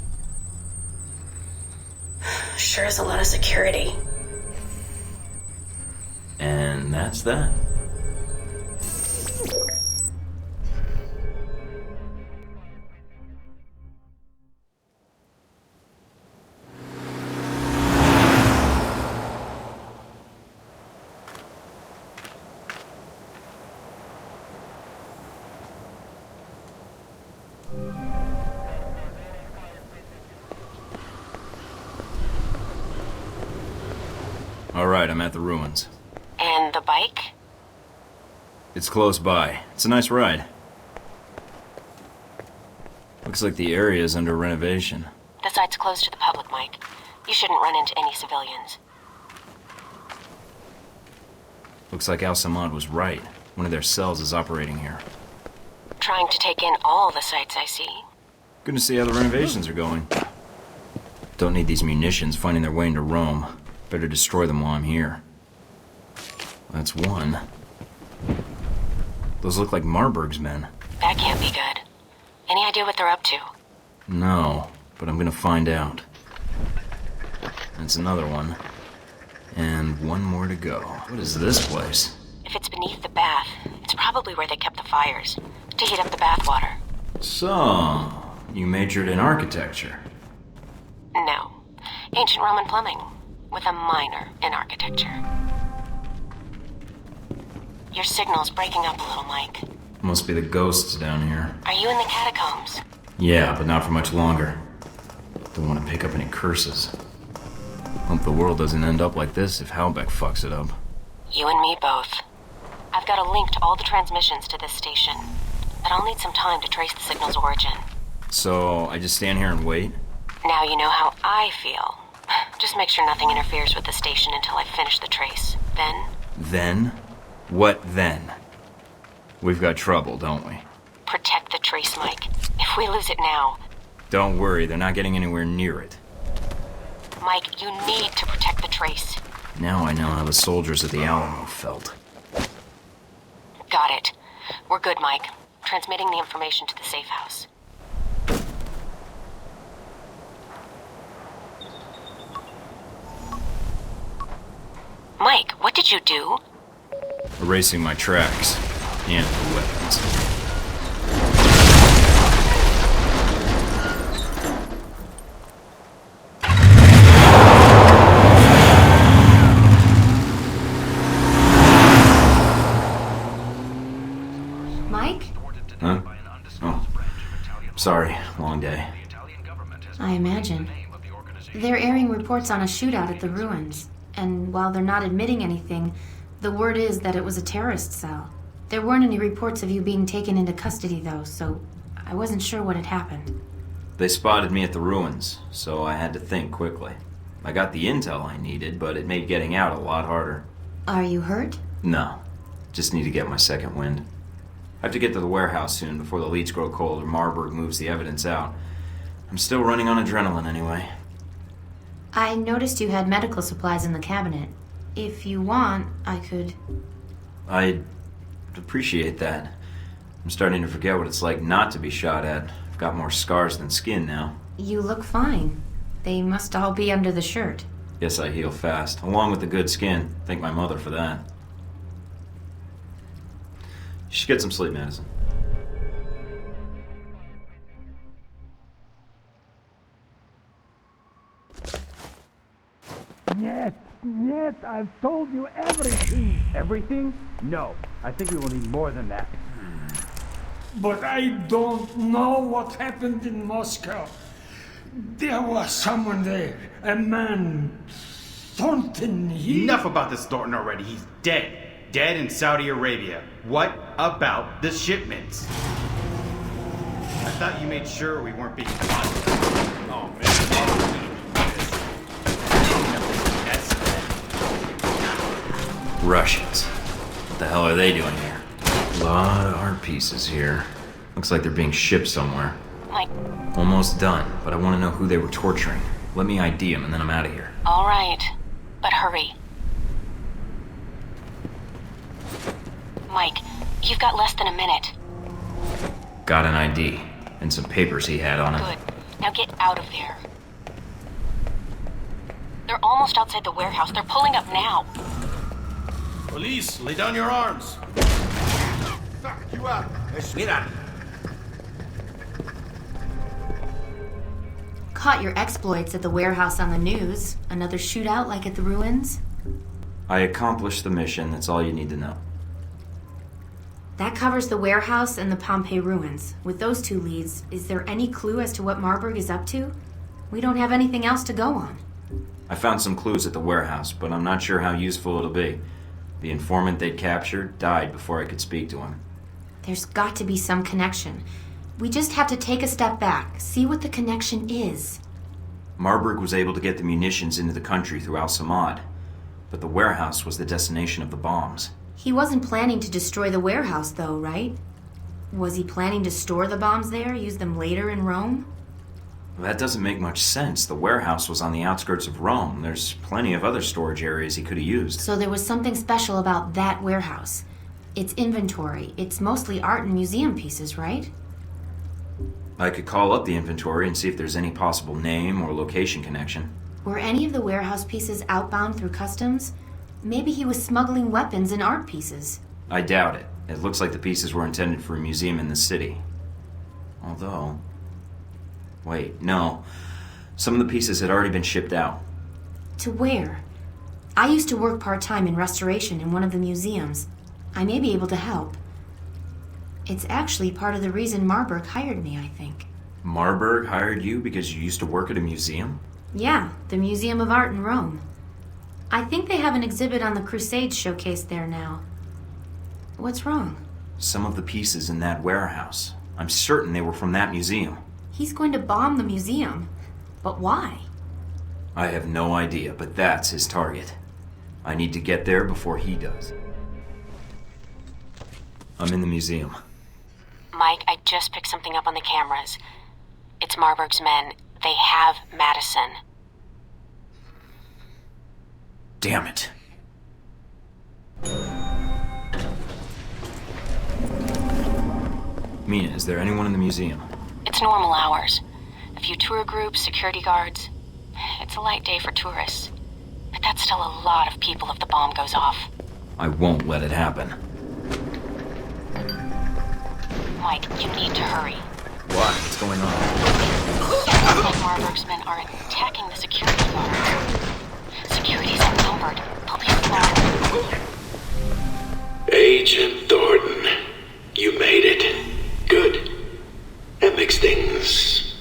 Sure is a lot of security. And that's that. All right, I'm at the ruins. And the bike? It's close by. It's a nice ride. Looks like the area is under renovation. The site's closed to the public, Mike. You shouldn't run into any civilians. Looks like Al-Samad was right. One of their cells is operating here. Trying to take in all the sights I see. Good to see how the renovations are going. Don't need these munitions finding their way into Rome. Better destroy them while I'm here. That's one. Those look like Marburg's men. That can't be good. Any idea what they're up to? No, but I'm gonna find out. That's another one. And one more to go. What is this place? If it's beneath the bath, it's probably where they kept the fires, to heat up the bathwater. So, you majored in architecture? No. Ancient Roman plumbing, with a minor in architecture. Your signal's breaking up a little, Mike. Must be the ghosts down here. Are you in the catacombs? Yeah, but not for much longer. Don't want to pick up any curses. Hope the world doesn't end up like this if Halbeck fucks it up. You and me both. I've got a link to all the transmissions to this station, but I'll need some time to trace the signal's origin. So, I just stand here and wait? Now you know how I feel. Just make sure nothing interferes with the station until I finish the trace. Then? Then? What then? We've got trouble, don't we? Protect the trace, Mike. If we lose it now... Don't worry, they're not getting anywhere near it. Mike, you need to protect the trace. Now I know how the soldiers at the Alamo felt. Got it. We're good, Mike. Transmitting the information to the safe house. Mike, what did you do? Erasing my tracks. And the weapons. Mike? Huh? Oh. Sorry, long day. I imagine. They're airing reports on a shootout at the ruins. And while they're not admitting anything, the word is that it was a terrorist cell. There weren't any reports of you being taken into custody, though, so I wasn't sure what had happened. They spotted me at the ruins, so I had to think quickly. I got the intel I needed, but it made getting out a lot harder. Are you hurt? No. Just need to get my second wind. I have to get to the warehouse soon before the leads grow cold or Marburg moves the evidence out. I'm still running on adrenaline anyway. I noticed you had medical supplies in the cabinet. If you want, I could... I'd appreciate that. I'm starting to forget what it's like not to be shot at. I've got more scars than skin now. You look fine. They must all be under the shirt. Yes, I heal fast, along with the good skin. Thank my mother for that. You should get some sleep, Madison. Нет, I've told you everything. Everything? No, I think we will need more than that. But I don't know what happened in Moscow. There was someone there, a man, Thornton. Enough about this Thornton already. He's dead. Dead in Saudi Arabia. What about the shipments? I thought you made sure we weren't being watched. Oh, man. Russians. What the hell are they doing here? A lot of art pieces here. Looks like they're being shipped somewhere. Mike. Almost done, but I want to know who they were torturing. Let me ID them and then I'm out of here. All right, but hurry. Mike, you've got less than a minute. Got an ID and some papers he had on him. Good. Now get out of there. They're almost outside the warehouse. They're pulling up now. Police, lay down your arms. Fuck you up. Mira. Caught your exploits at the warehouse on the news. Another shootout like at the ruins? I accomplished the mission. That's all you need to know. That covers the warehouse and the Pompeii ruins. With those two leads, is there any clue as to what Marburg is up to? We don't have anything else to go on. I found some clues at the warehouse, but I'm not sure how useful it'll be. The informant they'd captured died before I could speak to him. There's got to be some connection. We just have to take a step back, see what the connection is. Marburg was able to get the munitions into the country through Al-Samad, but the warehouse was the destination of the bombs. He wasn't planning to destroy the warehouse, though, right? Was he planning to store the bombs there, use them later in Rome? That doesn't make much sense. The warehouse was on the outskirts of Rome. There's plenty of other storage areas he could have used. So there was something special about that warehouse. Its inventory. It's mostly art and museum pieces, right? I could call up the inventory and see if there's any possible name or location connection. Were any of the warehouse pieces outbound through customs? Maybe he was smuggling weapons and art pieces. I doubt it. It looks like the pieces were intended for a museum in the city. Although... Wait, no. Some of the pieces had already been shipped out. To where? I used to work part-time in restoration in one of the museums. I may be able to help. It's actually part of the reason Marburg hired me, I think. Marburg hired you because you used to work at a museum? Yeah, the Museum of Art in Rome. I think they have an exhibit on the Crusades showcased there now. What's wrong? Some of the pieces in that warehouse. I'm certain they were from that museum. He's going to bomb the museum. But why? I have no idea, but that's his target. I need to get there before he does. I'm in the museum. Mike, I just picked something up on the cameras. It's Marburg's men. They have Madison. Damn it. Mina, is there anyone in the museum? It's normal hours. A few tour groups, security guards. It's a light day for tourists. But that's still a lot of people if the bomb goes off. I won't let it happen. Mike, you need to hurry. What? What's going on? Marburg's men are attacking the security guards. Security's outnumbered. They'll be slaughtered. Agent Thornton, you made it. Good. That makes things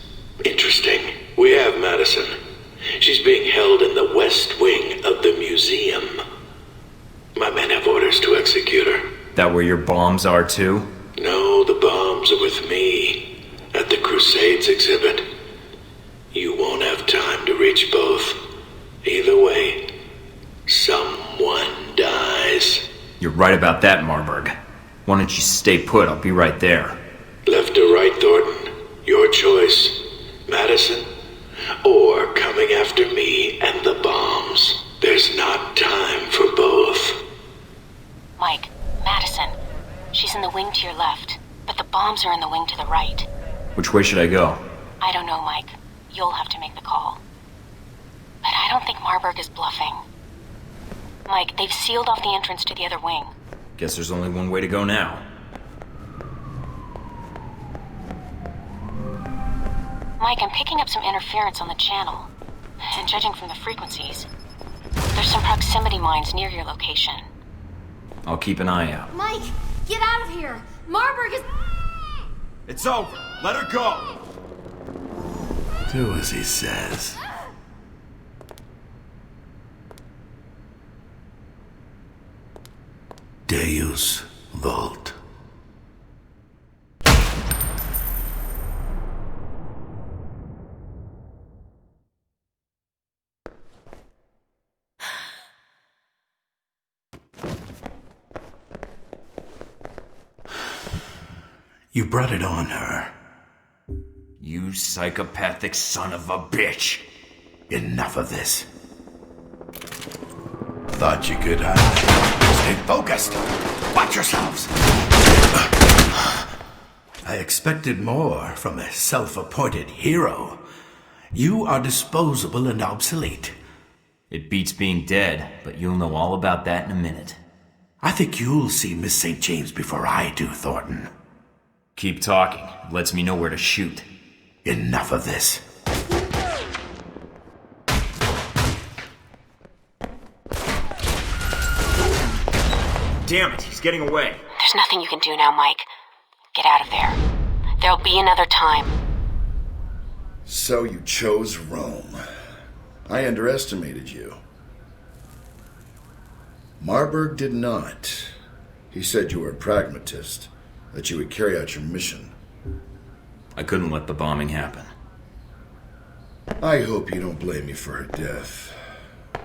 interesting. We have Madison. She's being held in the west wing of the museum. My men have orders to execute her. That where your bombs are too? No, the bombs are with me at the Crusades exhibit. You won't have time to reach both. Either way, someone dies. You're right about that, Marburg. Why don't you stay put? I'll be right there. Left or right, Thornton? Your choice. Madison, or coming after me and the bombs. There's not time for both. Mike, Madison. She's in the wing to your left, but the bombs are in the wing to the right. Which way should I go? I don't know, Mike. You'll have to make the call. I don't think Marburg is bluffing. Mike, they've sealed off the entrance to the other wing. Guess there's only one way to go now. Mike, I'm picking up some interference on the channel. And judging from the frequencies, there's some proximity mines near your location. I'll keep an eye out. Mike, get out of here! Marburg is... It's over. Let her go. Do as he says. Deus Vult. You brought it on her. You psychopathic son of a bitch. Enough of this. Thought you could hide. Stay focused. Watch yourselves. I expected more from a self-appointed hero. You are disposable and obsolete. It beats being dead, but you'll know all about that in a minute. I think you'll see Miss St. James before I do, Thornton. Keep talking. It lets me know where to shoot. Enough of this. Damn it, he's getting away. There's nothing you can do now, Mike. Get out of there. There'll be another time. So you chose Rome. I underestimated you. Marburg did not. He said you were a pragmatist, that you would carry out your mission. I couldn't let the bombing happen. I hope you don't blame me for her death.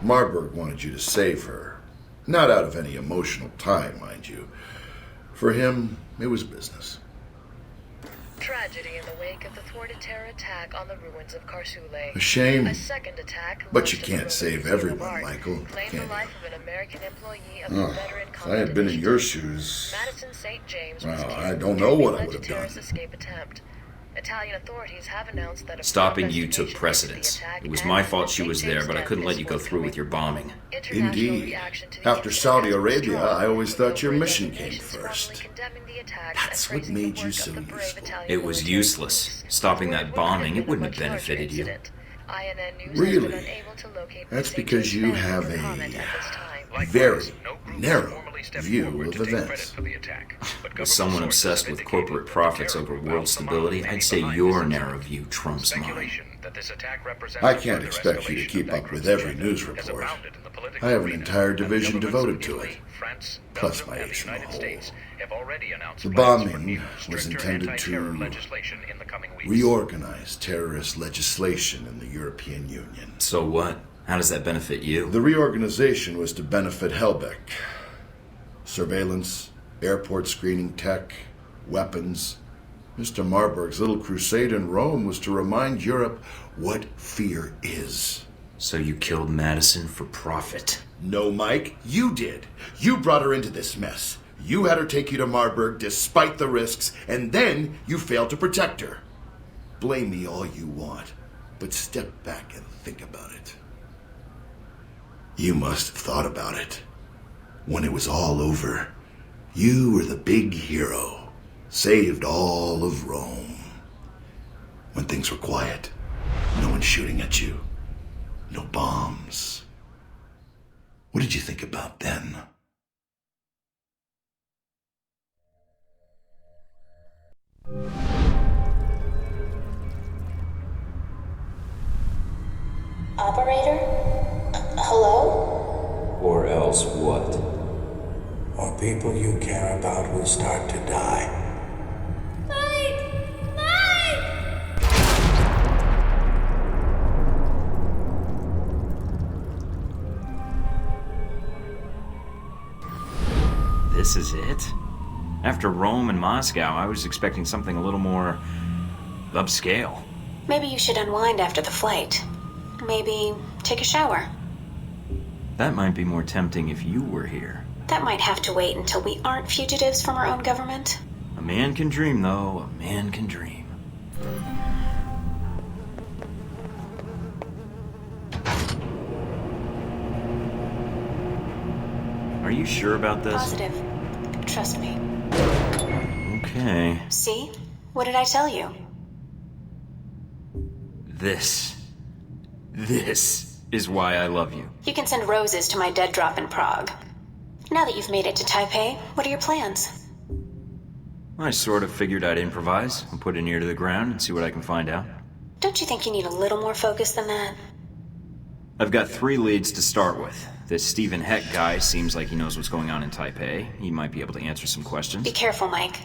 Marburg wanted you to save her. Not out of any emotional tie, mind you. For him, it was business. Tragedy in the wake of the thwarted terror attack on the ruins of Karsule. A shame. A second attack. But you can't save everyone, Michael, can you? If I had been in your shoes, well, I don't know what I would have done. Italian authorities have announced that Stopping you took precedence. It was my fault she was there, but I couldn't let you go through with your bombing. Indeed. After Saudi Arabia, I always thought your mission came first. That's what made you so useful. It was useless. Stopping that bombing, it wouldn't have benefited you. Really? That's because you have a very narrow view of events. As someone obsessed with corporate profits over world stability, I'd say your narrow view trumps mine. I can't expect you to keep up with every news report. I have an entire division devoted to it, plus my ace in the hole. The bombing was intended to reorganize terrorist legislation in the European Union. So what? How does that benefit you? The reorganization was to benefit Helbeck. Surveillance, airport screening tech, weapons. Mr. Marburg's little crusade in Rome was to remind Europe what fear is. So you killed Madison for profit? No, Mike, you did. You brought her into this mess. You had her take you to Marburg despite the risks, and then you failed to protect her. Blame me all you want, but step back and think about it. You must have thought about it. When it was all over, you were the big hero, saved all of Rome. When things were quiet, no one shooting at you, no bombs. What did you think about then? Operator? Hello? Or else what? Or people you care about will start to die. This is it? After Rome and Moscow, I was expecting something a little more upscale. Maybe you should unwind after the flight. Maybe take a shower. That might be more tempting if you were here. That might have to wait until we aren't fugitives from our own government. A man can dream, though. A man can dream. Are you sure about this? Positive. Trust me. Okay. See? What did I tell you? This is why I love you. You can send roses to my dead drop in Prague. Now that you've made it to Taipei, what are your plans? I sort of figured I'd improvise and put an ear to the ground and see what I can find out. Don't you think you need a little more focus than that? I've got 3 leads to start with. This Stephen Heck guy seems like he knows what's going on in Taipei. He might be able to answer some questions. Be careful, Mike.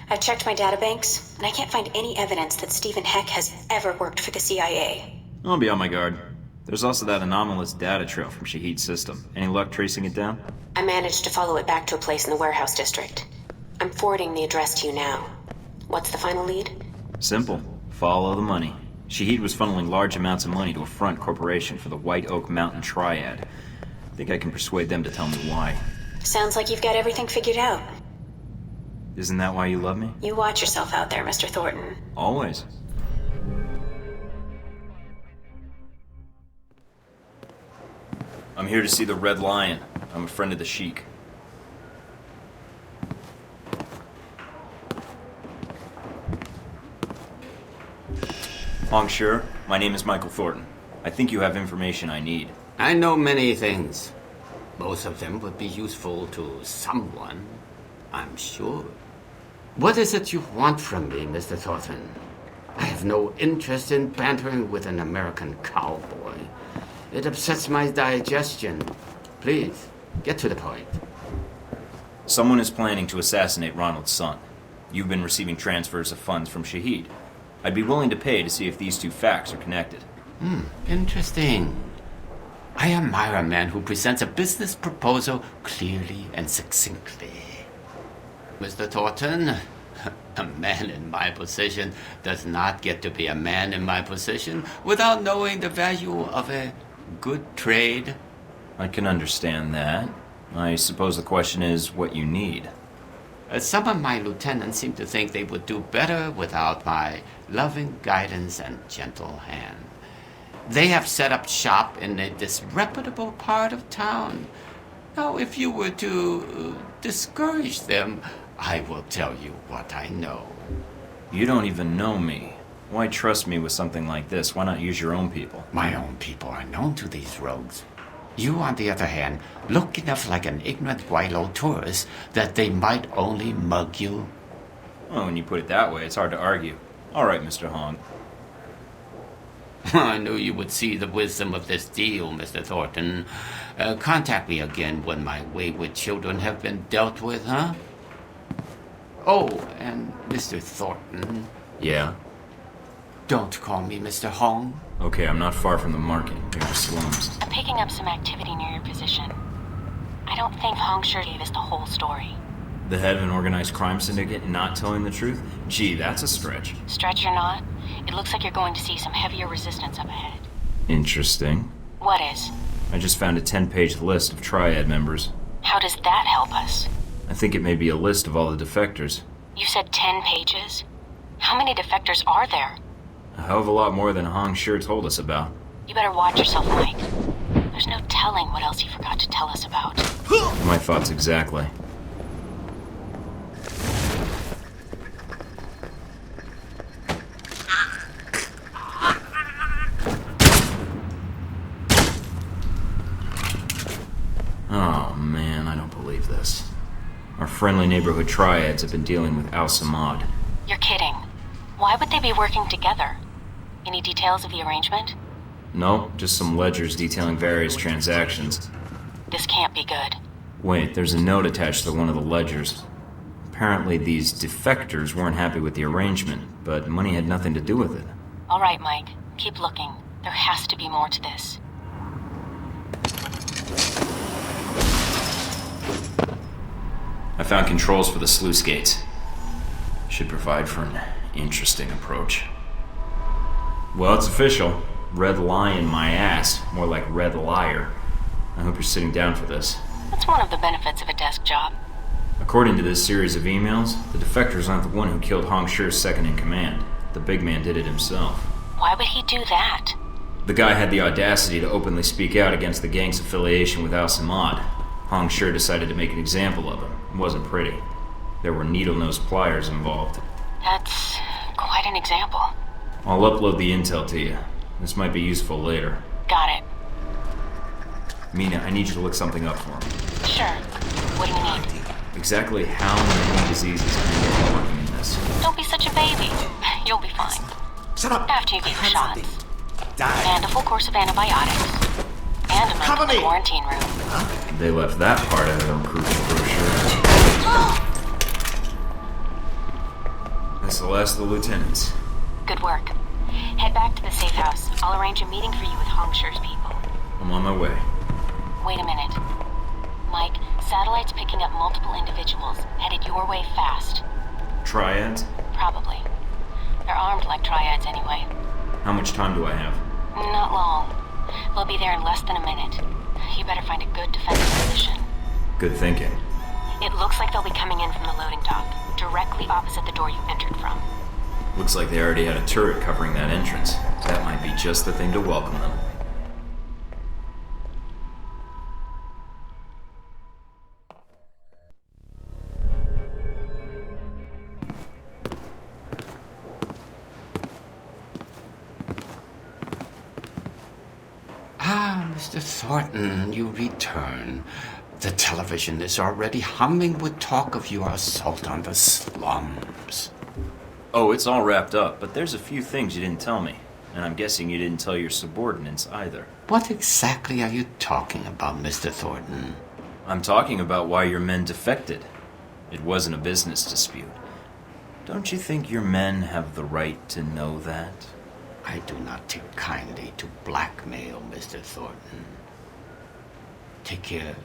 I've checked my databanks, and I can't find any evidence that Stephen Heck has ever worked for the CIA. I'll be on my guard. There's also that anomalous data trail from Shahid's system. Any luck tracing it down? I managed to follow it back to a place in the warehouse district. I'm forwarding the address to you now. What's the final lead? Simple. Follow the money. Shahid was funneling large amounts of money to a front corporation for the White Oak Mountain Triad. I think I can persuade them to tell me why. Sounds like you've got everything figured out. Isn't that why you love me? You watch yourself out there, Mr. Thornton. Always. I'm here to see the Red Lion. I'm a friend of the Sheik. Sure. My name is Michael Thornton. I think you have information I need. I know many things. Most of them would be useful to someone, I'm sure. What is it you want from me, Mr. Thornton? I have no interest in bantering with an American cowboy. It upsets my digestion. Please, get to the point. Someone is planning to assassinate Ronald's son. You've been receiving transfers of funds from Shahid. I'd be willing to pay to see if these 2 facts are connected. Interesting. I admire a man who presents a business proposal clearly and succinctly. Mr. Thornton, a man in my position does not get to be a man in my position without knowing the value of a good trade. I can understand that. I suppose the question is what you need. Some of my lieutenants seem to think they would do better without my loving guidance and gentle hand. They have set up shop in a disreputable part of town. Now, if you were to discourage them, I will tell you what I know. You don't even know me. Why trust me with something like this? Why not use your own people? My own people are known to these rogues. You, on the other hand, look enough like an ignorant Guaylo tourist that they might only mug you. Well, when you put it that way, it's hard to argue. All right, Mr. Hong. I knew you would see the wisdom of this deal, Mr. Thornton. Contact me again when my wayward children have been dealt with, huh? Oh, and Mr. Thornton. Yeah? Don't call me Mr. Hong. Okay, I'm not far from the market. Near the slums. I'm picking up some activity near your position. I don't think Hong sure gave us the whole story. The head of an organized crime syndicate not telling the truth? Gee, that's a stretch. Stretch or not, it looks like you're going to see some heavier resistance up ahead. Interesting. What is? I just found a 10-page list of Triad members. How does that help us? I think it may be a list of all the defectors. You said 10 pages? How many defectors are there? A hell of a lot more than Hong sure told us about. You better watch yourself, Mike. There's no telling what else he forgot to tell us about. My thoughts exactly. Oh man, I don't believe this. Our friendly neighborhood triads have been dealing with Al-Samad. You're kidding. Why would they be working together? Any details of the arrangement? No, just some ledgers detailing various transactions. This can't be good. Wait, there's a note attached to one of the ledgers. Apparently these defectors weren't happy with the arrangement, but money had nothing to do with it. All right, Mike. Keep looking. There has to be more to this. I found controls for the sluice gates. Should provide for an interesting approach. Well, it's official. Red Lion my ass. More like Red Liar. I hope you're sitting down for this. That's one of the benefits of a desk job. According to this series of emails, the defectors aren't the one who killed Hong Shi's second-in-command. The big man did it himself. Why would he do that? The guy had the audacity to openly speak out against the gang's affiliation with Al-Samad. Hong sure decided to make an example of him. It wasn't pretty. There were needle-nose pliers involved. That's quite an example. I'll upload the intel to you. This might be useful later. Got it. Mina, I need you to look something up for me. Sure. What do you need? Exactly how many diseases can you get working in this? Don't be such a baby. You'll be fine. Shut up! After you get your shots. Die. And a full course of antibiotics. And a month in the quarantine room. They left that part out of their recruitment brochure. That's the last of the lieutenants. Good work. Head back to the safe house. I'll arrange a meeting for you with Hong Shu's people. I'm on my way. Wait a minute. Mike, satellite's picking up multiple individuals, headed your way fast. Triads? Probably. They're armed like triads anyway. How much time do I have? Not long. They'll be there in less than a minute. You better find a good defensive position. Good thinking. It looks like they'll be coming in from the loading dock, directly opposite the door you entered from. Looks like they already had a turret covering that entrance. That might be just the thing to welcome them. Ah, Mr. Thornton, you return. The television is already humming with talk of your assault on the slums. Oh, it's all wrapped up, but there's a few things you didn't tell me. And I'm guessing you didn't tell your subordinates either. What exactly are you talking about, Mr. Thornton? I'm talking about why your men defected. It wasn't a business dispute. Don't you think your men have the right to know that? I do not take kindly to blackmail, Mr. Thornton. Take care.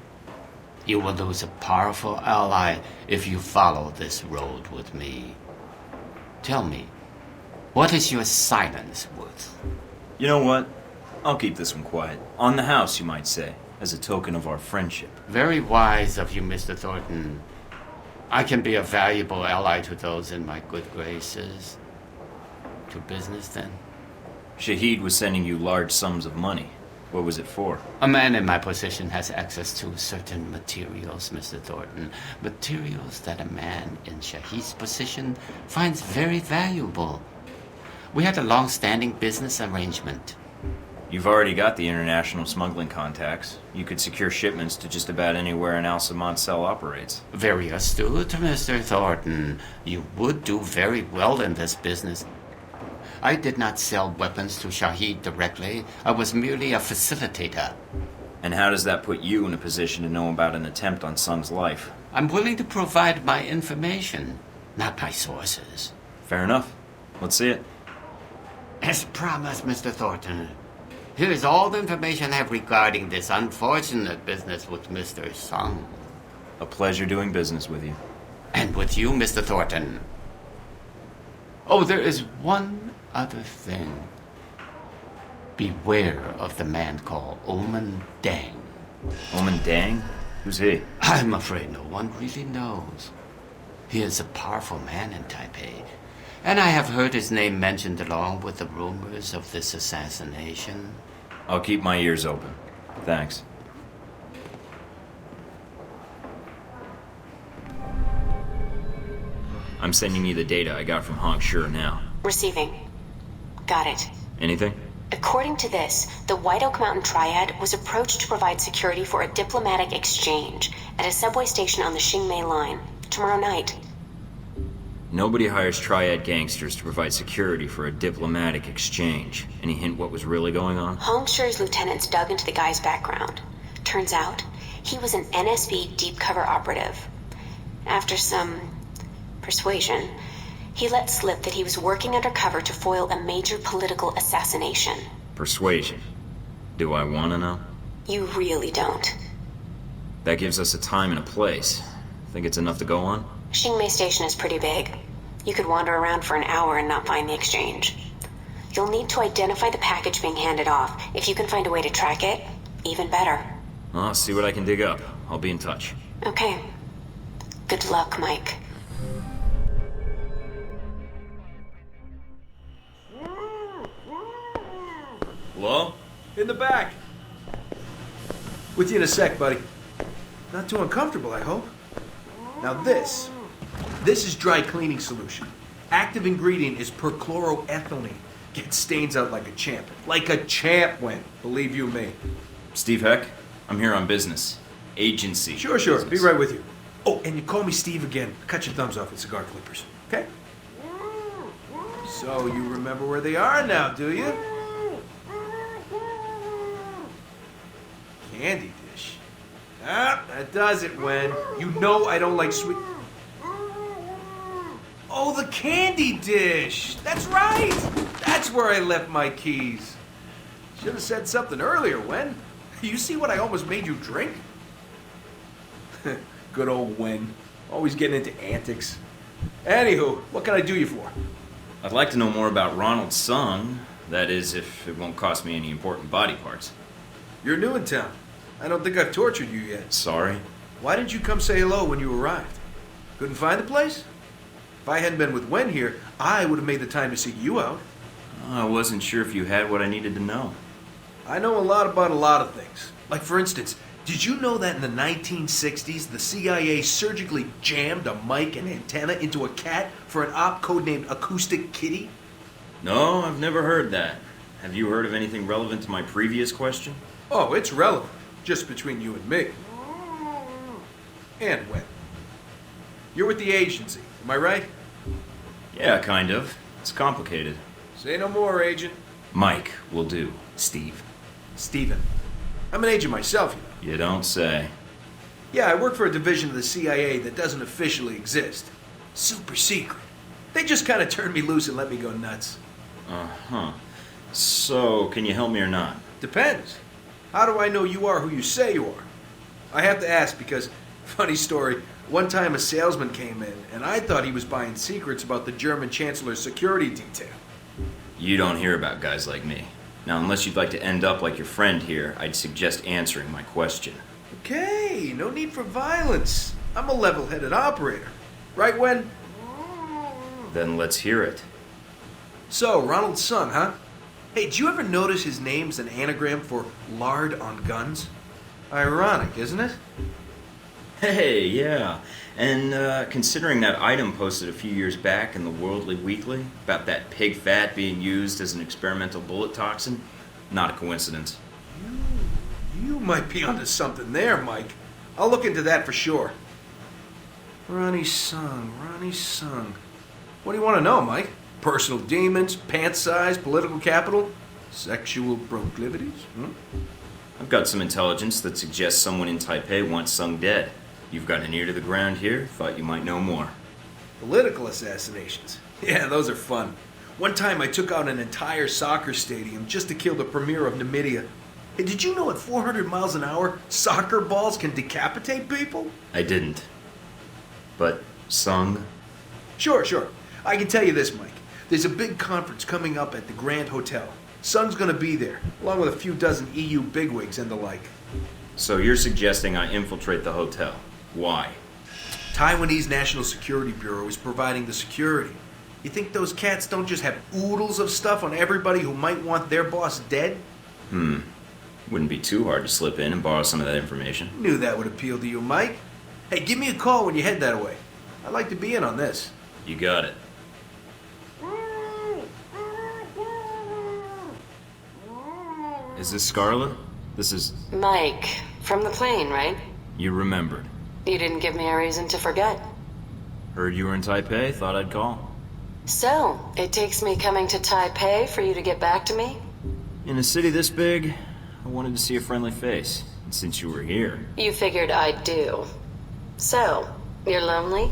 You will lose a powerful ally if you follow this road with me. Tell me, what is your silence worth? You know what? I'll keep this one quiet. On the house, you might say, as a token of our friendship. Very wise of you, Mr. Thornton. I can be a valuable ally to those in my good graces. To business, then? Shahid was sending you large sums of money. What was it for? A man in my position has access to certain materials, Mr. Thornton. Materials that a man in Shahid's position finds very valuable. We had a long-standing business arrangement. You've already got the international smuggling contacts. You could secure shipments to just about anywhere an Al-Samad cell operates. Very astute, Mr. Thornton. You would do very well in this business. I did not sell weapons to Shahid directly. I was merely a facilitator. And how does that put you in a position to know about an attempt on Sung's life? I'm willing to provide my information, not my sources. Fair enough. Let's see it. As promised, Mr. Thornton. Here is all the information I have regarding this unfortunate business with Mr. Sung. A pleasure doing business with you. And with you, Mr. Thornton. Oh, there is one other thing. Beware of the man called Oman Dang. Oman Dang? Who's he? I'm afraid no one really knows. He is a powerful man in Taipei, and I have heard his name mentioned along with the rumors of this assassination. I'll keep my ears open. Thanks. I'm sending you the data I got from Hong Shu now. Receiving. Got it. Anything? According to this, the White Oak Mountain Triad was approached to provide security for a diplomatic exchange at a subway station on the Xingmei line tomorrow night. Nobody hires Triad gangsters to provide security for a diplomatic exchange. Any hint what was really going on? Hong Shu's lieutenants dug into the guy's background. Turns out, he was an NSB deep cover operative. After some persuasion, he let slip that he was working undercover to foil a major political assassination. Persuasion. Do I want to know? You really don't. That gives us a time and a place. Think it's enough to go on? Xingmei Station is pretty big. You could wander around for an hour and not find the exchange. You'll need to identify the package being handed off. If you can find a way to track it, even better. I'll see what I can dig up. I'll be in touch. Okay. Good luck, Mike. Hello? In the back. With you in a sec, buddy. Not too uncomfortable, I hope. Now this is dry cleaning solution. Active ingredient is perchloroethylene. Gets stains out like a champ. Like a champ went, believe you me. Steve Heck, I'm here on business. Agency. Sure. Business. Be right with you. Oh, and you call me Steve again. Cut your thumbs off with cigar clippers, okay? So you remember where they are now, do you? Candy dish. Ah, that does it, Wen. You know I don't like sweet... Oh, the candy dish! That's right! That's where I left my keys. Should have said something earlier, Wen. You see what I almost made you drink? Good old Wen. Always getting into antics. Anywho, what can I do you for? I'd like to know more about Ronald Sung. That is, if it won't cost me any important body parts. You're new in town. I don't think I've tortured you yet. Sorry. Why didn't you come say hello when you arrived? Couldn't find the place? If I hadn't been with Wen here, I would have made the time to seek you out. I wasn't sure if you had what I needed to know. I know a lot about a lot of things. Like, for instance, did you know that in the 1960s, the CIA surgically jammed a mic and antenna into a cat for an op codenamed Acoustic Kitty? No, I've never heard that. Have you heard of anything relevant to my previous question? Oh, it's relevant. Just between you and me. And Wen. You're with the agency, am I right? Yeah, kind of. It's complicated. Say no more, Agent. Mike will do. Steve. Steven. I'm an agent myself, you know. You don't say. Yeah, I work for a division of the CIA that doesn't officially exist. Super secret. They just kind of turned me loose and let me go nuts. Uh-huh. So, can you help me or not? Depends. How do I know you are who you say you are? I have to ask because, funny story, one time a salesman came in and I thought he was buying secrets about the German Chancellor's security detail. You don't hear about guys like me. Now, unless you'd like to end up like your friend here, I'd suggest answering my question. Okay, no need for violence. I'm a level-headed operator. Right, Wen? Then let's hear it. So, Ronald Sung, huh? Hey, did you ever notice his name's an anagram for lard on guns? Ironic, isn't it? Hey, yeah. And considering that item posted a few years back in the Worldly Weekly about that pig fat being used as an experimental bullet toxin, not a coincidence. You might be onto something there, Mike. I'll look into that for sure. Ronnie Sung. What do you want to know, Mike? Personal demons, pant size, political capital, sexual proclivities? I've got some intelligence that suggests someone in Taipei wants Sung dead. You've got an ear to the ground here, thought you might know more. Political assassinations. Yeah, those are fun. One time I took out an entire soccer stadium just to kill the premier of Namibia. Hey, did you know at 400 miles an hour, soccer balls can decapitate people? I didn't. But Sung? Sure. I can tell you this, Mike. There's a big conference coming up at the Grand Hotel. Sung's gonna be there, along with a few dozen EU bigwigs and the like. So you're suggesting I infiltrate the hotel. Why? Taiwanese National Security Bureau is providing the security. You think those cats don't just have oodles of stuff on everybody who might want their boss dead? Wouldn't be too hard to slip in and borrow some of that information. Knew that would appeal to you, Mike. Hey, give me a call when you head that way. I'd like to be in on this. You got it. Is this Scarlet? This is... Mike, from the plane, right? You remembered. You didn't give me a reason to forget. Heard you were in Taipei, thought I'd call. So, it takes me coming to Taipei for you to get back to me? In a city this big, I wanted to see a friendly face. And since you were here... You figured I'd do. So, you're lonely?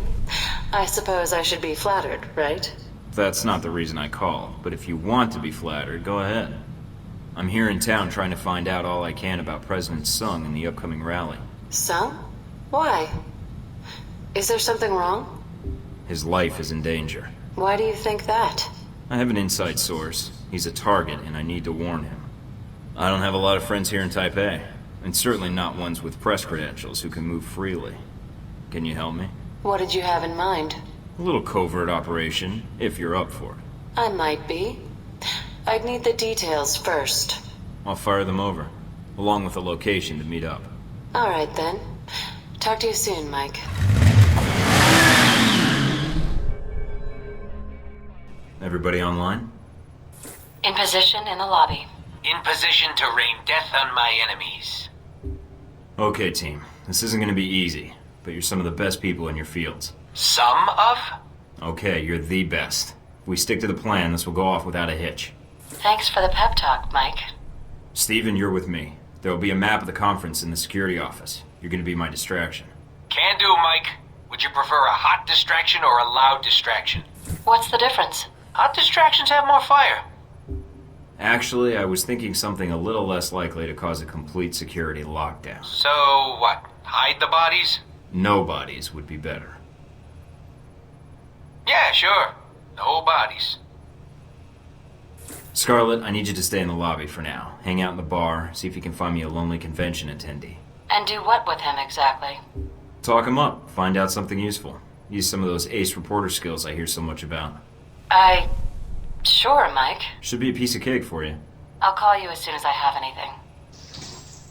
I suppose I should be flattered, right? That's not the reason I called, but if you want to be flattered, go ahead. I'm here in town trying to find out all I can about President Sung and the upcoming rally. Sung? Why? Is there something wrong? His life is in danger. Why do you think that? I have an inside source. He's a target, and I need to warn him. I don't have a lot of friends here in Taipei, and certainly not ones with press credentials who can move freely. Can you help me? What did you have in mind? A little covert operation, if you're up for it. I might be. I'd need the details first. I'll fire them over, along with a location to meet up. All right, then. Talk to you soon, Mike. Everybody online? In position in the lobby. In position to rain death on my enemies. Okay, team. This isn't gonna be easy, but you're some of the best people in your fields. Some of? Okay, you're the best. If we stick to the plan, this will go off without a hitch. Thanks for the pep talk, Mike. Steven, you're with me. There will be a map of the conference in the security office. You're gonna be my distraction. Can do, Mike. Would you prefer a hot distraction or a loud distraction? What's the difference? Hot distractions have more fire. Actually, I was thinking something a little less likely to cause a complete security lockdown. So, what? Hide the bodies? No bodies would be better. Yeah, sure. No bodies. Scarlett, I need you to stay in the lobby for now. Hang out in the bar, see if you can find me a lonely convention attendee. And do what with him exactly? Talk him up, find out something useful. Use some of those ace reporter skills I hear so much about. Sure, Mike. Should be a piece of cake for you. I'll call you as soon as I have anything.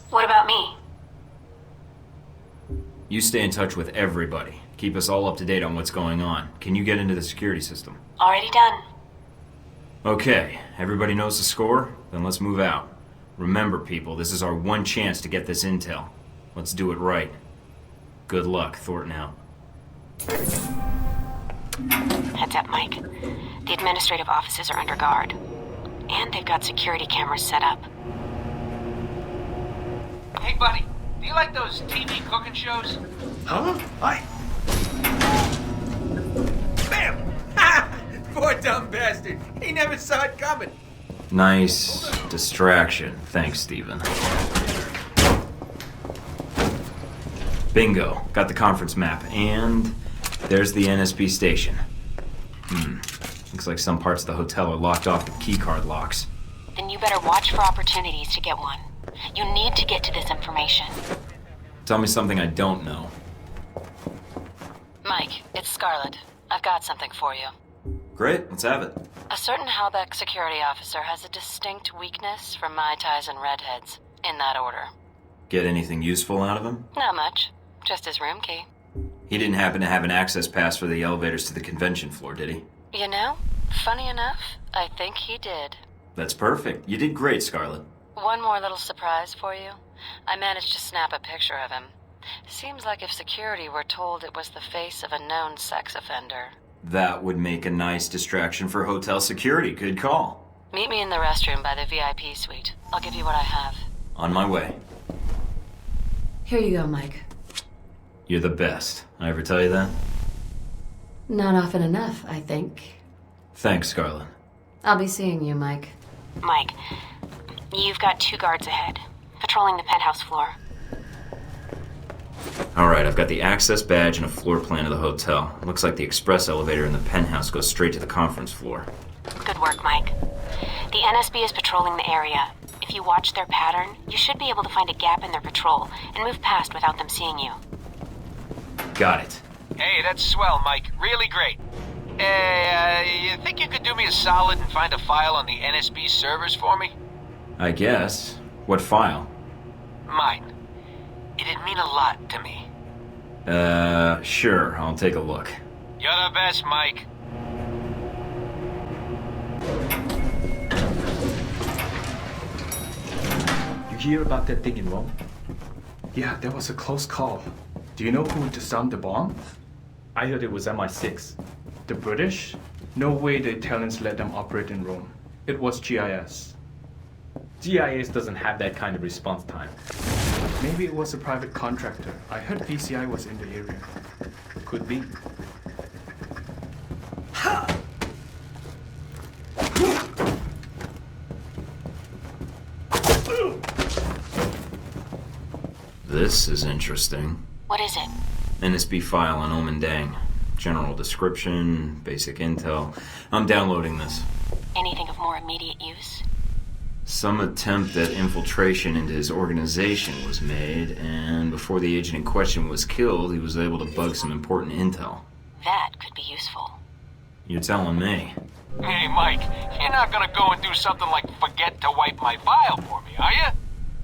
What about me? You stay in touch with everybody. Keep us all up to date on what's going on. Can you get into the security system? Already done. Okay, everybody knows the score? Then let's move out. Remember, people, this is our one chance to get this intel. Let's do it right. Good luck, Thornton out. Heads up, Mike. The administrative offices are under guard. And they've got security cameras set up. Hey, buddy. Do you like those TV cooking shows? Huh? Bam! Poor dumb bastard. He never saw it coming. Nice distraction. Thanks, Steven. Bingo. Got the conference map. And there's the NSB station. Looks like some parts of the hotel are locked off with keycard locks. Then you better watch for opportunities to get one. You need to get to this information. Tell me something I don't know. Mike, it's Scarlett. I've got something for you. Great, let's have it. A certain Halbeck security officer has a distinct weakness for Mai Tais and redheads. In that order. Get anything useful out of him? Not much. Just his room key. He didn't happen to have an access pass for the elevators to the convention floor, did he? You know, funny enough, I think he did. That's perfect. You did great, Scarlett. One more little surprise for you. I managed to snap a picture of him. Seems like if security were told it was the face of a known sex offender. That would make a nice distraction for hotel security. Good call. Meet me in the restroom by the VIP suite. I'll give you what I have. On my way. Here you go, Mike. You're the best. I ever tell you that? Not often enough, I think. Thanks, Scarlett. I'll be seeing you, Mike. Mike, you've got 2 guards ahead, patrolling the penthouse floor. Alright, I've got the access badge and a floor plan of the hotel. Looks like the express elevator in the penthouse goes straight to the conference floor. Good work, Mike. The NSB is patrolling the area. If you watch their pattern, you should be able to find a gap in their patrol and move past without them seeing you. Got it. Hey, that's swell, Mike. Really great. You think you could do me a solid and find a file on the NSB servers for me? I guess. What file? Mine. It'd mean a lot to me. Sure. I'll take a look. You're the best, Mike. You hear about that thing in Rome? Yeah, that was a close call. Do you know who disarmed the bomb? I heard it was MI6. The British? No way the Italians let them operate in Rome. It was GIS. GIS doesn't have that kind of response time. Maybe it was a private contractor. I heard VCI was in the area. Could be. This is interesting. What is it? NSB file on Omen Dang. General description, basic intel. I'm downloading this. Anything of more immediate use? Some attempt at infiltration into his organization was made, and before the agent in question was killed, he was able to bug some important intel. That could be useful. You're telling me. Hey, Mike, you're not gonna go and do something like forget to wipe my file for me, are you?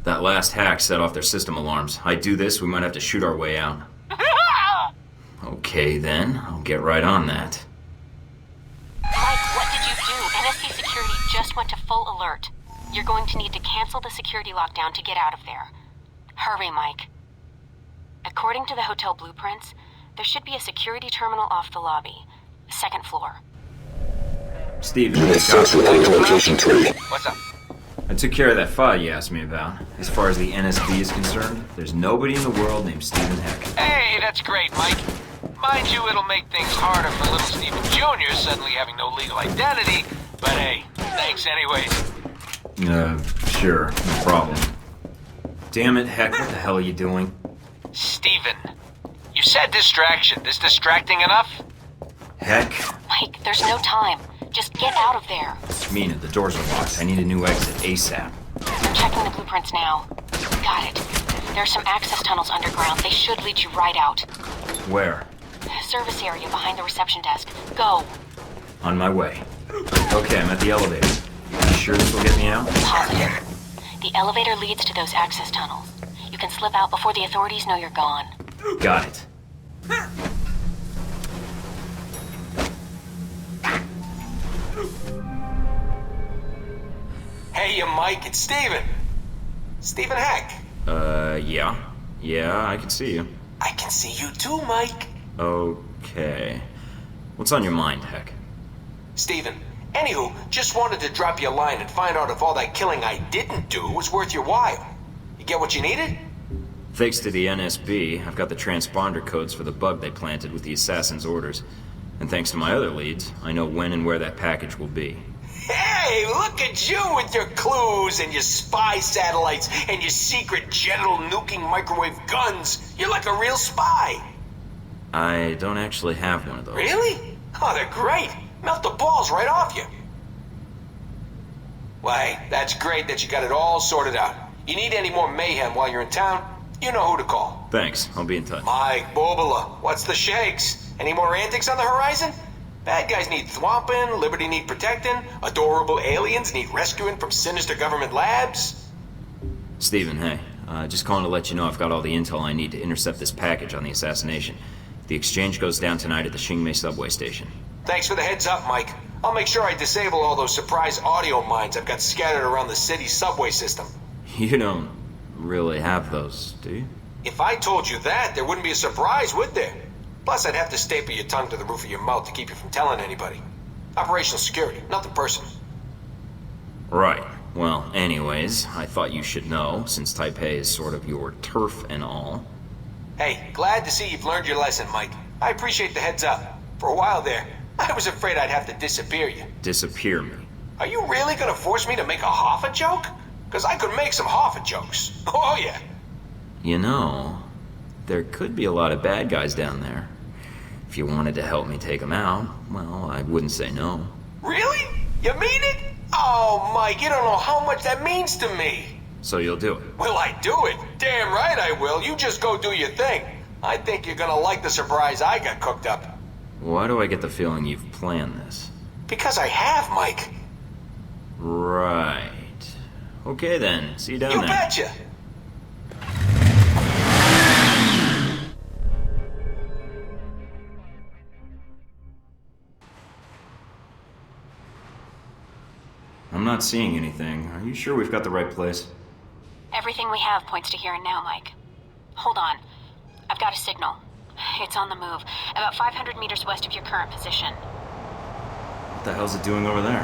That last hack set off their system alarms. I do this, we might have to shoot our way out. Okay, then. I'll get right on that. Mike, what did you do? NSC security just went to full alert. You're going to need to cancel the security lockdown to get out of there. Hurry, Mike. According to the hotel blueprints, there should be a security terminal off the lobby. Second floor. Steven, What's up? I took care of that file you asked me about. As far as the NSB is concerned, there's nobody in the world named Stephen Heck. Hey, that's great, Mike. Mind you, it'll make things harder for little Stephen Jr. suddenly having no legal identity, but hey, thanks anyways. Sure, no problem. Damn it, Heck, what the hell are you doing? Stephen, you said distraction. Is distracting enough? Heck. Mike, there's no time. Just get out of there. Mina, the doors are locked. I need a new exit ASAP. I'm checking the blueprints now. Got it. There are some access tunnels underground. They should lead you right out. Where? Service area behind the reception desk. Go. On my way. Okay, I'm at the elevator. You sure this will get me out? Positive. The elevator leads to those access tunnels. You can slip out before the authorities know you're gone. Got it. Hey, Mike, it's Stephen. Stephen Heck. Yeah. Yeah, I can see you. I can see you too, Mike. Okay. What's on your mind, Heck? Stephen, anywho, just wanted to drop you a line and find out if all that killing I didn't do was worth your while. You get what you needed? Thanks to the NSB, I've got the transponder codes for the bug they planted with the assassin's orders. And thanks to my other leads, I know when and where that package will be. Hey, look at you with your clues and your spy satellites and your secret genital nuking microwave guns. You're like a real spy. I don't actually have one of those. Really? Oh, they're great. Melt the balls right off you. Why, that's great that you got it all sorted out. You need any more mayhem while you're in town, you know who to call. Thanks, I'll be in touch. Mike Bobula, what's the shakes? Any more antics on the horizon? Bad guys need thwomping, liberty need protecting, adorable aliens need rescuing from sinister government labs. Stephen, hey. Just calling to let you know I've got all the intel I need to intercept this package on the assassination. The exchange goes down tonight at the Xingmei subway station. Thanks for the heads up, Mike. I'll make sure I disable all those surprise audio mines I've got scattered around the city's subway system. You don't really have those, do you? If I told you that, there wouldn't be a surprise, would there? Plus, I'd have to staple your tongue to the roof of your mouth to keep you from telling anybody. Operational security, nothing personal. Right. Well, anyways, I thought you should know, since Taipei is sort of your turf and all. Hey, glad to see you've learned your lesson, Mike. I appreciate the heads up. For a while there, I was afraid I'd have to disappear you. Disappear me? Are you really gonna force me to make a Hoffa joke? Because I could make some Hoffa jokes. Oh, yeah. You know, there could be a lot of bad guys down there. If you wanted to help me take them out, well, I wouldn't say no. Really? You mean it? Oh, Mike, you don't know how much that means to me. So you'll do it? Will I do it? Damn right I will. You just go do your thing. I think you're gonna like the surprise I got cooked up. Why do I get the feeling you've planned this? Because I have, Mike. Right. Okay then, see you down there. You betcha. I'm not seeing anything. Are you sure we've got the right place? Everything we have points to here and now, Mike. Hold on. I've got a signal. It's on the move, about 500 meters west of your current position. What the hell's it doing over there?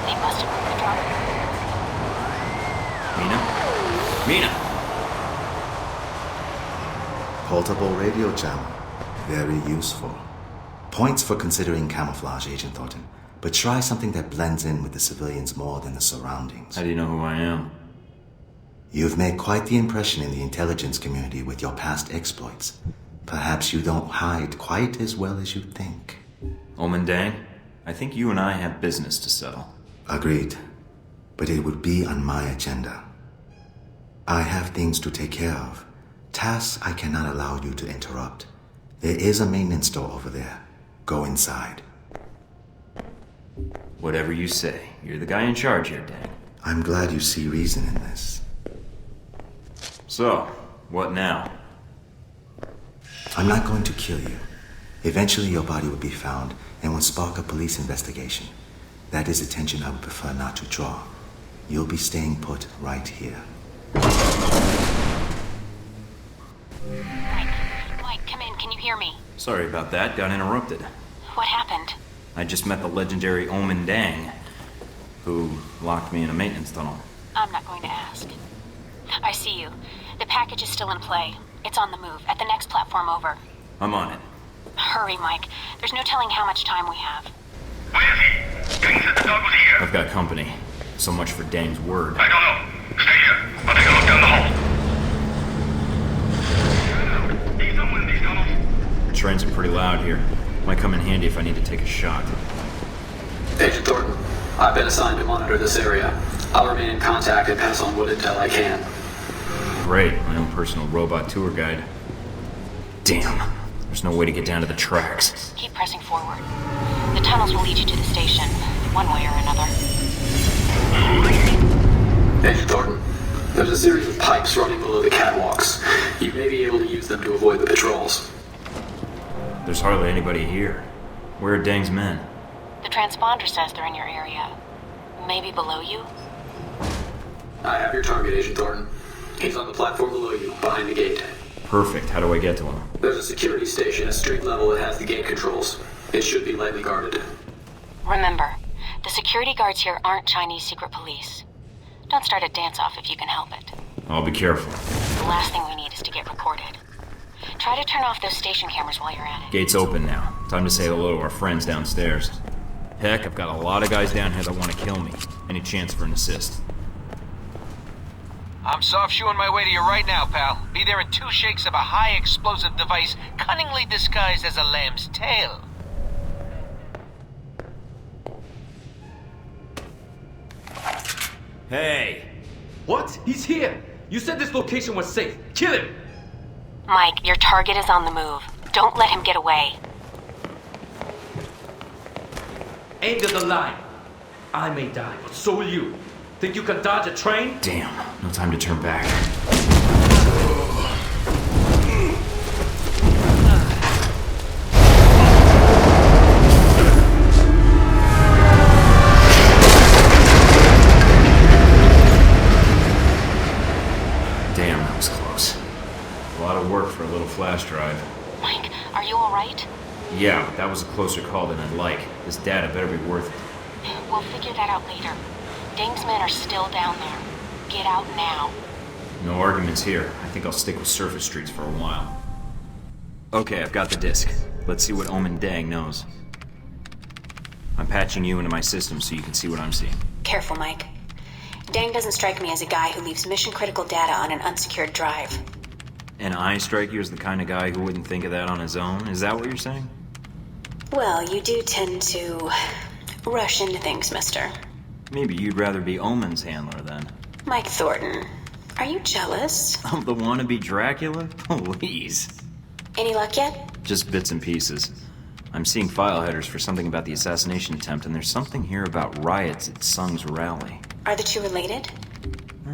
They must have moved the drop. Mina? Portable radio jammer. Very useful. Points for considering camouflage, Agent Thornton. But try something that blends in with the civilians more than the surroundings. How do you know who I am? You've made quite the impression in the intelligence community with your past exploits. Perhaps you don't hide quite as well as you think. Omen Dang, I think you and I have business to settle. Agreed. But it would be on my agenda. I have things to take care of. Tasks I cannot allow you to interrupt. There is a maintenance door over there. Go inside. Whatever you say. You're the guy in charge here, Dang. I'm glad you see reason in this. So, what now? I'm not going to kill you. Eventually your body will be found and will spark a police investigation. That is attention I would prefer not to draw. You'll be staying put right here. Mike, come in. Can you hear me? Sorry about that. Got interrupted. What happened? I just met the legendary Omen Dang, who locked me in a maintenance tunnel. I'm not going to ask. I see you. The package is still in play. It's on the move, at the next platform over. I'm on it. Hurry, Mike. There's no telling how much time we have. Where is he? Gang said the dog was here. I've got company. So much for Dang's word. I don't know. Stay here. I'll take a look down the hall. See someone in these tunnels? The trains are pretty loud here. Might come in handy if I need to take a shot. Agent Thornton, I've been assigned to monitor this area. I'll remain in contact and pass on what intel I can. Great, my own personal robot tour guide. Damn, there's no way to get down to the tracks. Keep pressing forward. The tunnels will lead you to the station, one way or another. Agent Thornton, there's a series of pipes running below the catwalks. You may be able to use them to avoid the patrols. There's hardly anybody here. Where are Dang's men? The transponder says they're in your area. Maybe below you? I have your target, Agent Thornton. He's on the platform below you, behind the gate. Perfect. How do I get to him? There's a security station at street level that has the gate controls. It should be lightly guarded. Remember, the security guards here aren't Chinese secret police. Don't start a dance-off if you can help it. I'll be careful. The last thing we need is to get recorded. Try to turn off those station cameras while you're at it. Gate's open now. Time to say hello to our friends downstairs. Heck, I've got a lot of guys down here that want to kill me. Any chance for an assist? I'm soft shoeing my way to you right now, pal. Be there in 2 shakes of a high explosive device cunningly disguised as a lamb's tail. Hey! What? He's here! You said this location was safe. Kill him! Mike, your target is on the move. Don't let him get away. End of the line. I may die, but so will you. Think you can dodge a train? Damn, no time to turn back. Damn, that was close. A lot of work for a little flash drive. Mike, are you alright? Yeah, but that was a closer call than I'd like. This data better be worth it. We'll figure that out later. Dang's men are still down there. Get out now. No arguments here. I think I'll stick with surface streets for a while. Okay, I've got the disc. Let's see what Omen Dang knows. I'm patching you into my system so you can see what I'm seeing. Careful, Mike. Dang doesn't strike me as a guy who leaves mission-critical data on an unsecured drive. And I strike you as the kind of guy who wouldn't think of that on his own? Is that what you're saying? Well, you do tend to rush into things, mister. Maybe you'd rather be Omen's handler then. Mike Thornton, are you jealous? Of the wannabe Dracula? Please. Any luck yet? Just bits and pieces. I'm seeing file headers for something about the assassination attempt, and there's something here about riots at Sung's rally. Are the two related?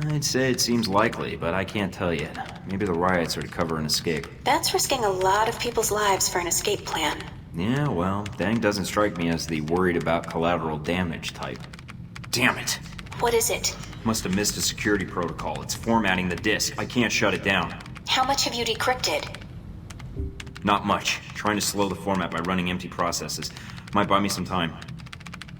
I'd say it seems likely, but I can't tell yet. Maybe the riots are to cover an escape. That's risking a lot of people's lives for an escape plan. Yeah, well, Dang doesn't strike me as the worried about collateral damage type. Damn it! What is it? Must have missed a security protocol. It's formatting the disk. I can't shut it down. How much have you decrypted? Not much. Trying to slow the format by running empty processes. Might buy me some time.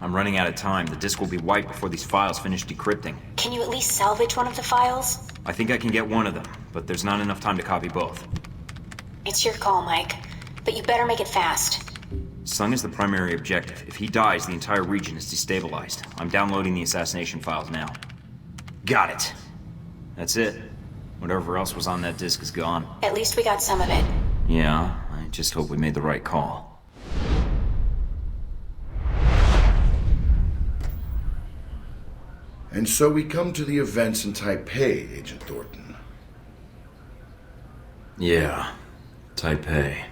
I'm running out of time. The disk will be wiped before these files finish decrypting. Can you at least salvage one of the files? I think I can get one of them, but there's not enough time to copy both. It's your call, Mike. But you better make it fast. Sung is the primary objective. If he dies, the entire region is destabilized. I'm downloading the assassination files now. Got it. That's it. Whatever else was on that disk is gone. At least we got some of it. Yeah, I just hope we made the right call. And so we come to the events in Taipei, Agent Thornton. Yeah, Taipei.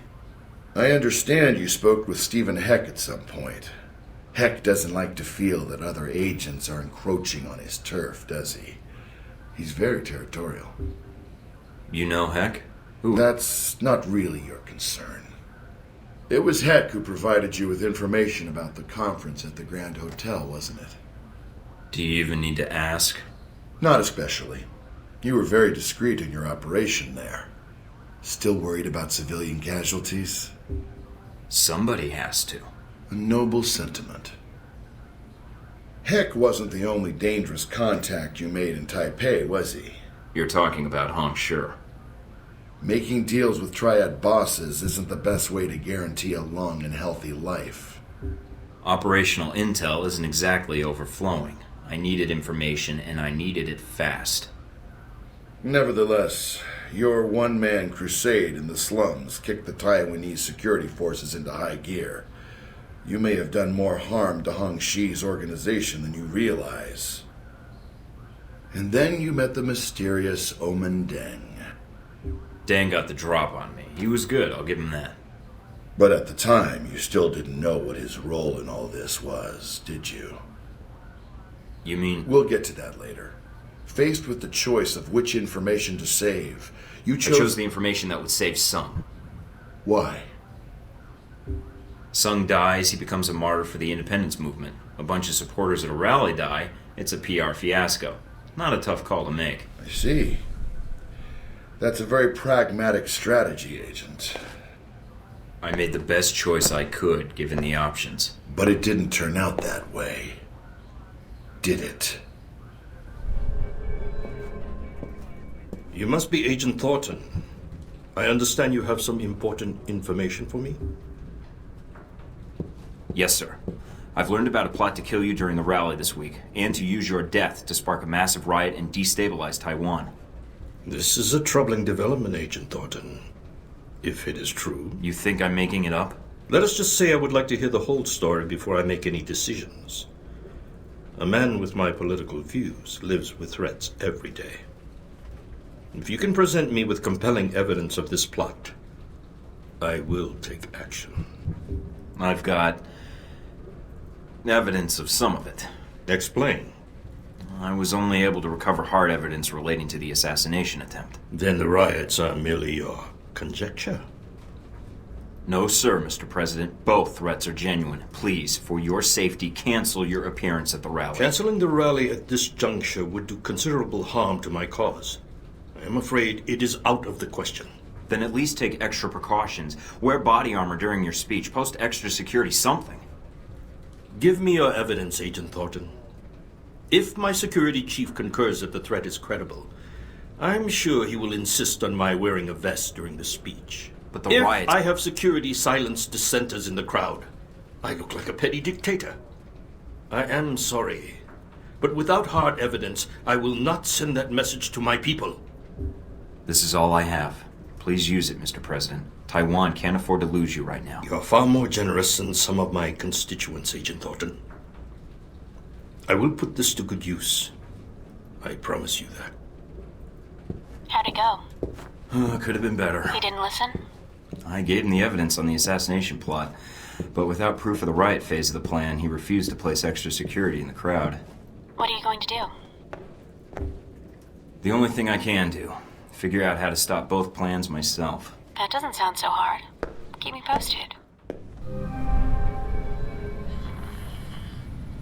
I understand you spoke with Stephen Heck at some point. Heck doesn't like to feel that other agents are encroaching on his turf, does he? He's very territorial. You know Heck? Who? That's not really your concern. It was Heck who provided you with information about the conference at the Grand Hotel, wasn't it? Do you even need to ask? Not especially. You were very discreet in your operation there. Still worried about civilian casualties? Somebody has to. A noble sentiment. Heck wasn't the only dangerous contact you made in Taipei, was he? You're talking about Hong Shi. Making deals with triad bosses isn't the best way to guarantee a long and healthy life. Operational intel isn't exactly overflowing. I needed information, and I needed it fast. Nevertheless, your one-man crusade in the slums kicked the Taiwanese security forces into high gear. You may have done more harm to Hong Shi's organization than you realize. And then you met the mysterious Omen Deng. Deng got the drop on me. He was good, I'll give him that. But at the time, you still didn't know what his role in all this was, did you? You mean... We'll get to that later. Faced with the choice of which information to save, you I chose the information that would save Sung. Why? Sung dies, he becomes a martyr for the independence movement. A bunch of supporters at a rally die, it's a PR fiasco. Not a tough call to make. I see. That's a very pragmatic strategy, Agent. I made the best choice I could, given the options. But it didn't turn out that way. Did it? You must be Agent Thornton. I understand you have some important information for me? Yes, sir. I've learned about a plot to kill you during the rally this week, and to use your death to spark a massive riot and destabilize Taiwan. This is a troubling development, Agent Thornton. If it is true. You think I'm making it up? Let us just say I would like to hear the whole story before I make any decisions. A man with my political views lives with threats every day. If you can present me with compelling evidence of this plot, I will take action. I've got evidence of some of it. Explain. I was only able to recover hard evidence relating to the assassination attempt. Then the riots are merely your conjecture? No, sir, Mr. President. Both threats are genuine. Please, for your safety, cancel your appearance at the rally. Canceling the rally at this juncture would do considerable harm to my cause. I am afraid it is out of the question. Then at least take extra precautions. Wear body armor during your speech. Post extra security, something. Give me your evidence, Agent Thornton. If my security chief concurs that the threat is credible, I'm sure he will insist on my wearing a vest during the speech. But the riot... If I have security silence dissenters in the crowd, I look like a petty dictator. I am sorry, but without hard evidence, I will not send that message to my people. This is all I have. Please use it, Mr. President. Taiwan can't afford to lose you right now. You are far more generous than some of my constituents, Agent Thornton. I will put this to good use. I promise you that. How'd it go? Could have been better. He didn't listen? I gave him the evidence on the assassination plot, but without proof of the riot phase of the plan, he refused to place extra security in the crowd. What are you going to do? The only thing I can do. Figure out how to stop both plans myself. That doesn't sound so hard. Keep me posted.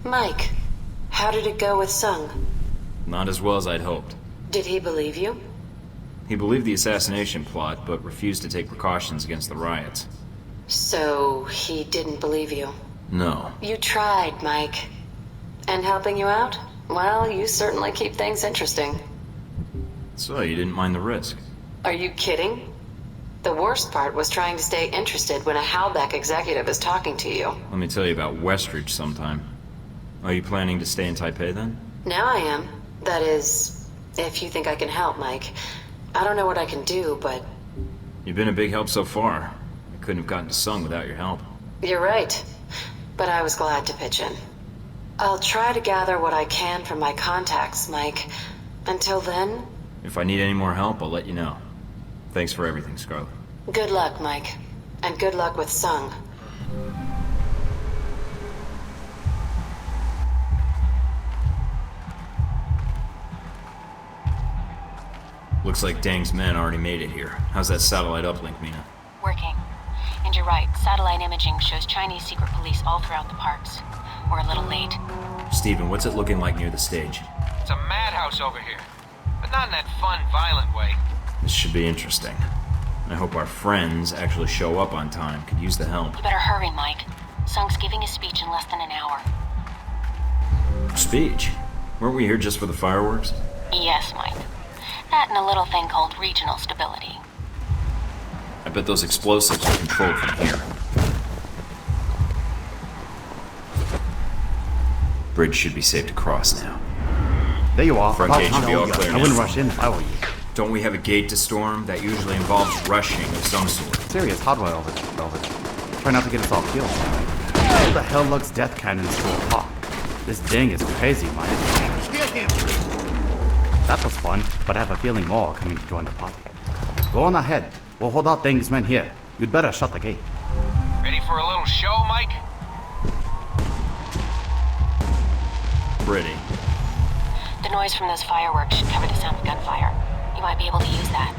Mike, how did it go with Sung? Not as well as I'd hoped. Did he believe you? He believed the assassination plot, but refused to take precautions against the riots. So, he didn't believe you? No. You tried, Mike. And helping you out? Well, you certainly keep things interesting. So, you didn't mind the risk? Are you kidding? The worst part was trying to stay interested when a Halbeck executive is talking to you. Let me tell you about Westridge sometime. Are you planning to stay in Taipei then? Now I am. That is, if you think I can help, Mike. I don't know what I can do, but... You've been a big help so far. I couldn't have gotten to Sung without your help. You're right. But I was glad to pitch in. I'll try to gather what I can from my contacts, Mike. Until then... If I need any more help, I'll let you know. Thanks for everything, Scarlet. Good luck, Mike. And good luck with Sung. Looks like Dang's men already made it here. How's that satellite uplink, Mina? Working. And you're right, satellite imaging shows Chinese secret police all throughout the parks. We're a little late. Steven, what's it looking like near the stage? It's a madhouse over here. But not in that fun, violent way. This should be interesting. I hope our friends actually show up on time. Could use the help. You better hurry, Mike. Sung's giving a speech in less than an hour. Speech? Weren't we here just for the fireworks? Yes, Mike. That and a little thing called regional stability. I bet those explosives are controlled from here. Bridge should be safe to cross now. There you are. Front gate should be all clear I wouldn't rush in if I were you. Don't we have a gate to storm? That usually involves rushing of some sort. Serious hardware over it. Try not to get us all killed. Who the hell lugs death cannons to a park? This Dang is crazy, Mike. That was fun, but I have a feeling more are coming to join the party. Go on ahead. We'll hold out Dang's men here. You'd better shut the gate. Ready for a little show, Mike? Pretty. The noise from those fireworks should cover the sound of gunfire. You might be able to use that.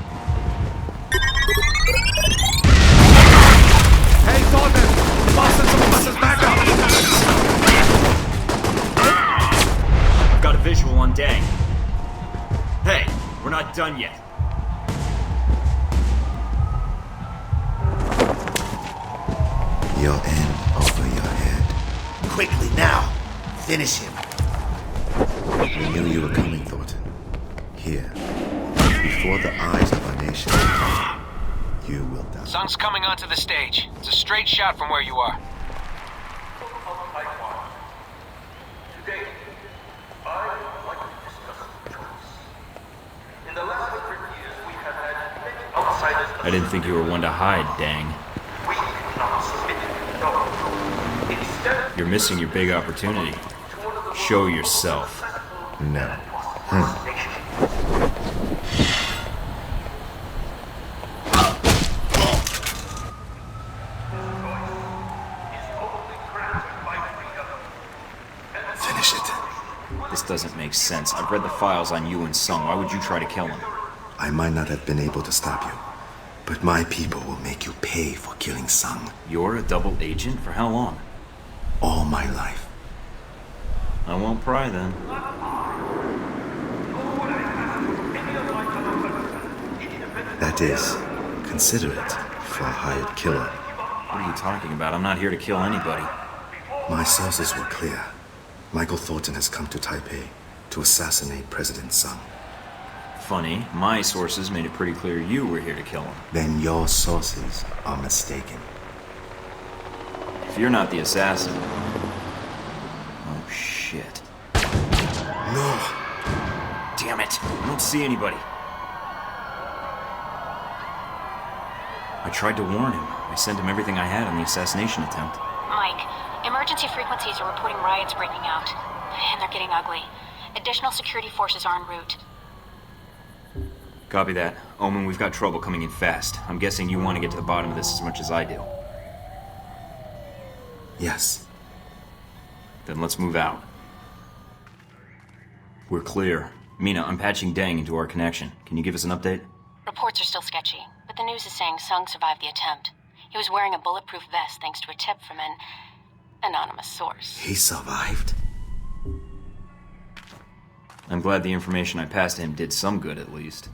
Hey, Thornton! The boss and some of us is back up! I've got a visual on Dang. Hey, we're not done yet. Your end over your head. Quickly, now! Finish him. We knew you were coming, Thornton. Here, before the eyes of our nation, you will die. Sung's coming onto the stage. It's a straight shot from where you are. Today, I would like to discuss choice. In the last 100 years, we have had many outsiders. I didn't think you were one to hide, Dang. We cannot submit. No. Instead, You're missing your big opportunity. Show yourself. No. Finish it. This doesn't make sense. I've read the files on you and Sung. Why would you try to kill him? I might not have been able to stop you, but my people will make you pay for killing Sung. You're a double agent? For how long? All my life. I won't pry then. That is, considerate for a hired killer. What are you talking about? I'm not here to kill anybody. My sources were clear. Michael Thornton has come to Taipei to assassinate President Sung. Funny, my sources made it pretty clear you were here to kill him. Then your sources are mistaken. If you're not the assassin... Oh, shit. No! Damn it! I don't see anybody. I tried to warn him. I sent him everything I had on the assassination attempt. Mike, emergency frequencies are reporting riots breaking out. And they're getting ugly. Additional security forces are en route. Copy that. Omen, we've got trouble coming in fast. I'm guessing you want to get to the bottom of this as much as I do. Yes. Then let's move out. We're clear. Mina, I'm patching Dang into our connection. Can you give us an update? Reports are still sketchy, but the news is saying Sung survived the attempt. He was wearing a bulletproof vest thanks to a tip from an anonymous source. He survived? I'm glad the information I passed to him did some good, at least.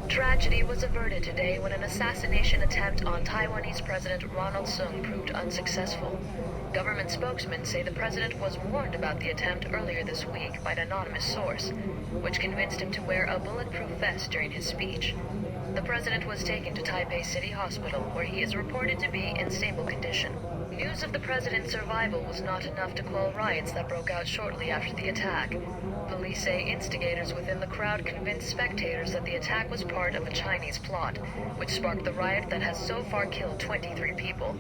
Tragedy was averted today when an assassination attempt on Taiwanese President Ronald Sung proved unsuccessful. Government spokesmen say the president was warned about the attempt earlier this week by an anonymous source, which convinced him to wear a bulletproof vest during his speech. The president was taken to Taipei City Hospital, where he is reported to be in stable condition. News of the president's survival was not enough to quell riots that broke out shortly after the attack. Police say instigators within the crowd convinced spectators that the attack was part of a Chinese plot, which sparked the riot that has so far killed 23 people.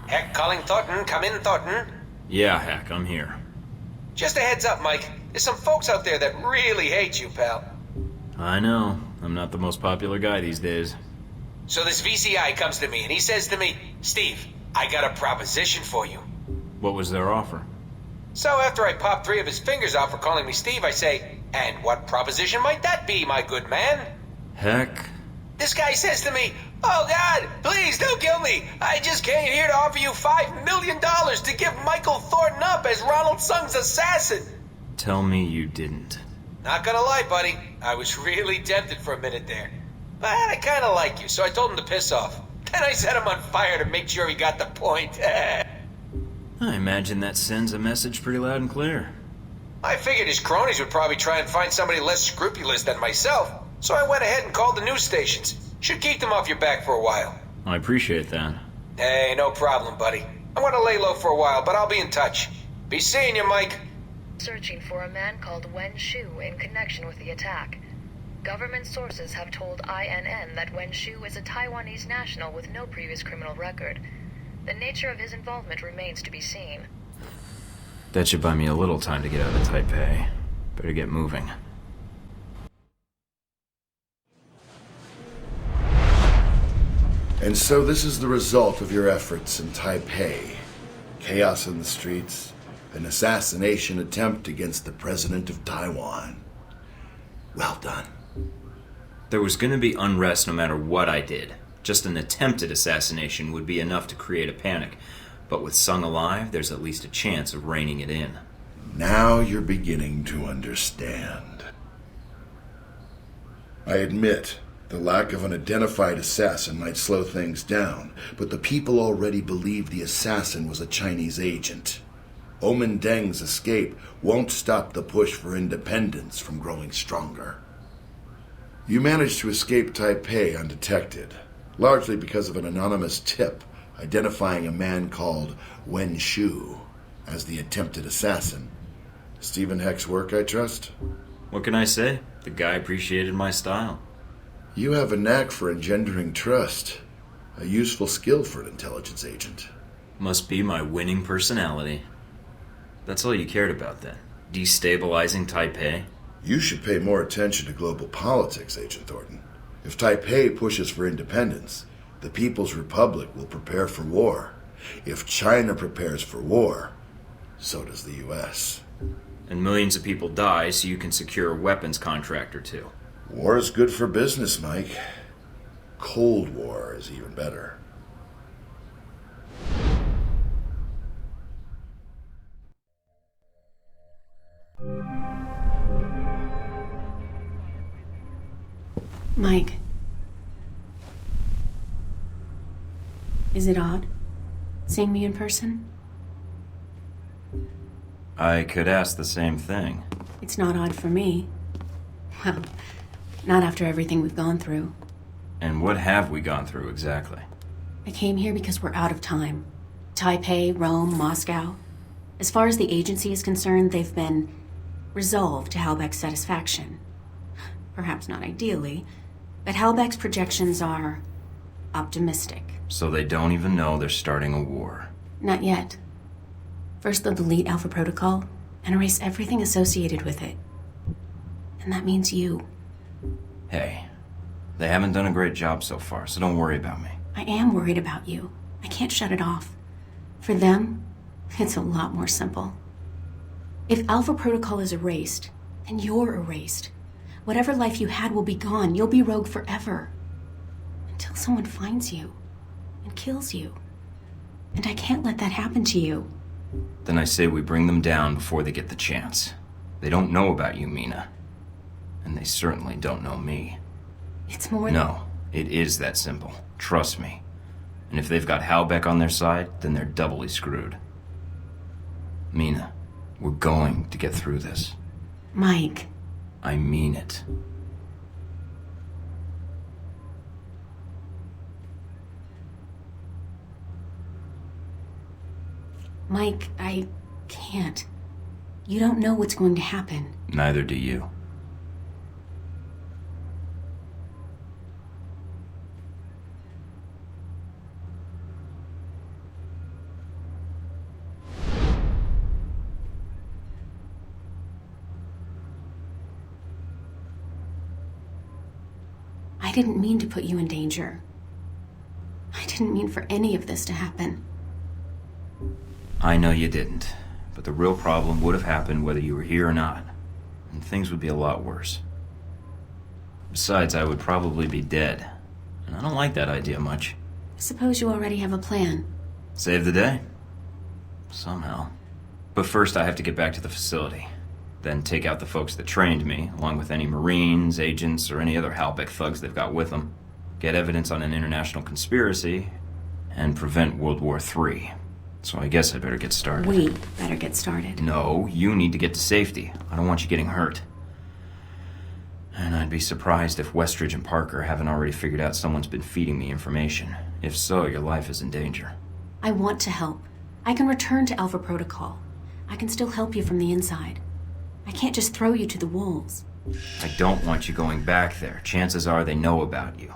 Heck, calling Thornton. Come in, Thornton. Yeah, Heck, I'm here. Just a heads up, Mike. There's some folks out there that really hate you, pal. I know. I'm not the most popular guy these days. So this VCI comes to me and he says to me, Steve, I got a proposition for you. What was their offer? So after I pop 3 of his fingers out for calling me Steve, I say, "And what proposition might that be, my good man?" Heck. This guy says to me, "Oh God, please don't kill me. I just came here to offer you $5 million to give Michael Thornton up as Ronald Sung's assassin." Tell me you didn't. Not gonna lie, buddy. I was really tempted for a minute there. But I kinda like you, so I told him to piss off. Then I set him on fire to make sure he got the point. I imagine that sends a message pretty loud and clear. I figured his cronies would probably try and find somebody less scrupulous than myself, so I went ahead and called the news stations. Should keep them off your back for a while. I appreciate that. Hey, no problem, buddy. I'm gonna lay low for a while, but I'll be in touch. Be seeing you, Mike. Searching for a man called Wen Shu in connection with the attack. Government sources have told INN that Wen Shu is a Taiwanese national with no previous criminal record. The nature of his involvement remains to be seen. That should buy me a little time to get out of Taipei. Better get moving. And so this is the result of your efforts in Taipei. Chaos in the streets, an assassination attempt against the president of Taiwan. Well done. There was gonna be unrest no matter what I did. Just an attempted assassination would be enough to create a panic. But with Sung alive, there's at least a chance of reining it in. Now you're beginning to understand. I admit, the lack of an identified assassin might slow things down, but the people already believe the assassin was a Chinese agent. Omen Deng's escape won't stop the push for independence from growing stronger. You managed to escape Taipei undetected, largely because of an anonymous tip identifying a man called Wen Shu as the attempted assassin. Stephen Heck's work, I trust? What can I say? The guy appreciated my style. You have a knack for engendering trust. A useful skill for an intelligence agent. Must be my winning personality. That's all you cared about then? Destabilizing Taipei? You should pay more attention to global politics, Agent Thornton. If Taipei pushes for independence, the People's Republic will prepare for war. If China prepares for war, so does the U.S. And millions of people die so you can secure a weapons contract or two. War is good for business, Mike. Cold War is even better. Mike. Is it odd, seeing me in person? I could ask the same thing. It's not odd for me. Well, not after everything we've gone through. And what have we gone through exactly? I came here because we're out of time. Taipei, Rome, Moscow. As far as the agency is concerned, they've been resolved to Halbeck's satisfaction. Perhaps not ideally, but Halbeck's projections are optimistic. So they don't even know they're starting a war. Not yet. First they'll delete Alpha Protocol and erase everything associated with it. And that means you. Hey, they haven't done a great job so far, so don't worry about me. I am worried about you. I can't shut it off. For them, it's a lot more simple. If Alpha Protocol is erased, then you're erased. Whatever life you had will be gone. You'll be rogue forever. Until someone finds you and kills you. And I can't let that happen to you. Then I say we bring them down before they get the chance. They don't know about you, Mina. And they certainly don't know me. It's more No, it is that simple. Trust me. And if they've got Halbeck on their side, then they're doubly screwed. Mina, we're going to get through this. Mike. I mean it. Mike, I can't. You don't know what's going to happen. Neither do you. I didn't mean to put you in danger. I didn't mean for any of this to happen. I know you didn't. but the real problem would have happened whether you were here or not, and things would be a lot worse. Besides, I would probably be dead, and I don't like that idea much. Suppose you already have a plan. Save the day. Somehow. But first I have to get back to the facility. Then take out the folks that trained me, along with any Marines, agents, or any other Halbeck thugs they've got with them. Get evidence on an international conspiracy, and prevent World War III. So I guess I better get started. We better get started. No, you need to get to safety. I don't want you getting hurt. And I'd be surprised if Westridge and Parker haven't already figured out someone's been feeding me information. If so, your life is in danger. I want to help. I can return to Alpha Protocol. I can still help you from the inside. I can't just throw you to the wolves. I don't want you going back there. Chances are they know about you.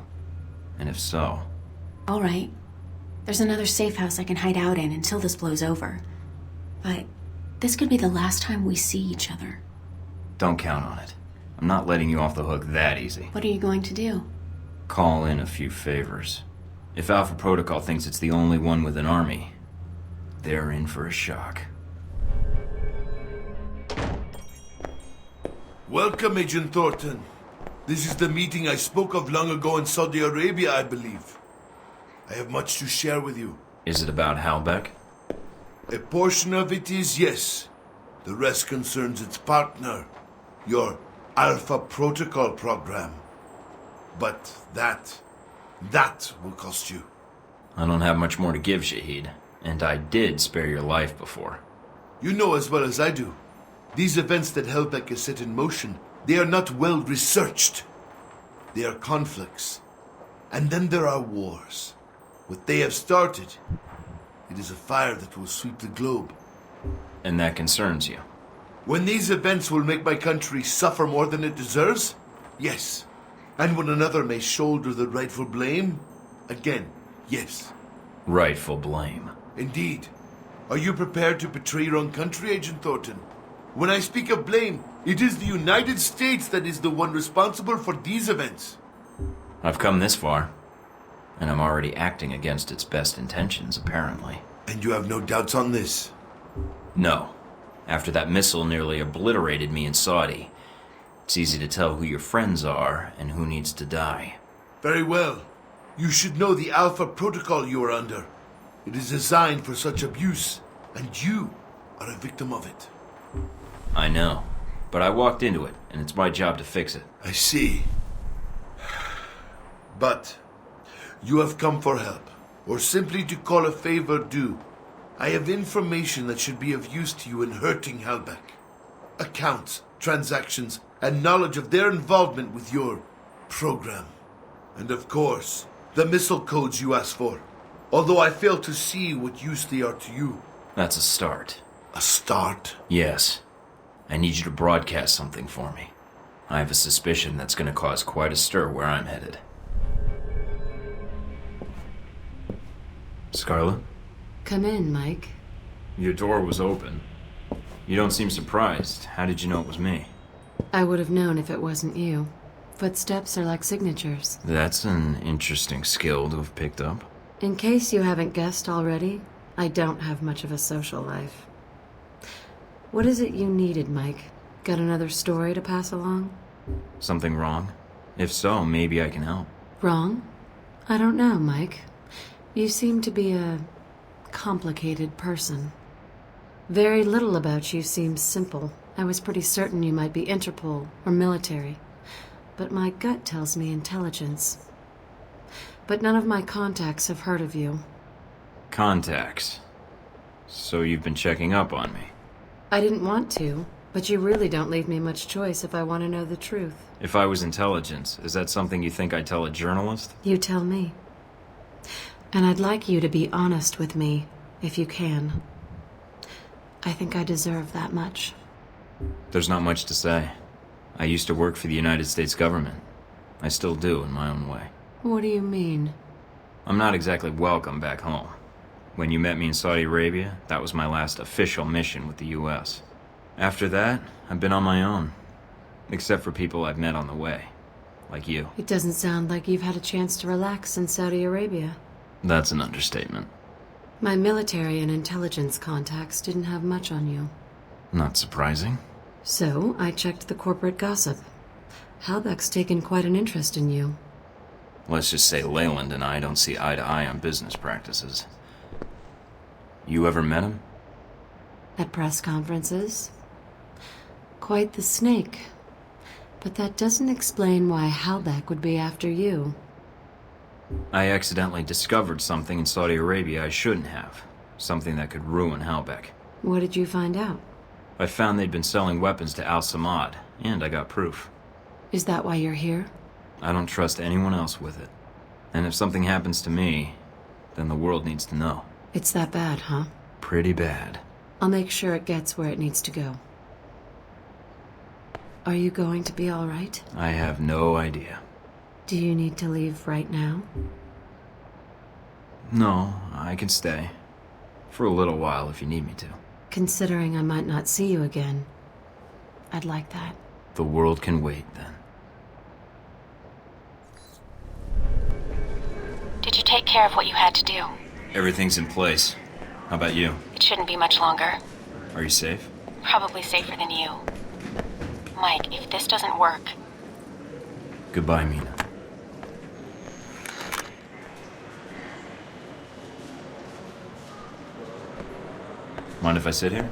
And if so... All right. There's another safe house I can hide out in until this blows over. But this could be the last time we see each other. Don't count on it. I'm not letting you off the hook that easy. What are you going to do? Call in a few favors. If Alpha Protocol thinks it's the only one with an army, they're in for a shock. Welcome, Agent Thornton. This is the meeting I spoke of long ago in Saudi Arabia, I believe. I have much to share with you. Is it about Halbeck? A portion of it is, yes. The rest concerns its partner, your Alpha Protocol program. But that will cost you. I don't have much more to give, Shahid. And I did spare your life before. You know as well as I do. These events that Halbeck has set in motion, they are not well researched. They are conflicts. And then there are wars. What they have started, it is a fire that will sweep the globe. And that concerns you? When these events will make my country suffer more than it deserves? Yes. And when another may shoulder the rightful blame? Again, yes. Rightful blame. Indeed. Are you prepared to betray your own country, Agent Thornton? When I speak of blame, it is the United States that is the one responsible for these events. I've come this far, and I'm already acting against its best intentions, apparently. And you have no doubts on this? No. After that missile nearly obliterated me in Saudi, it's easy to tell who your friends are and who needs to die. Very well. You should know the Alpha Protocol you are under. It is designed for such abuse, and you are a victim of it. I know, but I walked into it, and it's my job to fix it. I see. But you have come for help, or simply to call a favor due. I have information that should be of use to you in hurting Halbeck. Accounts, transactions, and knowledge of their involvement with your program. And of course, the missile codes you asked for. Although I fail to see what use they are to you. That's a start. A start? Yes. I need you to broadcast something for me. I have a suspicion that's going to cause quite a stir where I'm headed. Scarlett? Come in, Mike. Your door was open. You don't seem surprised. How did you know it was me? I would have known if it wasn't you. Footsteps are like signatures. That's an interesting skill to have picked up. In case you haven't guessed already, I don't have much of a social life. What is it you needed, Mike? Got another story to pass along? Something wrong? If so, maybe I can help. Wrong? I don't know, Mike. You seem to be a complicated person. Very little about you seems simple. I was pretty certain you might be Interpol or military. But my gut tells me intelligence. But none of my contacts have heard of you. Contacts? So you've been checking up on me? I didn't want to, but you really don't leave me much choice if I want to know the truth. If I was intelligence, is that something you think I'd tell a journalist? You tell me. And I'd like you to be honest with me, if you can. I think I deserve that much. There's not much to say. I used to work for the United States government. I still do, in my own way. What do you mean? I'm not exactly welcome back home. When you met me in Saudi Arabia, that was my last official mission with the U.S. After that, I've been on my own. Except for people I've met on the way. Like you. It doesn't sound like you've had a chance to relax in Saudi Arabia. That's an understatement. My military and intelligence contacts didn't have much on you. Not surprising. So, I checked the corporate gossip. Halbeck's taken quite an interest in you. Let's just say Leyland and I don't see eye to eye on business practices. You ever met him? At press conferences. Quite the snake. But that doesn't explain why Halbeck would be after you. I accidentally discovered something in Saudi Arabia I shouldn't have. Something that could ruin Halbeck. What did you find out? I found they'd been selling weapons to Al Samad, and I got proof. Is that why you're here? I don't trust anyone else with it. And if something happens to me, then the world needs to know. It's that bad, huh? Pretty bad. I'll make sure it gets where it needs to go. Are you going to be all right? I have no idea. Do you need to leave right now? No, I can stay. For a little while if you need me to. Considering I might not see you again, I'd like that. The world can wait, then. Did you take care of what you had to do? Everything's in place. How about you? It shouldn't be much longer. Are you safe? Probably safer than you. Mike, if this doesn't work... Goodbye, Mina. Mind if I sit here?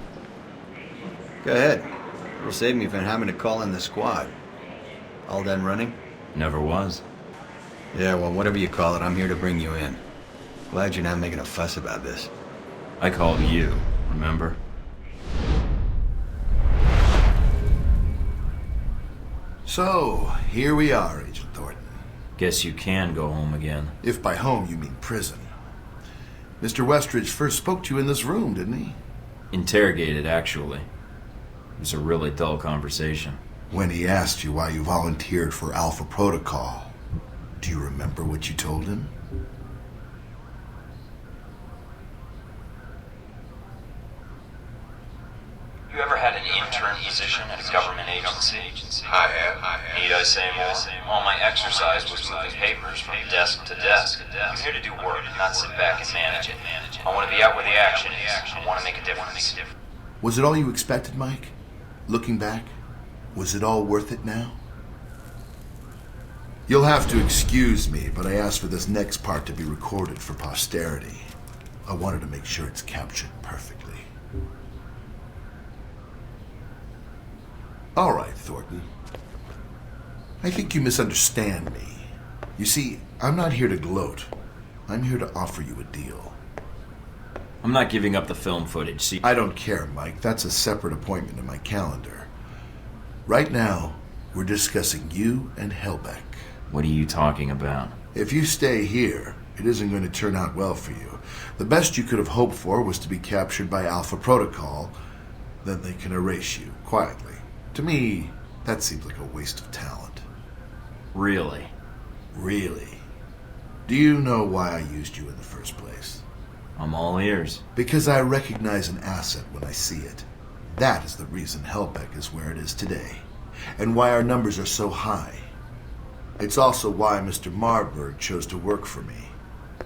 Go ahead. It'll save me from having to call in the squad. All done running? Never was. Yeah, well, whatever you call it, I'm here to bring you in. Glad you're not making a fuss about this. I called you, remember? So, here we are, Agent Thornton. Guess you can go home again. If by home you mean prison. Mr. Westridge first spoke to you in this room, didn't he? Interrogated, actually. It was a really dull conversation. When he asked you why you volunteered for Alpha Protocol, do you remember what you told him? You ever had an intern position at a government agency? I have. Need I say more? All my exercise was moving papers from desk to desk. I'm here to do work, not sit back and manage it. I want to be out where the action is. I want to make a difference. Was it all you expected, Mike? Looking back, was it all worth it now? You'll have to excuse me, but I asked for this next part to be recorded for posterity. I wanted to make sure it's captured perfectly. All right, Thornton. I think you misunderstand me. You see, I'm not here to gloat. I'm here to offer you a deal. I'm not giving up the film footage, see? I don't care, Mike. That's a separate appointment in my calendar. Right now, we're discussing you and Halbeck. What are you talking about? If you stay here, it isn't going to turn out well for you. The best you could have hoped for was to be captured by Alpha Protocol. Then they can erase you, quietly. To me, that seems like a waste of talent. Really? Really? Do you know why I used you in the first place? I'm all ears. Because I recognize an asset when I see it. That is the reason Halbeck is where it is today, and why our numbers are so high. It's also why Mr. Marburg chose to work for me.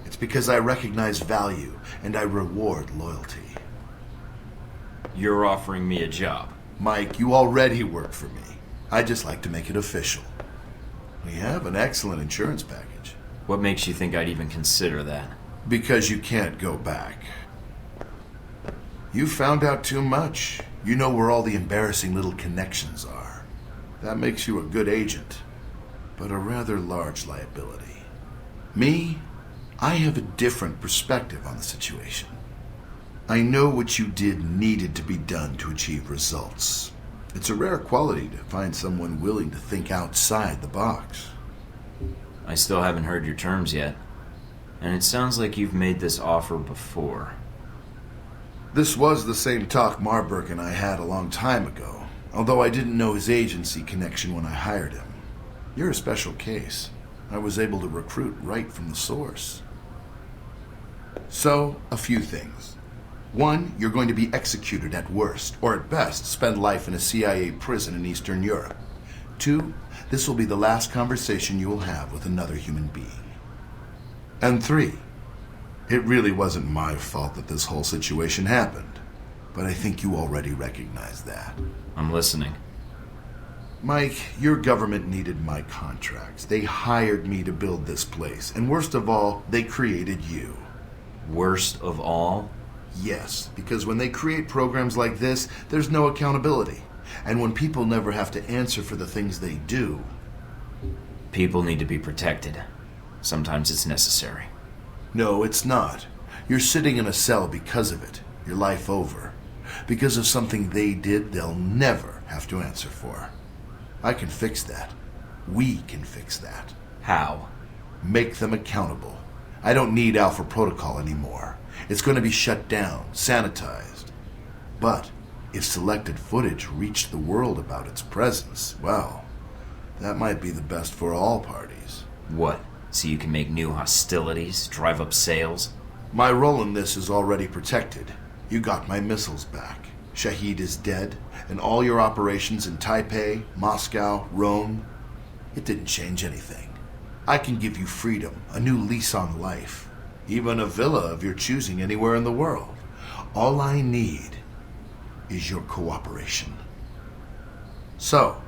It's because I recognize value, and I reward loyalty. You're offering me a job. Mike, you already work for me. I'd just like to make it official. We have an excellent insurance package. What makes you think I'd even consider that? Because you can't go back. You found out too much. You know where all the embarrassing little connections are. That makes you a good agent, but a rather large liability. Me, I have a different perspective on the situation. I know what you did needed to be done to achieve results. It's a rare quality to find someone willing to think outside the box. I still haven't heard your terms yet. And it sounds like you've made this offer before. This was the same talk Marburg and I had a long time ago, although I didn't know his agency connection when I hired him. You're a special case. I was able to recruit right from the source. So, a few things. One, you're going to be executed at worst, or at best, spend life in a CIA prison in Eastern Europe. Two, this will be the last conversation you will have with another human being. And three, It really wasn't my fault that this whole situation happened, but I think you already recognize that. I'm listening. Mike, your government needed my contracts. They hired me to build this place, and worst of all, they created you. Worst of all? Yes, because when they create programs like this, there's no accountability. And when people never have to answer for the things they do... People need to be protected. Sometimes it's necessary. No, it's not. You're sitting in a cell because of it. Your life over. Because of something they did, they'll never have to answer for. I can fix that. We can fix that. How? Make them accountable. I don't need Alpha Protocol anymore. It's going to be shut down, sanitized. But if selected footage reached the world about its presence, well, that might be the best for all parties. What? So you can make new hostilities, drive up sales? My role in this is already protected. You got my missiles back. Shahid is dead, and all your operations in Taipei, Moscow, Rome, it didn't change anything. I can give you freedom, a new lease on life, even a villa of your choosing anywhere in the world. All I need is your cooperation. So,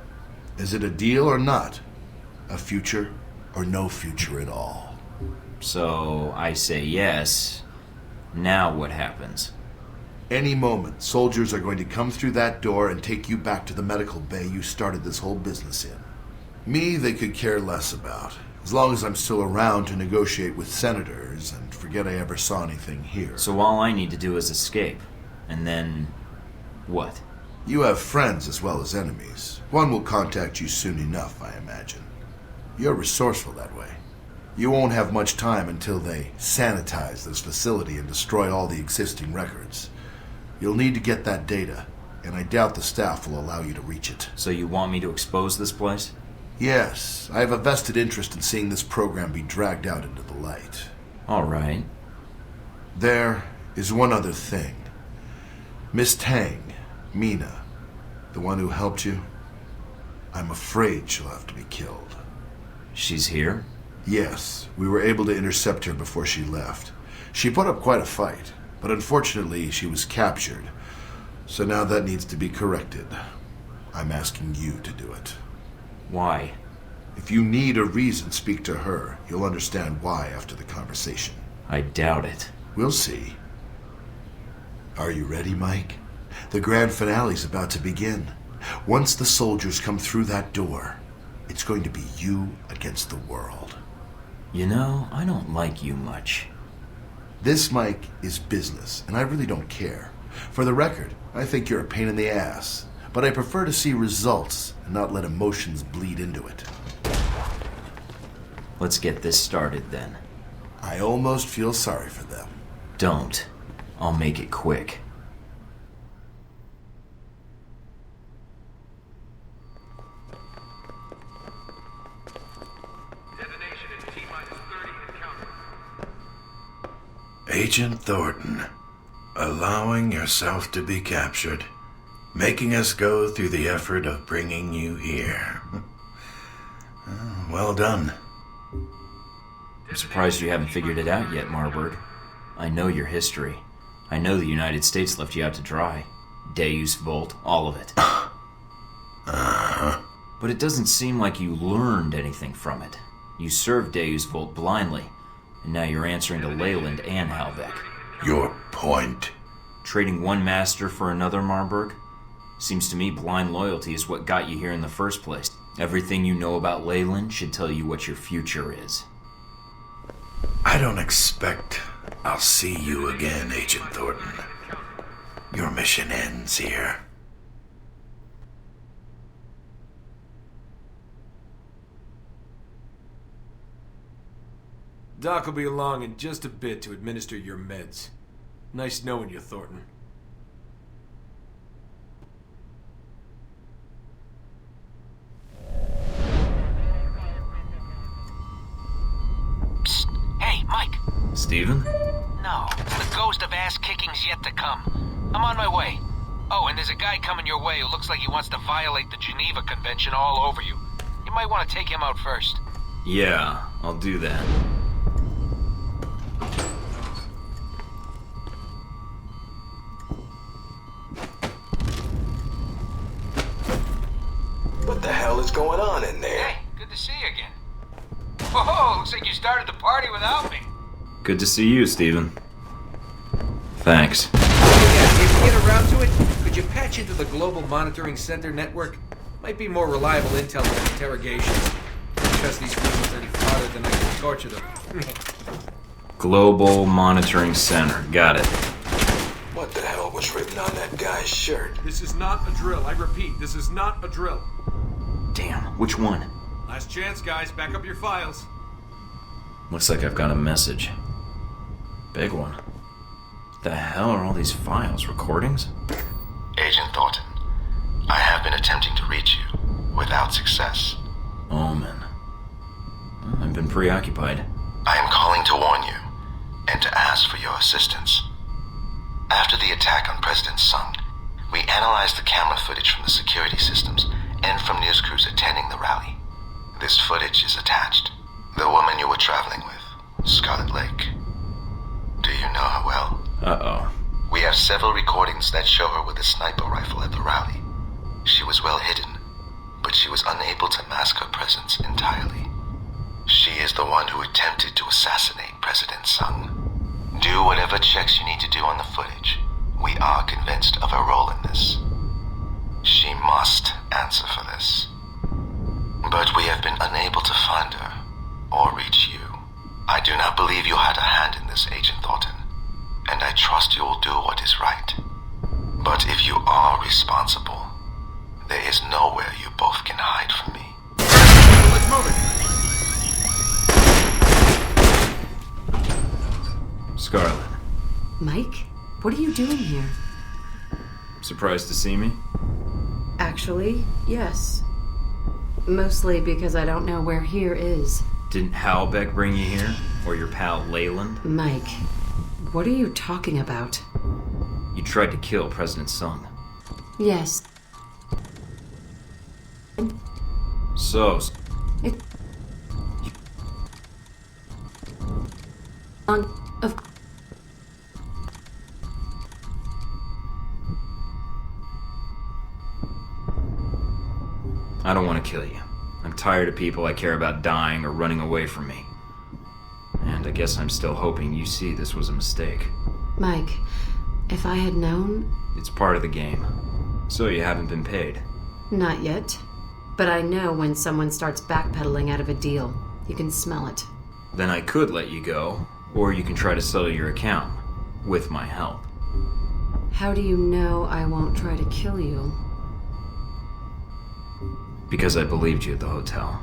is it a deal or not? A future or no future at all? So, I say yes. Now what happens? Any moment, soldiers are going to come through that door and take you back to the medical bay you started this whole business in. Me, they could care less about, as long as I'm still around to negotiate with senators and forget I ever saw anything here. So all I need to do is escape. And then... what? You have friends as well as enemies. One will contact you soon enough, I imagine. You're resourceful that way. You won't have much time until they sanitize this facility and destroy all the existing records. You'll need to get that data, and I doubt the staff will allow you to reach it. So you want me to expose this place? Yes, I have a vested interest in seeing this program be dragged out into the light. All right. There is one other thing. Miss Tang, Mina, the one who helped you, I'm afraid she'll have to be killed. She's here? Yes, we were able to intercept her before she left. She put up quite a fight, but unfortunately she was captured. So now that needs to be corrected. I'm asking you to do it. Why? If you need a reason, speak to her. You'll understand why after the conversation. I doubt it. We'll see. Are you ready, Mike? The grand finale's about to begin. Once the soldiers come through that door, it's going to be you against the world. You know, I don't like you much. This, Mike, is business, and I really don't care. For the record, I think you're a pain in the ass, but I prefer to see results and not let emotions bleed into it. Let's get this started, then. I almost feel sorry for them. Don't. I'll make it quick. Agent Thornton, allowing yourself to be captured, making us go through the effort of bringing you here. Well done. I'm surprised you haven't figured it out yet, Marburg. I know your history. I know the United States left you out to dry. Deus Vult, all of it. But it doesn't seem like you learned anything from it. You served Deus Vult blindly, and now you're answering to Leyland and Halbeck. Your point? Trading one master for another, Marburg? Seems to me blind loyalty is what got you here in the first place. Everything you know about Leyland should tell you what your future is. I don't expect I'll see you again, Agent Thornton. Your mission ends here. Doc will be along in just a bit to administer your meds. Nice knowing you, Thornton. Psst. Hey, Mike. Steven? No, the ghost of ass-kicking's yet to come. I'm on my way. Oh, and there's a guy coming your way who looks like he wants to violate the Geneva Convention all over you. You might want to take him out first. Yeah, I'll do that. is going on in there? Hey, good to see you again. Whoa, looks like you started the party without me. Good to see you, Steven. Thanks. Yeah, if you get around to it, could you patch into the Global Monitoring Center network? Might be more reliable intel than interrogations. Because these weasels any farther than I can torture them. Global Monitoring Center. Got it. What the hell was written on that guy's shirt? This is not a drill. I repeat, this is not a drill. Damn, which one? Last chance, guys. Back up your files. Looks like I've got a message. Big one. The hell are all these files? Recordings? Agent Thornton, I have been attempting to reach you, without success. Omen. Well, I've been preoccupied. I am calling to warn you, and to ask for your assistance. After the attack on President Sung, we analyzed the camera footage from the security systems and from news crews attending the rally. This footage is attached. The woman you were traveling with, Scarlet Lake. Do you know her well? Uh-oh. We have several recordings that show her with a sniper rifle at the rally. She was well hidden, but she was unable to mask her presence entirely. She is the one who attempted to assassinate President Sung. Do whatever checks you need to do on the footage. We are convinced of her role in this. She must answer for this. But we have been unable to find her, or reach you. I do not believe you had a hand in this, Agent Thornton, and I trust you will do what is right. But if you are responsible, there is nowhere you both can hide from me. Let's move it. Scarlet. Mike, what are you doing here? Surprised to see me? Actually, yes. Mostly because I don't know where here is. Didn't Halbeck bring you here? Or your pal Leyland? Mike, what are you talking about? You tried to kill President Sung. Yes. So... Of... I don't want to kill you. I'm tired of people I care about dying or running away from me. And I guess I'm still hoping you see this was a mistake. Mike, if I had known... It's part of the game. So you haven't been paid. Not yet. But I know when someone starts backpedaling out of a deal. You can smell it. Then I could let you go, or you can try to settle your account. With my help. How do you know I won't try to kill you? Because I believed you at the hotel.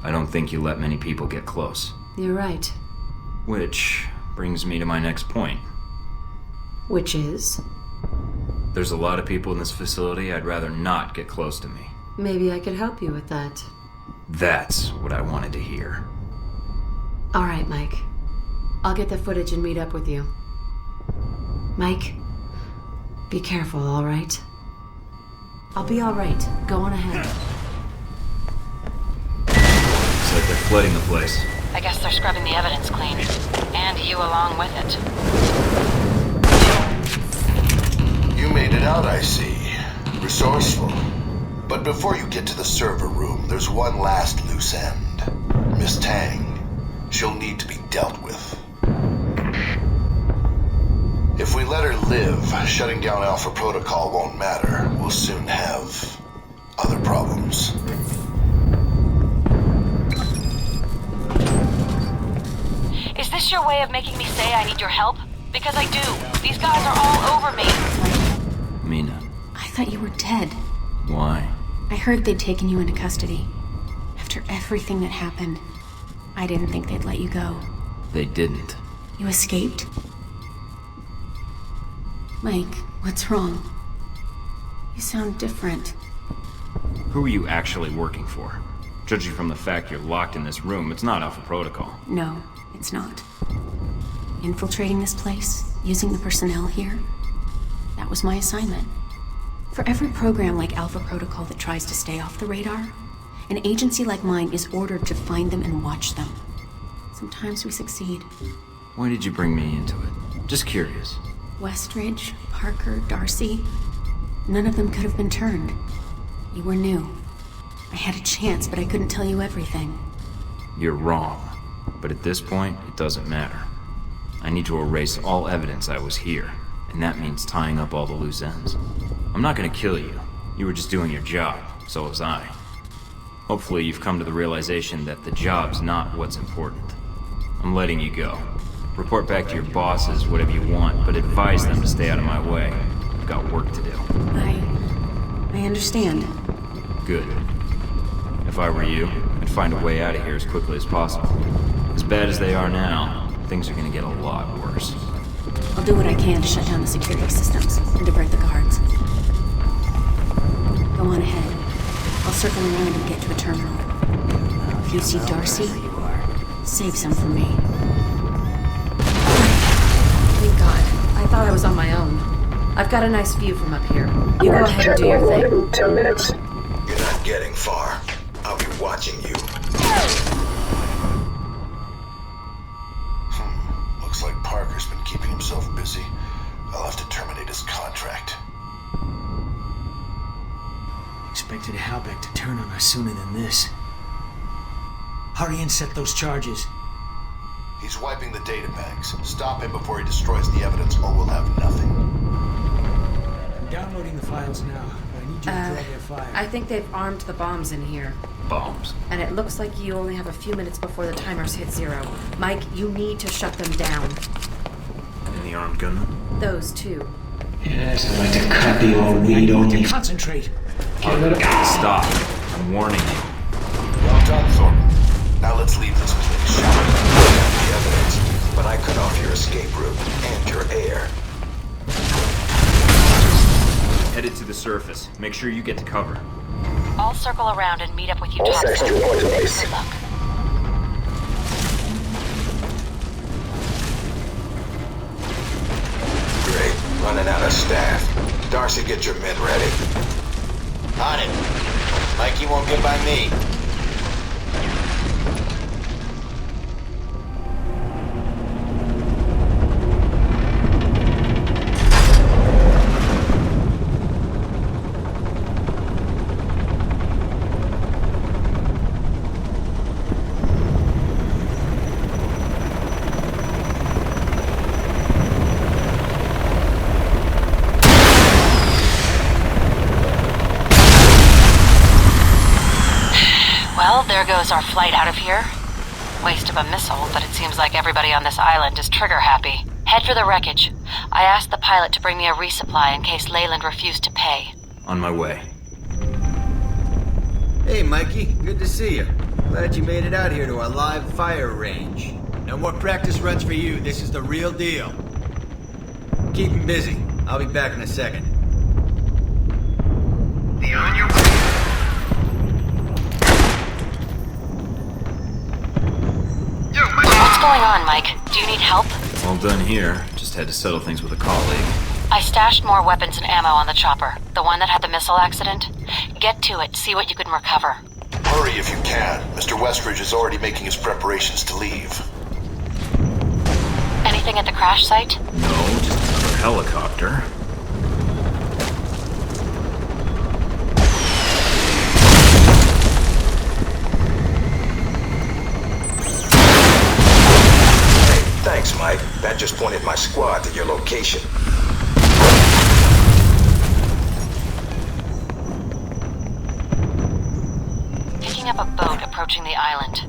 I don't think you let many people get close. You're right. Which brings me to my next point. Which is? There's a lot of people in this facility I'd rather not get close to me. Maybe I could help you with that. That's what I wanted to hear. All right, Mike. I'll get the footage and meet up with you. Mike, be careful, all right? I'll be all right. Go on ahead. Looks like they're flooding the place. I guess they're scrubbing the evidence clean. And you along with it. You made it out, I see. Resourceful. But before you get to the server room, there's one last loose end. Miss Tang. She'll need to be dealt with. If we let her live, shutting down Alpha Protocol won't matter. We'll soon have other problems. Is this your way of making me say I need your help? Because I do. These guys are all over me. Mina. I thought you were dead. Why? I heard they'd taken you into custody. After everything that happened, I didn't think they'd let you go. They didn't. You escaped? Mike, what's wrong? You sound different. Who are you actually working for? Judging from the fact you're locked in this room, it's not Alpha Protocol. No, it's not. Infiltrating this place, using the personnel here, that was my assignment. For every program like Alpha Protocol that tries to stay off the radar, an agency like mine is ordered to find them and watch them. Sometimes we succeed. Why did you bring me into it? Just curious. Westridge, Parker, Darcy, none of them could have been turned. You were new. I had a chance, but I couldn't tell you everything. You're wrong. But at this point, it doesn't matter. I need to erase all evidence I was here, and that means tying up all the loose ends. I'm not gonna kill you. You were just doing your job, so was I. Hopefully you've come to the realization that the job's not what's important. I'm letting you go. Report back to your bosses, whatever you want, but advise them to stay out of my way. I've got work to do. I understand. Good. If I were you, I'd find a way out of here as quickly as possible. As bad as they are now, things are gonna get a lot worse. I'll do what I can to shut down the security systems and divert the guards. Go on ahead. I'll circle around and get to the terminal. If you see Darcy, save some for me. Thank God. I thought I was on my own. I've got a nice view from up here. You go ahead and do your thing. 10 minutes. You're not getting far. I'll be watching you. Looks like Parker's been keeping himself busy. I'll have to terminate his contract. Expected Halbeck to turn on us sooner than this. Hurry and set those charges. He's wiping the data banks. Stop him before he destroys the evidence, or we'll have nothing. I'm downloading the files now, but I need you to draw their fire. I think they've armed the bombs in here. Bombs? And it looks like you only have a few minutes before the timers hit 0. Mike, you need to shut them down. And the armed gunman? Those two. Yes, I'd like to cut the old weed on you. Concentrate. Stop. I'm warning you. Well done, Thornton. Now let's leave this place, shall we? We have the evidence, but I cut off your escape route and your air. Headed to the surface. Make sure you get to cover. I'll circle around and meet up with you All topside. sets to report to base. Good luck. Great. Running out of staff. Darcy, get your men ready. On it. Mikey won't get by me. Well, there goes our flight out of here. Waste of a missile, but it seems like everybody on this island is trigger happy. Head for the wreckage. I asked the pilot to bring me a resupply in case Leyland refused to pay. On my way. Hey, Mikey. Good to see you. Glad you made it out here to our live fire range. No more practice runs for you. This is the real deal. Keep him busy. I'll be back in a second. Be on your way. What's going on, Mike? Do you need help? All done here. Just had to settle things with a colleague. I stashed more weapons and ammo on the chopper. The one that had the missile accident. Get to it. See what you can recover. Hurry if you can. Mr. Westridge is already making his preparations to leave. Anything at the crash site? No, just another helicopter. Thanks, Mike. That just pointed my squad to your location. Picking up a boat approaching the island.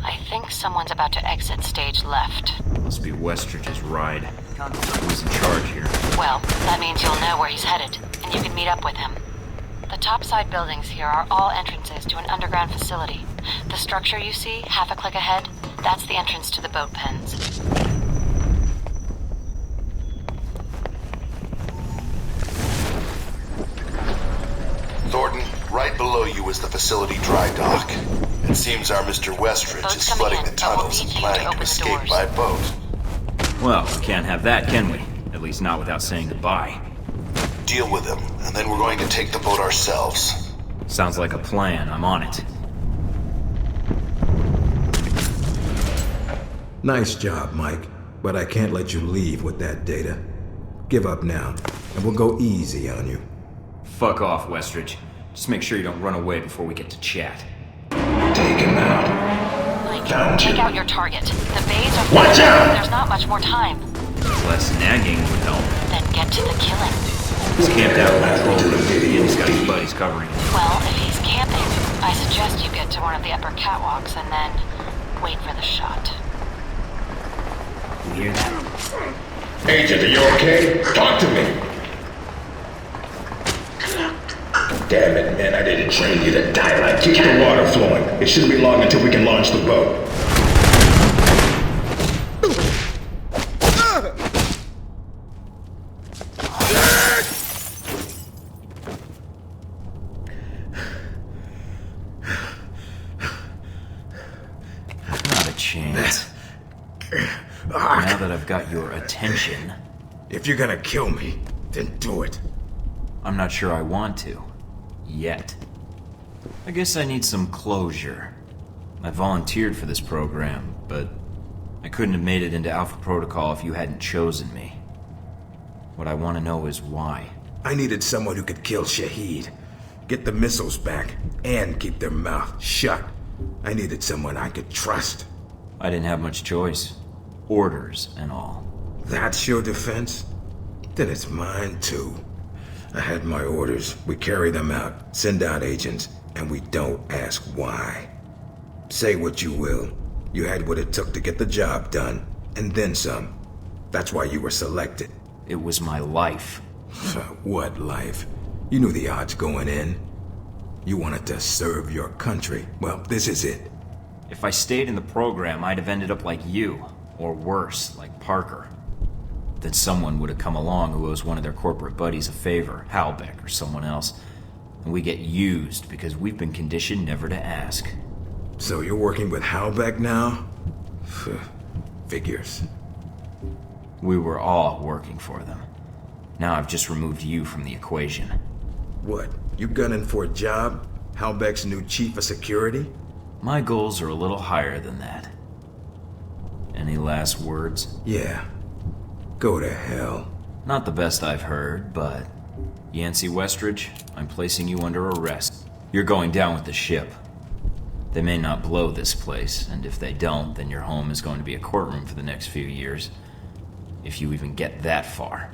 I think someone's about to exit stage left. Must be Westridge's ride. Who's in charge here? Well, that means you'll know where he's headed, and you can meet up with him. The topside buildings here are all entrances to an underground facility. The structure you see, half a click ahead, that's the entrance to the boat pens. Thornton, right below you is the facility dry dock. It seems our Mr. Westridge is flooding the tunnels and planning to escape by boat. Well, we can't have that, can we? At least not without saying goodbye. Deal with him, and then we're going to take the boat ourselves. Sounds like a plan. I'm on it. Nice job, Mike, but I can't let you leave with that data. Give up now, and we'll go easy on you. Fuck off, Westridge. Just make sure you don't run away before we get to chat. Take him out. Mike, Found take you. out your target. The bays are... Watch out! There's not much more time. Less nagging would help. Then get to the killing. He's camped out in control room, and he's got his buddies covering him. Well, if he's camping, I suggest you get to one of the upper catwalks and then wait for the shot. You hear that? Agent, are you okay? Talk to me. Damn it, man, I didn't train you to die like you. Keep the water flowing. It shouldn't be long until we can launch the boat. Not a chance. Now that I've got your attention... If you're gonna kill me, then do it. I'm not sure I want to. Yet. I guess I need some closure. I volunteered for this program, but I couldn't have made it into Alpha Protocol if you hadn't chosen me. What I want to know is why. I needed someone who could kill Shahid, get the missiles back, and keep their mouth shut. I needed someone I could trust. I didn't have much choice. Orders and all. That's your defense? Then it's mine too. I had my orders. We carry them out, send out agents, and we don't ask why. Say what you will. You had what it took to get the job done, and then some. That's why you were selected. It was my life. What life? You knew the odds going in. You wanted to serve your country. Well, this is it. If I stayed in the program, I'd have ended up like you. Or worse, like Parker. Then someone would have come along who owes one of their corporate buddies a favor, Halbeck or someone else, and we get used because we've been conditioned never to ask. So you're working with Halbeck now? Figures. We were all working for them. Now I've just removed you from the equation. What? You gunning for a job? Halbeck's new chief of security? My goals are a little higher than that. Any last words? Yeah. Go to hell. Not the best I've heard, but... Yancey Westridge, I'm placing you under arrest. You're going down with the ship. They may not blow this place, and if they don't, then your home is going to be a courtroom for the next few years. If you even get that far.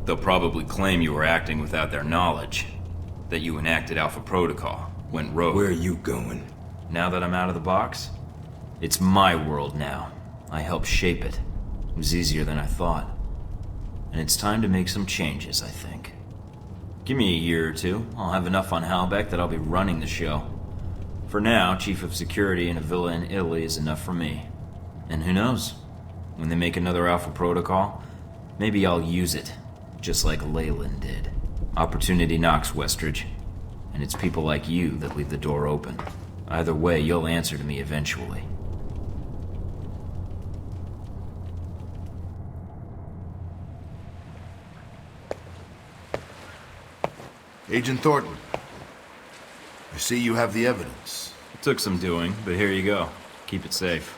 They'll probably claim you were acting without their knowledge. That you enacted Alpha Protocol, went rogue. Where are you going? Now that I'm out of the box? It's my world now. I helped shape it. It was easier than I thought. And it's time to make some changes, I think. Give me a year or two. I'll have enough on Halbeck that I'll be running the show. For now, Chief of Security in a villa in Italy is enough for me. And who knows? When they make another Alpha Protocol, maybe I'll use it, just like Leyland did. Opportunity knocks, Westridge. And it's people like you that leave the door open. Either way, you'll answer to me eventually. Agent Thornton, I see you have the evidence. It took some doing, but here you go. Keep it safe.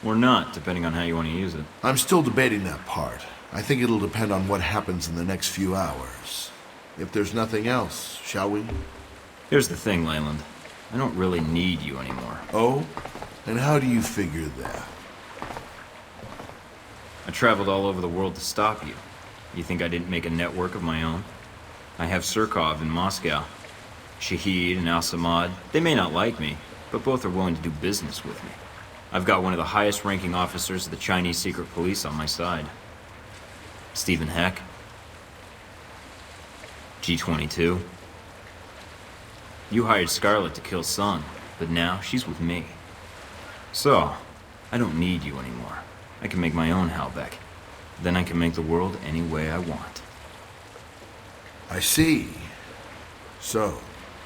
Or not, depending on how you want to use it. I'm still debating that part. I think it'll depend on what happens in the next few hours. If there's nothing else, shall we? Here's the thing, Leyland. I don't really need you anymore. Oh? And how do you figure that? I traveled all over the world to stop you. You think I didn't make a network of my own? I have Surkov in Moscow. Shahid and Al-Samad. They may not like me, but both are willing to do business with me. I've got one of the highest-ranking officers of the Chinese secret police on my side. Stephen Heck. G-22. You hired Scarlett to kill Sun, but now she's with me. So, I don't need you anymore. I can make my own Halbeck. Then I can make the world any way I want. I see. So,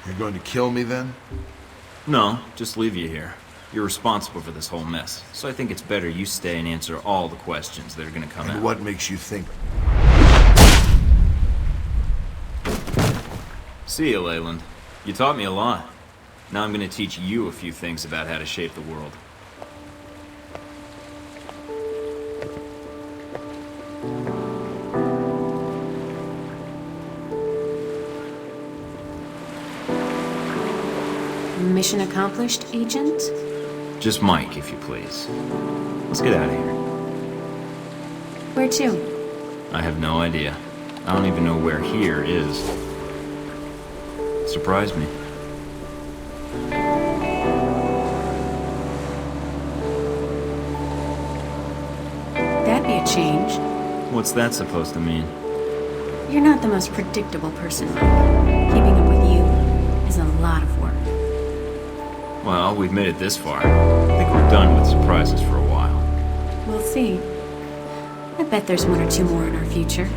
you're going to kill me then? No, just leave you here. You're responsible for this whole mess, so I think it's better you stay and answer all the questions that are gonna come out. And what makes you think? See you, Leyland. You taught me a lot. Now I'm gonna teach you a few things about how to shape the world. Mission accomplished, Agent? Just Mike, if you please. Let's get out of here. Where to? I have no idea. I don't even know where here is. Surprise me. That'd be a change. What's that supposed to mean? You're not the most predictable person, Mike. Keeping up with you is a lot of work. Well, we've made it this far. I think we're done with surprises for a while. We'll see. I bet there's one or two more in our future.